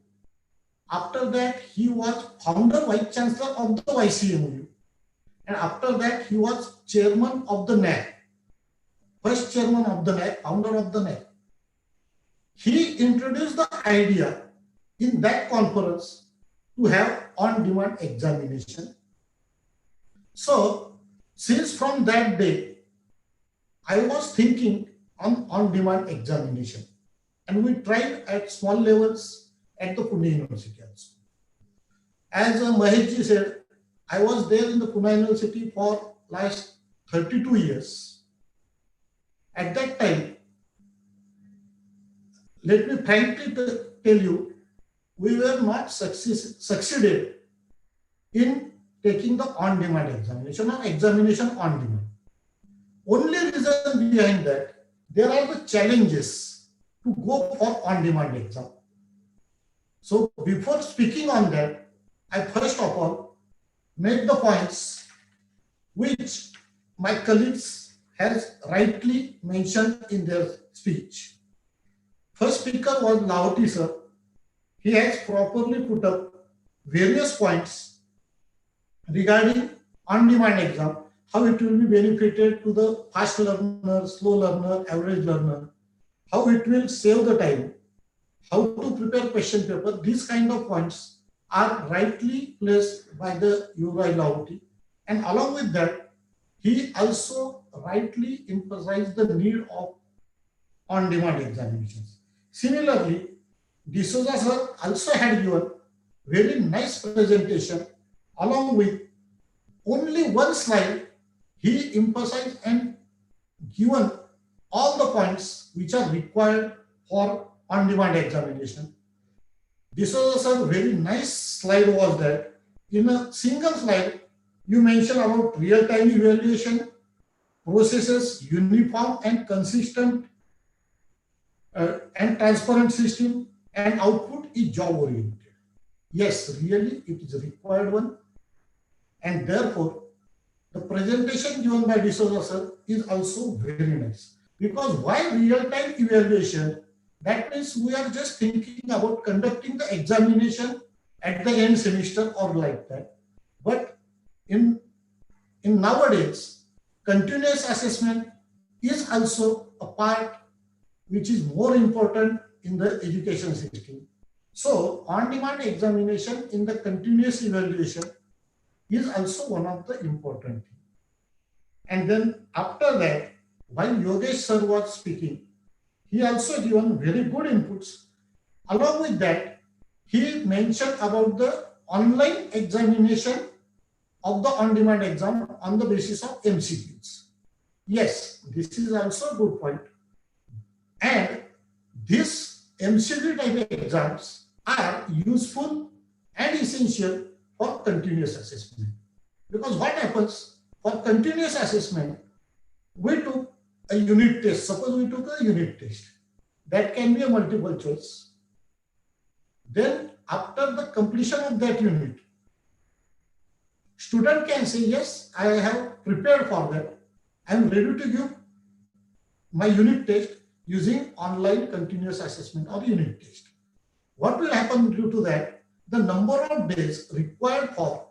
After that, he was founder Vice Chancellor of the YCMU. And after that, he was chairman of the NAC. First chairman of the NAC, founder of the NAC. He introduced the idea in that conference to have on-demand examination. So, since from that day, I was thinking on on-demand examination. And we tried at small levels at the Pune University also. As Maheshji said, I was there in the Pune University for last 32 years. At that time, let me frankly tell you, we were not succeeded in taking the on-demand examination or examination on demand. Only reason behind that, there are the challenges to go for on-demand exam. So before speaking on that, I first of all make the points which my colleagues has rightly mentioned in their speech. First speaker was Lauti sir. He has properly put up various points regarding on-demand exam, how it will be benefited to the fast learner, slow learner, average learner, how it will save the time, how to prepare question paper. These kind of points are rightly placed by the Uri Lauti. And along with that, he also rightly emphasized the need of on-demand examinations. Similarly, D'Souza sir also had given very nice presentation along with only one slide. He emphasized and given all the points which are required for on-demand examination. This was a very nice slide was that in a single slide, you mentioned about real-time evaluation, processes, uniform and consistent and transparent system, and output is job-oriented. Yes, really, it is a required one. And therefore, the presentation given by D'Souza sir is also very nice. Because why real-time evaluation? That means we are just thinking about conducting the examination at the end semester or like that. But in nowadays, continuous assessment is also a part which is more important in the education system. So on-demand examination in the continuous evaluation is also one of the important things. And then after that, while Yogesh sir was speaking, he also given very good inputs. Along with that, he mentioned about the online examination of the on-demand exam on the basis of MCQs. Yes, this is also a good point. And these MCQ type exams are useful and essential for continuous assessment. Because what happens for continuous assessment, we took a unit test. Suppose we took a unit test. That can be a multiple choice. Then after the completion of that unit, student can say, yes, I have prepared for that. I am ready to give my unit test using online continuous assessment or unit test. What will happen due to that? The number of days required for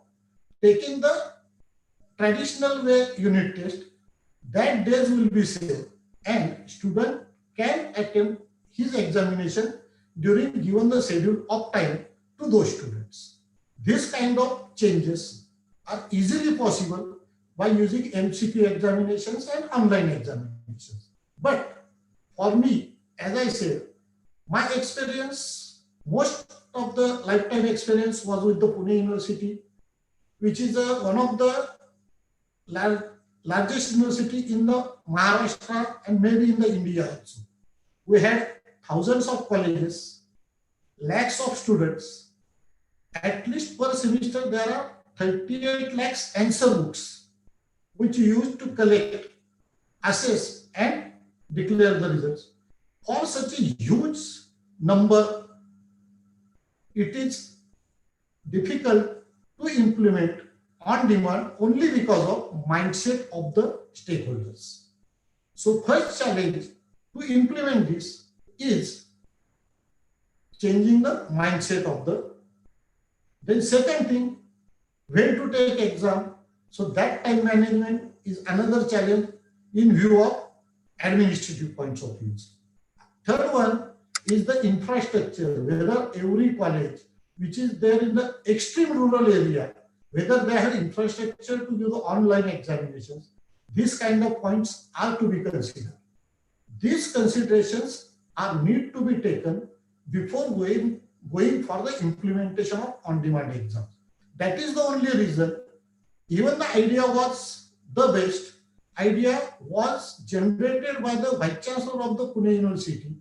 taking the traditional way unit test, that days will be saved and student can attempt his examination during given the schedule of time to those students. This kind of changes are easily possible by using MCQ examinations and online examinations. But for me, as I said, my experience, most of the lifetime experience was with the Pune University, which is one of the largest university in the Maharashtra and maybe in the India also. We had thousands of colleges, lakhs of students. At least per semester there are 38 lakhs answer books which you use to collect, assess and declare the results. For such a huge number, it is difficult to implement on demand only because of mindset of the stakeholders. So first challenge to implement this is changing the mindset of the. Then second thing, when to take exam. So that time management is another challenge in view of administrative points of view. Third one is the infrastructure, whether every college which is there in the extreme rural area, whether they have infrastructure to do the online examinations. These kind of points are to be considered. These considerations are need to be taken before going for the implementation of on-demand exams. That is the only reason, even the idea was the best, idea was generated by the Vice Chancellor of the Pune University,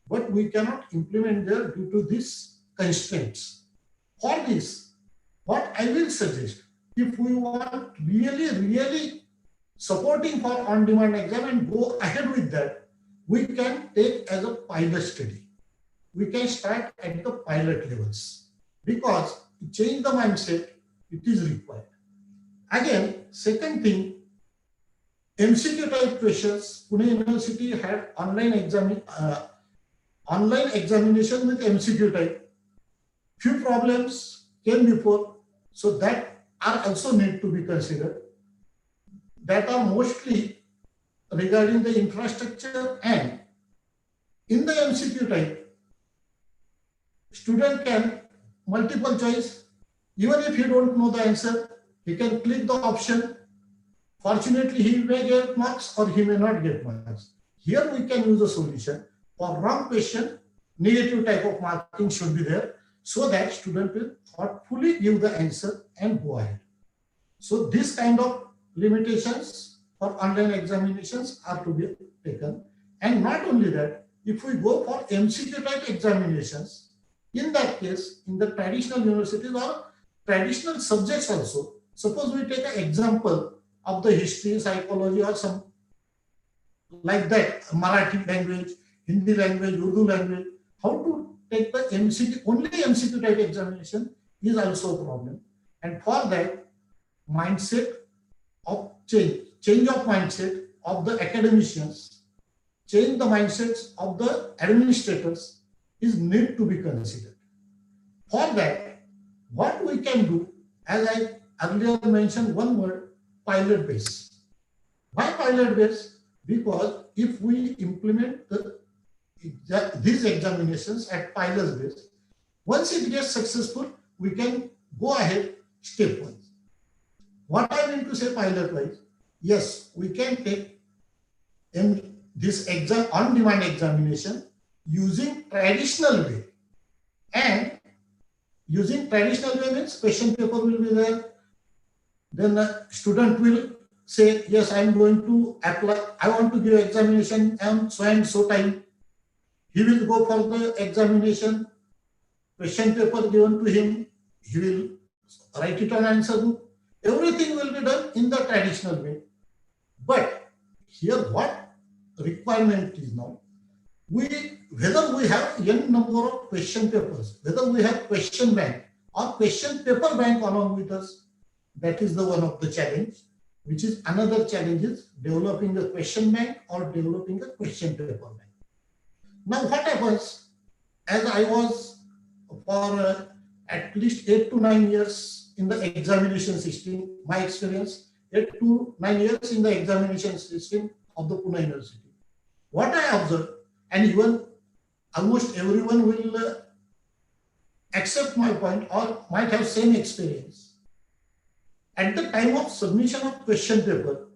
but we cannot implement there due to these constraints. For this, what I will suggest, if we want really supporting for on-demand exam and go ahead with that, we can take as a pilot study. We can start at the pilot levels because to change the mindset, it is required. Again, second thing, MCQ type questions. Pune University had online examination with MCQ type. Few problems came before, so that are also need to be considered. That are mostly regarding the infrastructure, and in the MCQ type, student can multiple choice. Even if he don't know the answer, he can click the option. Fortunately, he may get marks or he may not get marks. Here we can use a solution. For wrong question, negative type of marking should be there. so that student will thoughtfully give the answer and go ahead. So this kind of limitations for online examinations are to be taken. And not only that, if we go for MCQ type examinations, in that case, in the traditional universities or traditional subjects also, suppose we take an example of the history, psychology or some like that, Marathi language, Hindi language, Urdu language, how to take the MCQ, only MCQ type examination is also a problem. And for that, mindset of change of mindset of the academicians, change the mindsets of the administrators is need to be considered. For that, what we can do, as I earlier mentioned one word, pilot base. Why pilot base? Because if we implement these examinations at pilot base, once it gets successful, we can go ahead stepwise. What I mean to say pilot wise, yes, we can take in this exam on-demand examination using traditional way. And using traditional way means question paper will be there. Then the student will say, yes, I am going to apply, I want to give examination on so and so time. He will go for the examination, question paper given to him, he will write it on answer book. Everything will be done in the traditional way. But here what requirement is now, whether we have n number of question papers, whether we have question bank or question paper bank along with us, that is the one of the challenge, which is another challenge is developing a question bank or developing a question paper bank. Now what happens, as I was for at least 8 to 9 years in the examination system, my experience, 8 to 9 years in the examination system of the Pune University. What I observed, and even almost everyone will accept my point or might have same experience. At the time of submission of question paper,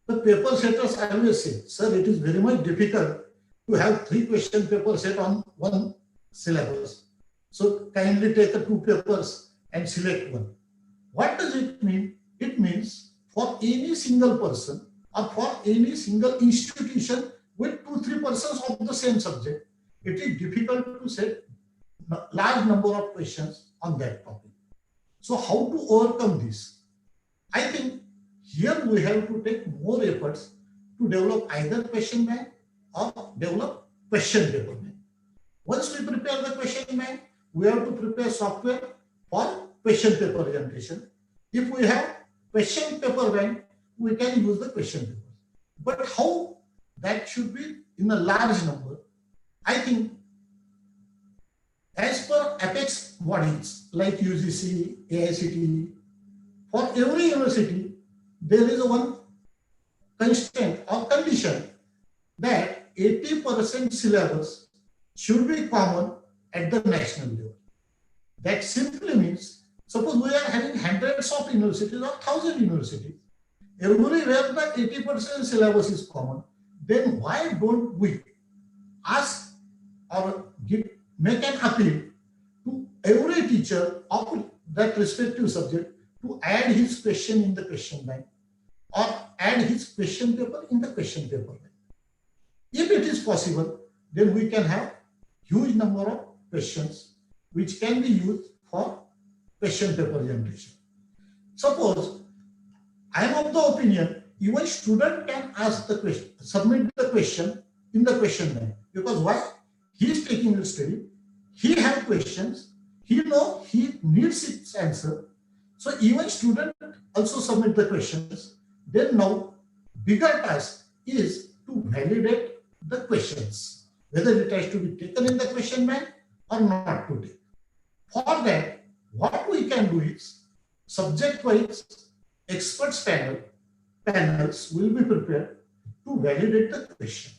the paper setters always say, sir, it is very much difficult to have 3 question paper set on one syllabus. So kindly take the 2 papers and select one. What does it mean? It means for any single person or for any single institution with 2-3 persons of the same subject, it is difficult to set large number of questions on that topic. So how to overcome this? I think here we have to take more efforts to develop either question bank or develop question paper bank. Once we prepare the question bank, we have to prepare software for question paper generation. If we have question paper bank, we can use the question paper. But how that should be in a large number? I think as per apex bodies like UGC, AICTE, for every university, there is a one constraint or condition that 80% syllabus should be common at the national level. That simply means, suppose we are having hundreds of universities or 1,000 universities, everywhere the 80% syllabus is common, then why don't we ask or make an appeal to every teacher of that respective subject to add his question in the question bank or add his question paper in the question paper bank. If it is possible, then we can have huge number of questions which can be used for question paper generation. Suppose I am of the opinion even student can ask the question, submit the question in the question bank, because why? He is taking the study, he has questions, he knows he needs its answer. So even student also submit the questions. Then now bigger task is to validate the questions, whether it has to be taken in the question bank or not to take. For that, what we can do is subject-wise experts panels will be prepared to validate the question.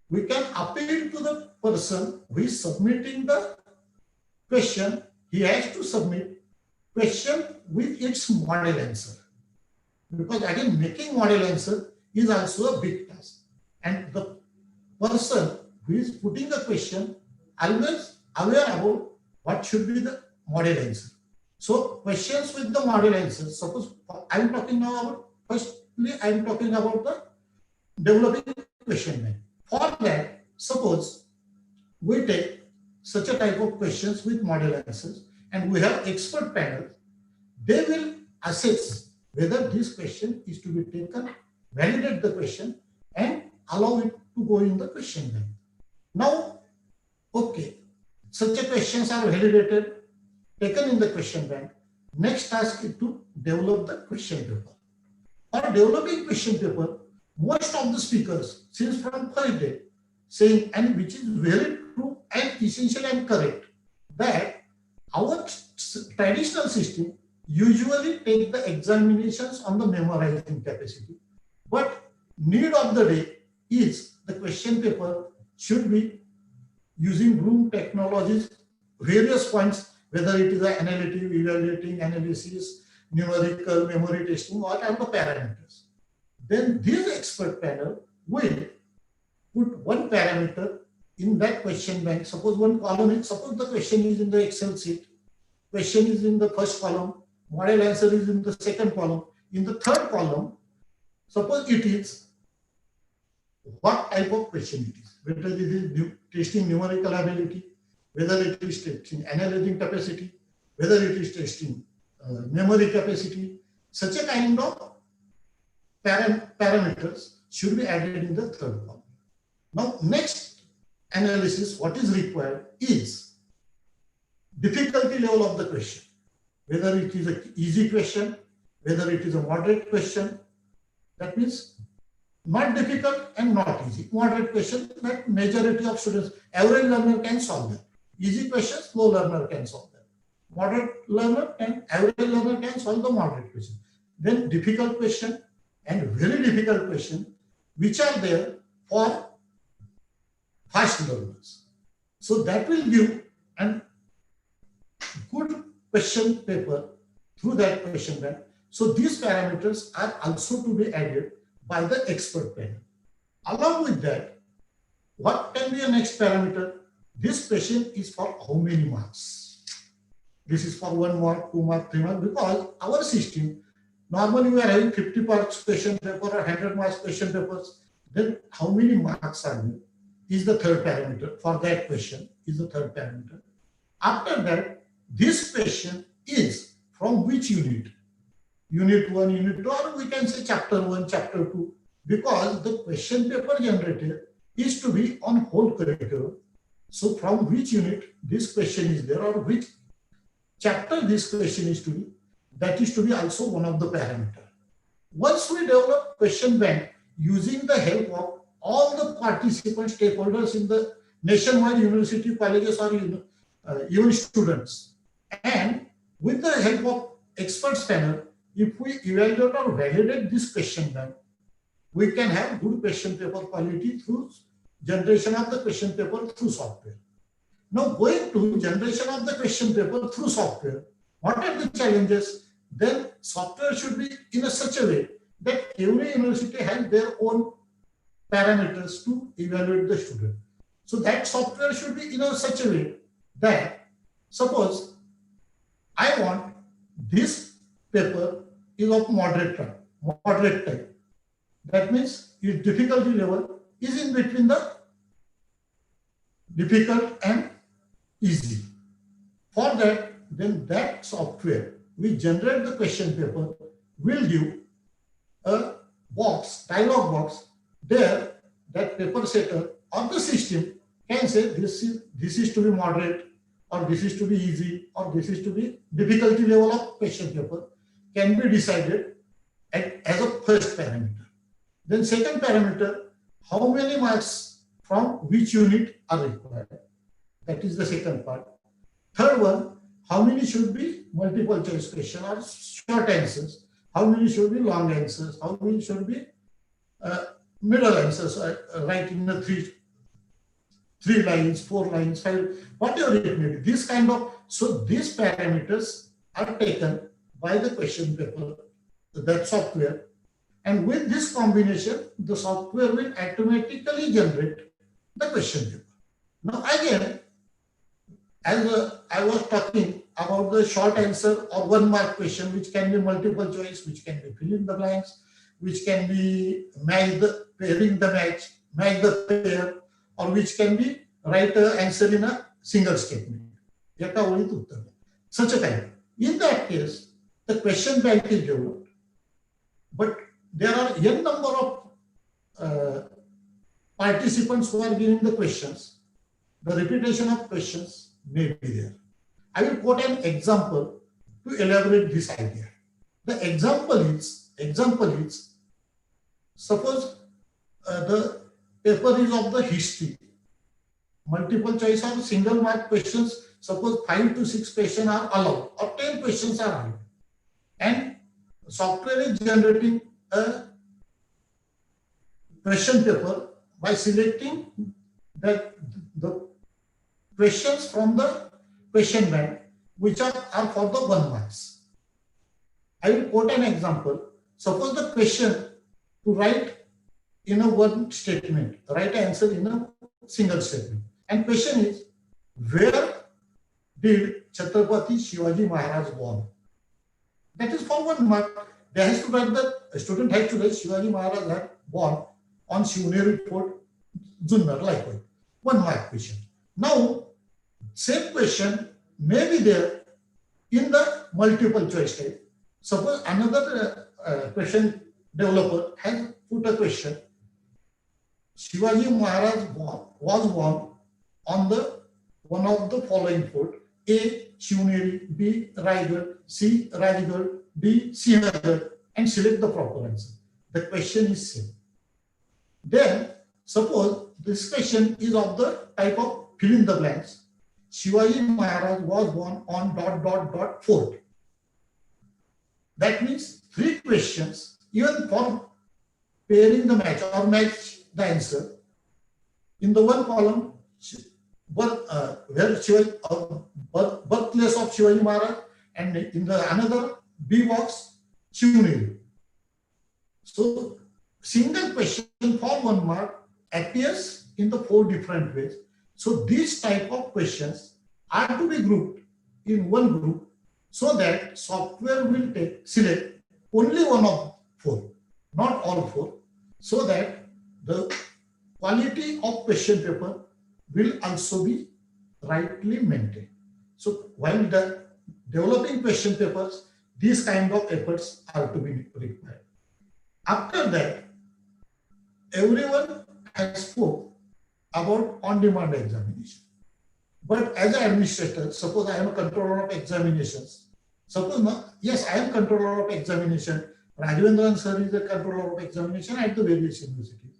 We can appeal to the person who is submitting the question. He has to submit question with its model answer, because again making model answer is also a big task, and the person who is putting the question always aware about what should be the model answer. So questions with the model answers, suppose I'm talking now about, firstly I'm talking about the developing question bank. For that, suppose we take such a type of questions with model answers and we have expert panel, they will assess whether this question is to be taken, validate the question and allow it to go in the question bank. Now, okay, such a questions are validated, taken in the question bank. Next task is to develop the question paper. For developing question paper, most of the speakers, since from first day, saying, and which is very true and essential and correct, that our traditional system usually take the examinations on the memorizing capacity. But need of the day is the question paper should be using Bloom technologies, various points, whether it is an analytic, evaluating, analysis, numerical, memory testing, all kind of parameters. Then this expert panel will put one parameter in that question bank. Suppose one column is, suppose the question is in the Excel sheet, question is in the first column, model answer is in the second column. In the third column, suppose it is what type of question it is, whether it is testing numerical ability, whether it is testing analyzing capacity, whether it is testing memory capacity, such a kind of parameters should be added in the third column. Now, next analysis, what is required is difficulty level of the question, whether it is an easy question, whether it is a moderate question. That means not difficult and not easy. Moderate question that majority of students, average learner can solve them. Easy questions, low learner can solve them. Moderate learner and average learner can solve the moderate question. Then difficult question and very difficult question, which are there for fast learners. So that will give a good question paper through that question bank. So these parameters are also to be added by the expert panel. Along with that, what can be a next parameter? This question is for how many marks? This is for 1 mark, 2 mark, 3 mark, because our system, normally we are having 50 marks question paper or 100 marks question papers. Then how many marks are there is the third parameter for that question is the third parameter. After that, this question is from which unit? Unit 1, Unit 2, or we can say Chapter 1, Chapter 2, because the question paper generated is to be on whole curriculum. So from which unit this question is there or which chapter this question is to be, that is to be also one of the parameters. Once we develop question bank using the help of all the participant stakeholders in the nationwide university, colleges, or even students, and with the help of experts panel, if we evaluate or validate this question bank, we can have good question paper quality through generation of the question paper through software. Now, going to generation of the question paper through software, what are the challenges? Then software should be in such a way that every university has their own parameters to evaluate the student. So that software should be in such a way that, suppose I want this paper is of moderate type. That means its difficulty level is in between the difficult and easy. For that, then that software we generate the question paper will give a box, dialog box, there that paper setter or the system can say this is to be moderate, or this is to be easy, or this is to be difficulty level of question paper can be decided as a first parameter. Then second parameter, how many marks from which unit are required? That is the second part. Third one, how many should be multiple choice question or short answers? How many should be long answers? How many should be middle answers, right in the three lines, 4 lines, 5, whatever it may be. This kind of, so these parameters are taken by the question paper, that software. And with this combination, the software will automatically generate the question paper. Now again, as I was talking about the short answer or 1 mark question, which can be multiple choice, which can be fill in the blanks, which can be match the pairing the match the pair, or which can be write an answer in a single statement. Such a kind. In that case, the question bank is developed, but there are n number of participants who are giving the questions. The repetition of questions may be there. I will quote an example to elaborate this idea. The example is suppose the paper is of the history. Multiple choice or single mark questions, suppose 5 to 6 questions are allowed or 10 questions are allowed. And software is generating a question paper by selecting the questions from the question bank, which are for the 1 marks. I will quote an example. Suppose the question to write in a 1 statement, write answer in a single statement. And question is, where did Chhatrapati Shivaji Maharaj born? That is for 1 mark. They has to write the student has to write Shivaji Maharaj had born on Shivneri Fort, Junnar, likewise. 1 mark question. Now, same question may be there in the multiple choice type. Suppose another question developer has put a question. Shivaji Maharaj was born on the one of the following fort: A. Shivneri, B. Raigad, C. Rajgarh, D. Sinhgarh, and select the proper answer. The question is same. Then suppose this question is of the type of fill in the blanks. Shivaji Maharaj was born on ... fort. That means 3 questions, even for pairing the match or match the answer. In the 1 column, where Shivaji, birthplace of Shivaji Maharaj, and in the another B box, Shivneri. So single question for 1 mark appears in the 4 different ways. So these type of questions are to be grouped in 1 group, so that software will select only 1 of 4, not all 4, so that the quality of question paper will also be rightly maintained. So while the developing question papers, these kind of efforts are to be required. After that, everyone has spoke about on-demand examination. But as an administrator, suppose I am a controller of examinations. Suppose, yes, I am controller of examination. Rajendran sir is a controller of examination at the various universities.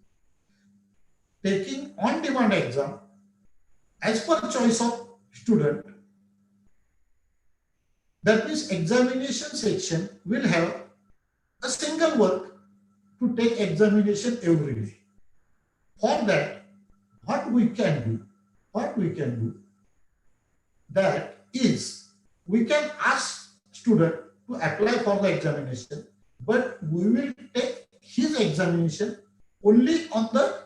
Taking on-demand exam as per choice of student, that means examination section will have a single work to take examination every day. For that, what we can do, that is, we can ask student to apply for the examination, but we will take his examination only on the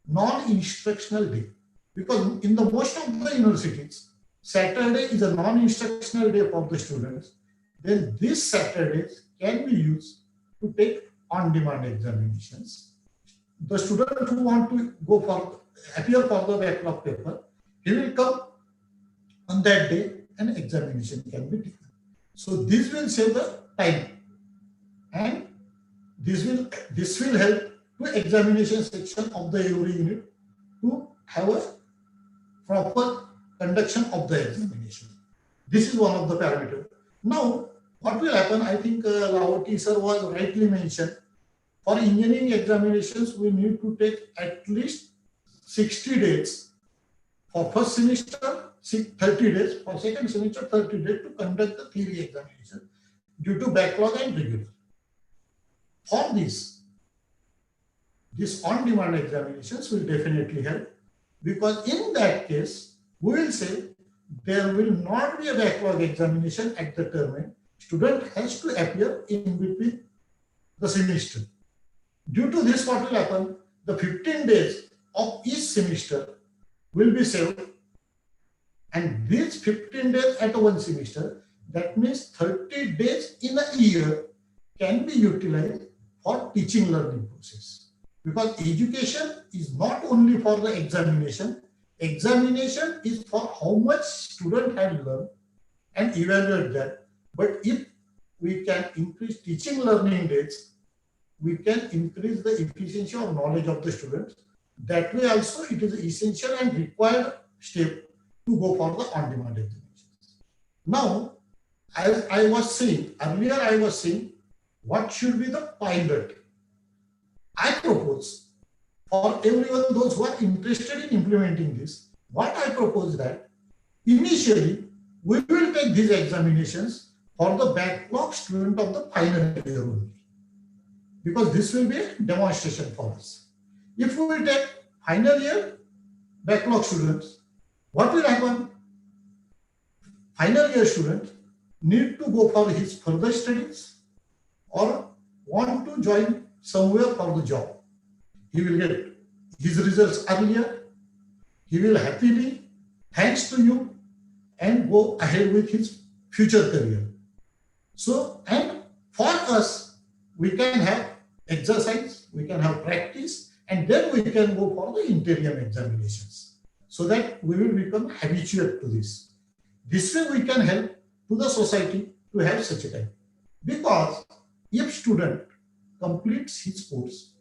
non-instructional day. Because in the most of the universities, Saturday is a non-instructional day for the students. Then these Saturdays can be used to take on-demand examinations. The student who want to go for appear for the backlog paper, he will come on that day and examination can be taken. So this will save the time, and this will help to examination section of the every unit to have a proper conduction of the examination. This is one of the parameters. Now, what will happen? I think Lavati sir was rightly mentioned. For engineering examinations, we need to take at least 60 days. For first semester, 30 days. For second semester, 30 days to conduct the theory examination due to backlog and regular. For this on-demand examinations will definitely help, because in that case, we will say there will not be a backlog examination at the term end. Student has to appear in between the semester. Due to this, what will happen? The 15 days of each semester will be saved, And these 15 days at one semester, that means 30 days in a year can be utilized for teaching learning process. Because education is not only for the examination is for how much student had learned and evaluate that. But if we can increase teaching learning days, we can increase the efficiency of knowledge of the students. That way also it is essential and required step to go for the on-demand examinations. Now, as I was saying, earlier I was saying, what should be the pilot? I propose for everyone, those who are interested in implementing this, what I propose that initially we will take these examinations for the backlog student of the final year only, because this will be a demonstration for us. If we take final year backlog students, what will happen? Final year student need to go for his further studies or want to join somewhere for the job. He will get his results earlier. He will happily, thanks to you, and go ahead with his future career. So, and for us, we can have exercise, we can have practice, and then we can go for the interim examinations, so that we will become habituated to this. This way we can help to the society to have such a time. Because if student completes his course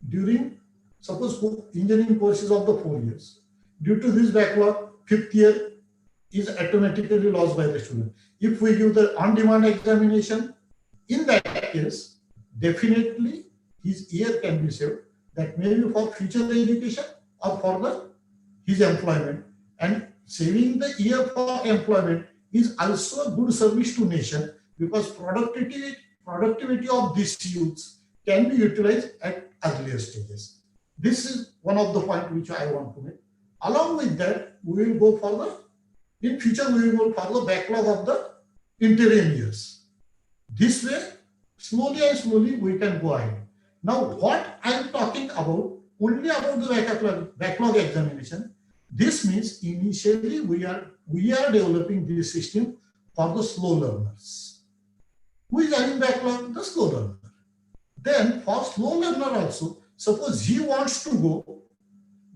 during, suppose engineering courses of the 4 years, due to this backlog, 5th year is automatically lost by the student. If we give the on-demand examination, in that case, definitely his year can be saved. That may be for future education or for his employment. And saving the year for employment is also a good service to nation, because productivity of these youths can be utilized at earlier stages. This is one of the points which I want to make. Along with that, we will go for in future we will go for the backlog of the interim years. This way, slowly and slowly we can go ahead. Now, what I am talking about, only about the backlog examination, this means initially we are developing this system for the slow learners. Who is having backlog? The slow learner. Then for slow learner also, suppose he wants to go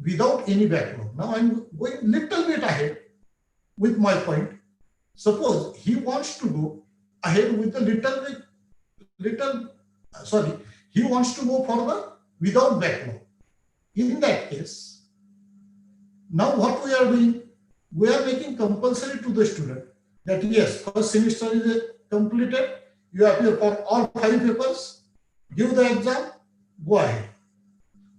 without any backlog. Now I'm going little bit ahead with my point. Suppose he wants to go ahead with a he wants to go for the without backlog. In that case, now what we are doing, we are making compulsory to the student that yes, first semester is completed, you appear for all 5 papers, give the exam, go ahead.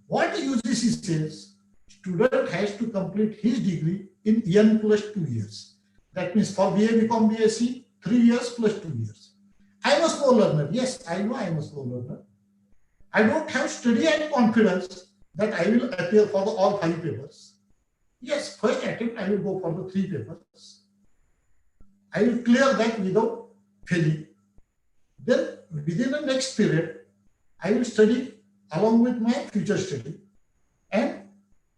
What UGC says, student has to complete his degree in N plus 2 years. That means for BA, BCom, BSc, 3 years plus 2 years. I am a slow learner. Yes, I know I am a slow learner. I don't have study and confidence that I will appear for all 5 papers. Yes, first attempt I will go for the 3 papers. I will clear that without failing. Then within the next period, I will study along with my future study and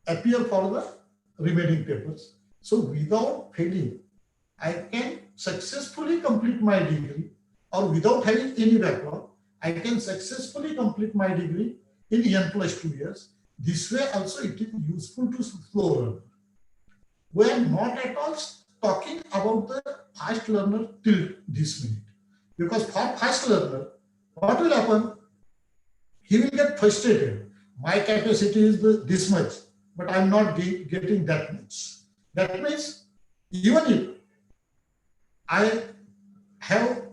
appear for the remaining papers. So without failing, I can successfully complete my degree, or without having any backlog, I can successfully complete my degree in N plus 2 years. This way also it is useful to slow learner. We are not at all talking about the fast learner till this minute. Because for fast learner, what will happen? He will get frustrated. My capacity is this much, but I'm not getting that much. That means even if I have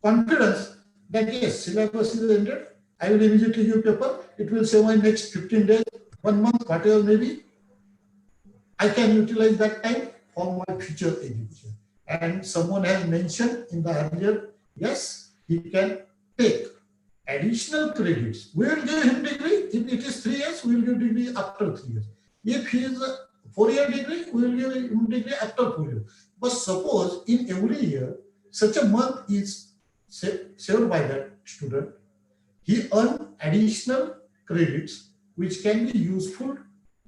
confidence that yes, syllabus is ended, I will immediately give paper, it will save my next 15 days, 1 month, whatever may be. I can utilize that time for my future education. And someone has mentioned in the earlier, yes, he can take additional credits. We will give him degree. If it is 3 years, we will give degree after 3 years. If he is a 4-year degree, we will give him degree after 4 years. But suppose in every year, such a month is saved by that student, he earns additional credits which can be useful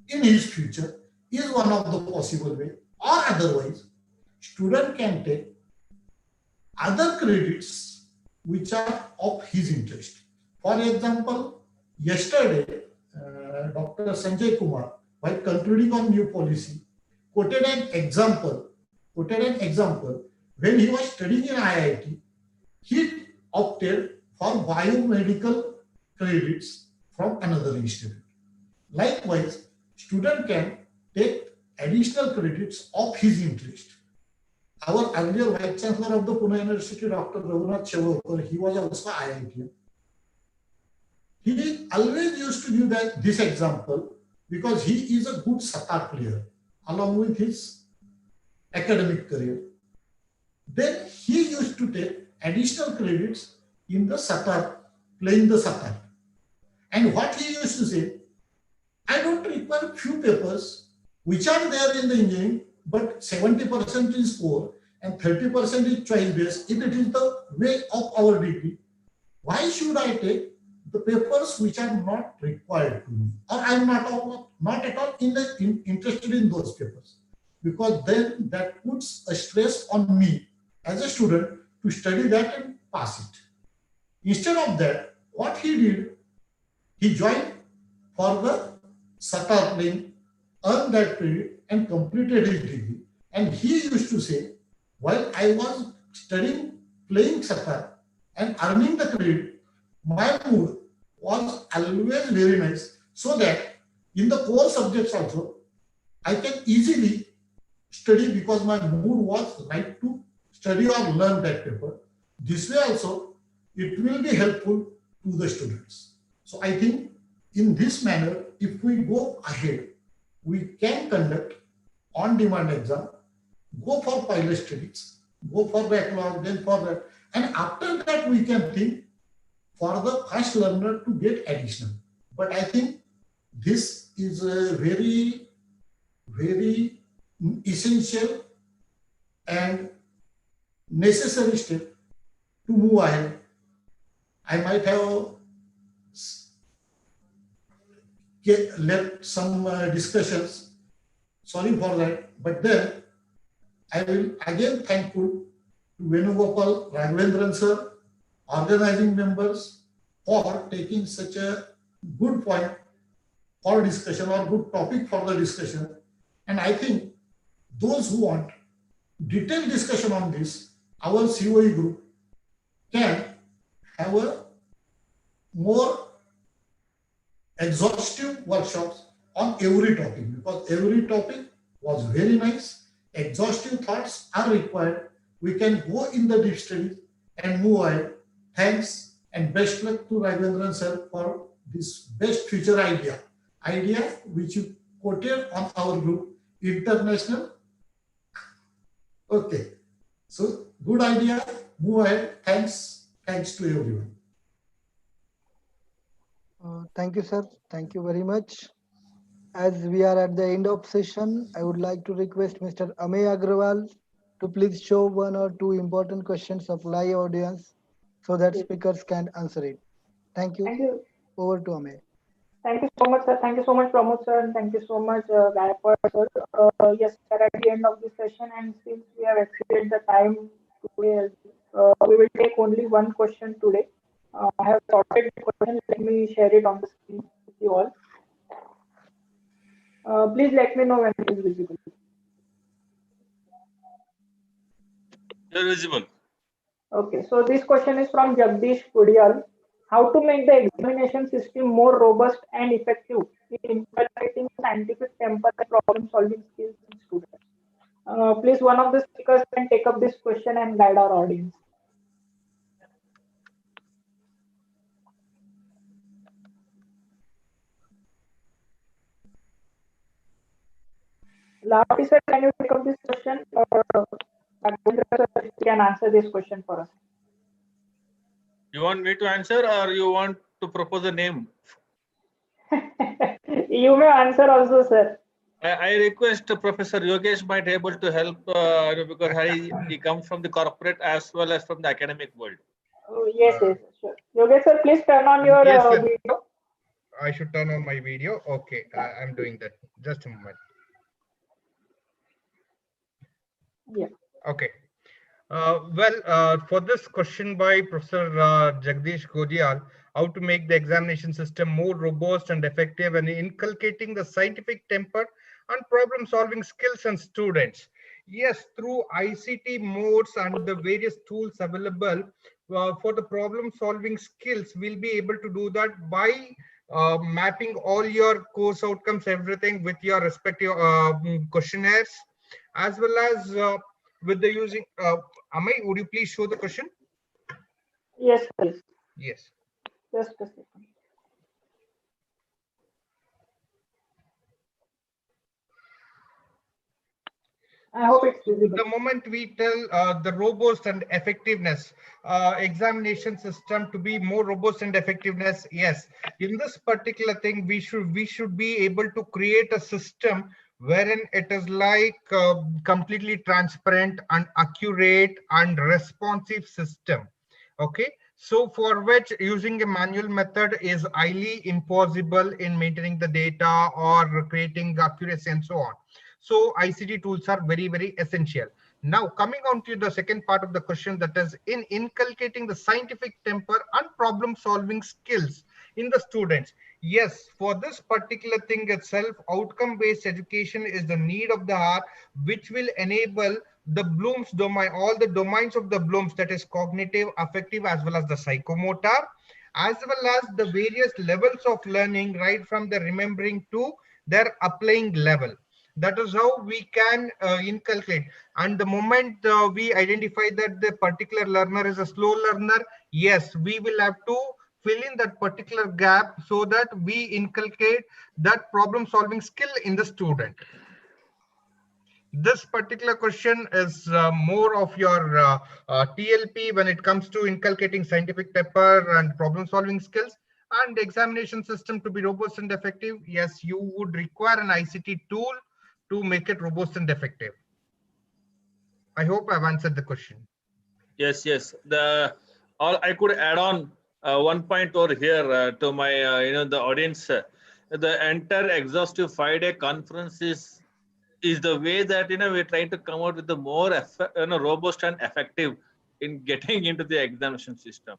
in his future, is one of the possible way Or otherwise, student can take other credits which are of his interest. For example, yesterday, Dr. Sanjay Kumar, while concluding on new policy, quoted an example when he was studying in IIT, he opted for biomedical credits from another institute. Likewise, student can take additional credits of his interest. Our earlier Vice Chancellor of the Pune University, Dr. Raghunath Chevarkar, he was also IIT. He always used to give this example because he is a good satar player along with his academic career. Then he used to take additional credits in the satar, playing the satar. And what he used to say, I don't require few papers which are there in the engineering, but 70% is core and 30% is choice based. If it is the way of our degree, why should I take the papers which are not required to me, or I'm not at all interested in those papers? Because then that puts a stress on me as a student to study that and pass it. Instead of that, what he did, he joined for the satar playing, earned that credit and completed his degree. And he used to say, while I was studying playing satar and earning the credit, my mood was always very nice, so that in the core subjects also, I can easily study because my mood was right to study or learn that paper. This way also, it will be helpful to the students. So I think in this manner, if we go ahead, we can conduct on-demand exam, go for pilot studies, go for backlog, then for that. And after that, we can think for the fast learner to get additional. But I think this is a very, very essential and necessary step to move ahead. I might have left some discussions. Sorry for that. But then I will again thankful to Venugopal Raghavendran sir, organizing members, for taking such a good point for discussion or good topic for the discussion. And I think those who want detailed discussion on this, our COE group can have a more exhaustive workshops on every topic, because every topic was very nice. Exhaustive thoughts are required. We can go in the deep studies and move ahead. Thanks and best luck to Raghavendran sir for this best future idea which you quoted on our group, international. Okay, so good idea, move ahead. Thanks to everyone. Thank you, sir. Thank you very much. As we are at the end of session, I would like to request Mr. Amey Agrawal to please show one or two important questions of live audience so that speakers can answer it. Thank you. Thank you. Over to Amey. Thank you so much, sir. Thank you so much, Pramod sir, and thank you so much, Gaikwad sir. Yes, we are at the end of this session, and since we have exceeded the time today, we will take only one question today. I have sorted the question. Let me share it on the screen with you all. Please let me know when it is visible. They're visible. Okay, so this question is from Jagdish Pudial. How to make the examination system more robust and effective in implementing scientific temper and problem solving skills in students? Please, one of the speakers can take up this question and guide our audience. Lavati sir, can you take up this question, or can answer this question for us? You want me to answer, or you want to propose a name? You may answer also, sir. I request Professor Yogesh might be able to help because he comes from the corporate as well as from the academic world. Oh, yes, sure. Yogesh sir, please turn on your video. I should turn on my video. Okay, I'm doing that. Just a moment. Yeah. Okay. For this question by Professor Jagdish Godial, how to make the examination system more robust and effective and inculcating the scientific temper and problem-solving skills in students. Yes, through ICT modes and the various tools available for the problem-solving skills, we'll be able to do that by mapping all your course outcomes, everything with your respective questionnaires, as well as with the using Amay, would you please show the question? Yes, please. Yes. Just a second. I hope it's visible. The moment we tell the robust and effectiveness examination system to be more robust and effectiveness, yes, in this particular thing we should be able to create a system wherein it is like completely transparent and accurate and responsive system. Okay, so for which using a manual method is highly impossible in maintaining the data or creating accuracy and so on. So ICT tools are very, very essential. Now coming on to the second part of the question, that is in inculcating the scientific temper and problem solving skills in the students. Yes, for this particular thing itself, outcome based education is the need of the hour, which will enable the Bloom's domain, all the domains of the Bloom's, that is cognitive, affective, as well as the psychomotor, as well as the various levels of learning, right from the remembering to their applying level. That is how we can inculcate. And the moment we identify that the particular learner is a slow learner, yes, we will have to fill in that particular gap so that we inculcate that problem solving skill in the student. This particular question is more of your TLP when it comes to inculcating scientific temper and problem solving skills. And examination system to be robust and effective, yes, you would require an ICT tool to make it robust and effective. I hope I've answered the question. Yes, yes. I could add on one point over here to my the audience. The entire exhaustive 5-day conference is the way that we're trying to come out with the more robust and effective in getting into the examination system.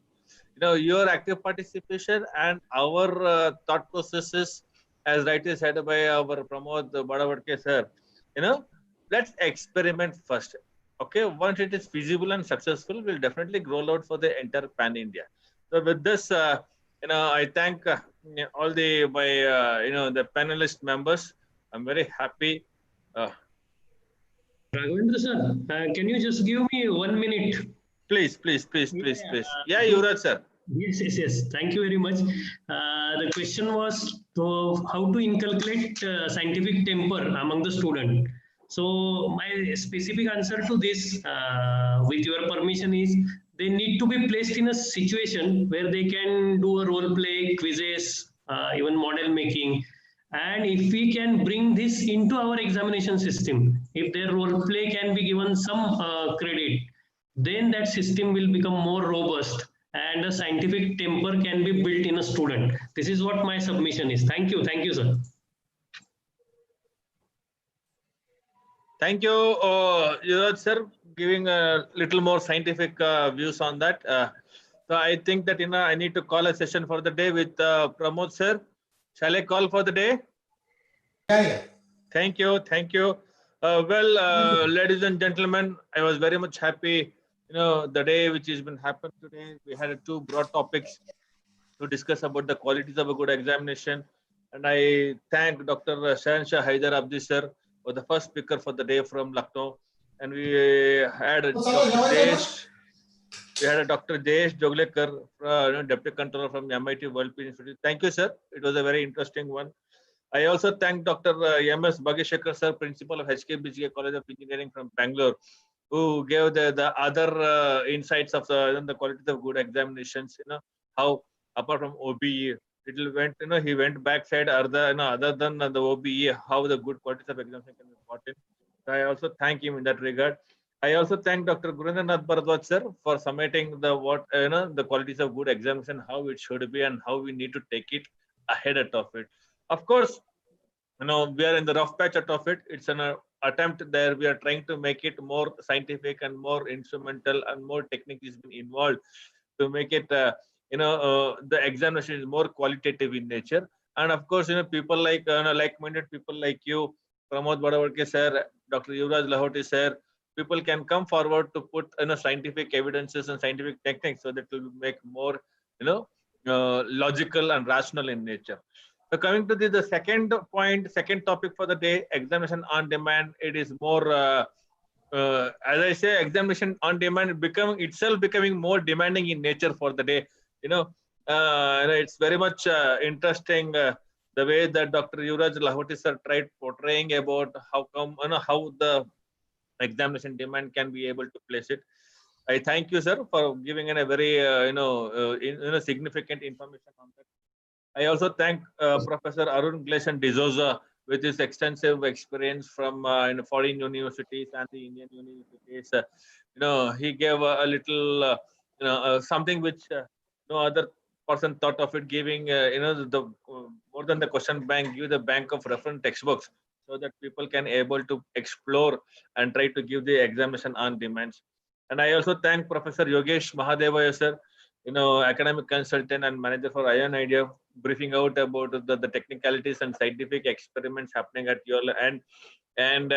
Your active participation and our thought processes, as rightly said by our Pramod Bhagyashekar sir, let's experiment first. Okay, once it is feasible and successful, we'll definitely roll out for the entire pan India. So with this, I thank all the the panelist members. I'm very happy. Raghavendra sir, can you just give me 1 minute? Please. Yeah, Yuvraj sir. Yes. Thank you very much. The question was how to inculcate scientific temper among the student. So my specific answer to this, with your permission, is they need to be placed in a situation where they can do a role play, quizzes, even model making. And if we can bring this into our examination system, if their role play can be given some credit, then that system will become more robust and a scientific temper can be built in a student. This is what my submission is. Thank you, sir. Thank you, Yuvraj sir, giving a little more scientific views on that. So I think that I need to call a session for the day with Pramod sir. Shall I call for the day? Yeah. Thank you. Ladies and gentlemen, I was very much happy. The day which has been happened today, we had two broad topics to discuss about the qualities of a good examination. And I thank Dr. Shahanshah Haidar Abdi sir for the first speaker for the day from Lucknow. And we had Dr. Jayesh Joglekar, Deputy Controller from MIT-WPU Institute. Thank you, sir. It was a very interesting one. I also thank Dr. M.S. Bhagyashekar sir, Principal of HKBGA College of Engineering from Bangalore, who gave the other insights of the qualities of good examinations. How apart from OBE, he went backside other than the OBE, how the good qualities of examination can be important. So I also thank him in that regard. I also thank Dr. Gurendranath Bharadwaj sir for summating the qualities of good examination, how it should be and how we need to take it ahead of it. Of course, we are in the rough patch of it. It's an attempt there, we are trying to make it more scientific and more instrumental and more technique is been involved to make it, the examination is more qualitative in nature. And of course, people like, like-minded people like you, Pramod Badavarke sir, Dr. Yuvraj Lahoti sir, people can come forward to put, scientific evidences and scientific techniques so that will make more, logical and rational in nature. So coming to the second point, second topic for the day, examination on demand. It is more, as I say, examination on demand becoming more demanding in nature for the day. It's very much interesting the way that Dr. Yuvraj Lahoti sir tried portraying about how come, how the examination demand can be able to place it. I thank you, sir, for giving in a very, significant information on that. I also thank Professor Arun Gleshan D'Souza with his extensive experience from foreign universities and the Indian universities. He gave a little, something which no other person thought of it, giving, the more than the question bank, give the bank of reference textbooks so that people can able to explore and try to give the examination on demands. And I also thank Professor Yogesh Mahadevaya, sir, academic consultant and manager for Ion Idea, briefing out about the technicalities and scientific experiments happening at your end, and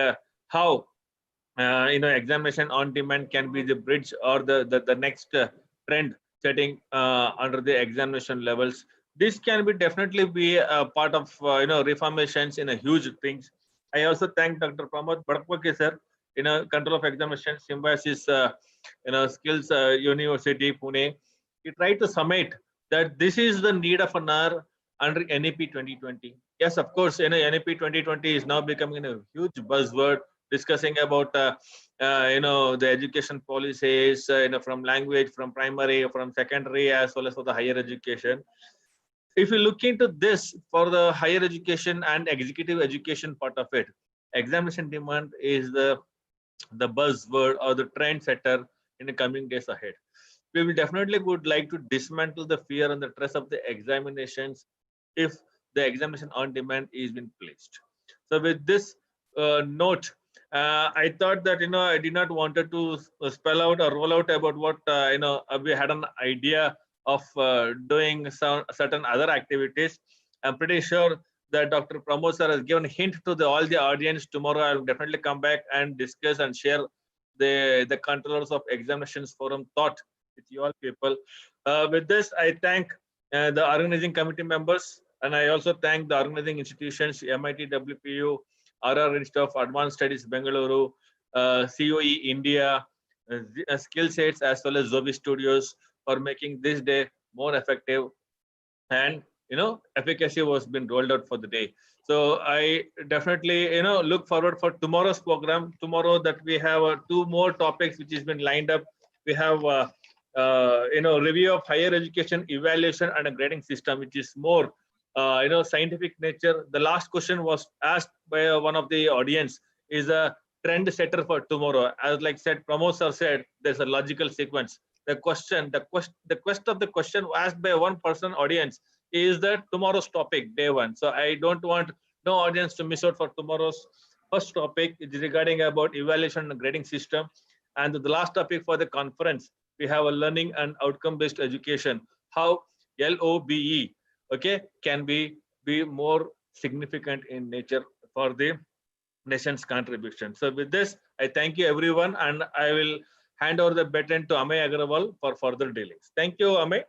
how examination on demand can be the bridge or the next trend setting under the examination levels. This can be definitely be a part of reformations in a huge things. I also thank Dr. Pramod Badavarke sir, control of examination, Symbiosis, Skills University, Pune. He tried to summate that this is the need of an hour under NEP 2020. Yes, of course, NEP 2020 is now becoming a huge buzzword, discussing about the education policies, from language, from primary, from secondary, as well as for the higher education. If you look into this for the higher education and executive education part of it, examination demand is the buzzword or the trend setter in the coming days ahead. We will definitely would like to dismantle the fear and the stress of the examinations if the examination on demand is been placed. So with this note, I thought that I did not wanted to spell out or roll out about what we had an idea of doing some certain other activities. I'm pretty sure that Dr. Pramod sir has given a hint to all the audience. Tomorrow I will definitely come back and discuss and share the controllers of examinations forum thought with you all people. With this, I thank the organizing committee members, and I also thank the organizing institutions, MIT-WPU, RR Institute of Advanced Studies, Bengaluru, COE India, SkillSlate, as well as Zobi Studios for making this day more effective, and efficacy was been rolled out for the day. So I definitely look forward for tomorrow's program. Tomorrow that we have two more topics which has been lined up. We have review of higher education evaluation and a grading system, which is more scientific nature. The last question was asked by one of the audience, is a trend setter for tomorrow. As like said, Pramod sir said, there's a logical sequence. The quest of the question asked by one person audience is the tomorrow's topic, day one. So I don't want no audience to miss out for tomorrow's first topic. It is regarding about evaluation and grading system. And the last topic for the conference, we have a learning and outcome based education, how LOBE can be more significant in nature for the nation's contribution. So with this, I thank you everyone, and I will hand over the baton to Amay Agrawal for further dealings. Thank you, Amay.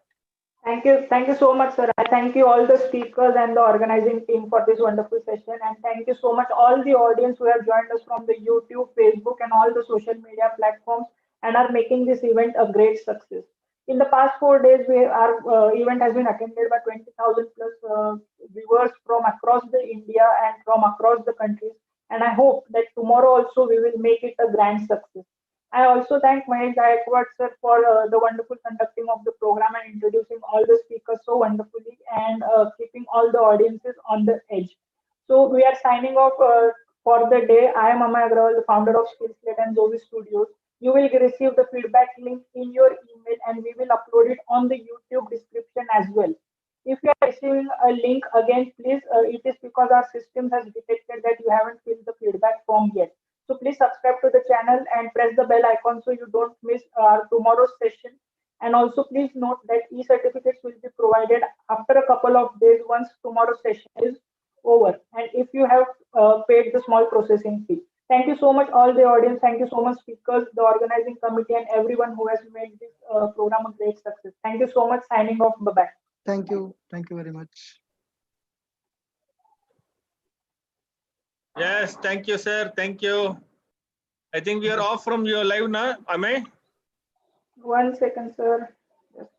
Thank you so much, sir. I thank you all the speakers and the organizing team for this wonderful session, and thank you so much all the audience who have joined us from the YouTube, Facebook, and all the social media platforms, and are making this event a great success. In the past 4 days, our event has been attended by 20,000 plus viewers from across the India and from across the countries. And I hope that tomorrow also we will make it a grand success. I also thank Mahesh Gaikwad sir for the wonderful conducting of the program and introducing all the speakers so wonderfully, and keeping all the audiences on the edge. So we are signing off for the day. I am Amay Agrawal, the founder of SkillSlate and Zobi Studios. You will receive the feedback link in your email, and we will upload it on the YouTube description as well. If you are receiving a link again, please, it is because our system has detected that you haven't filled the feedback form yet. So please subscribe to the channel and press the bell icon so you don't miss our tomorrow's session. And also please note that e-certificates will be provided after a couple of days once tomorrow's session is over. And if you have paid the small processing fee. Thank you so much, all the audience. Thank you so much, speakers, the organizing committee, and everyone who has made this program a great success. Thank you so much. Signing off. Bye-bye. Thank you. Thank you very much. Yes, thank you, sir. Thank you. I think we are off from your live now. Am I? 1 second, sir. Just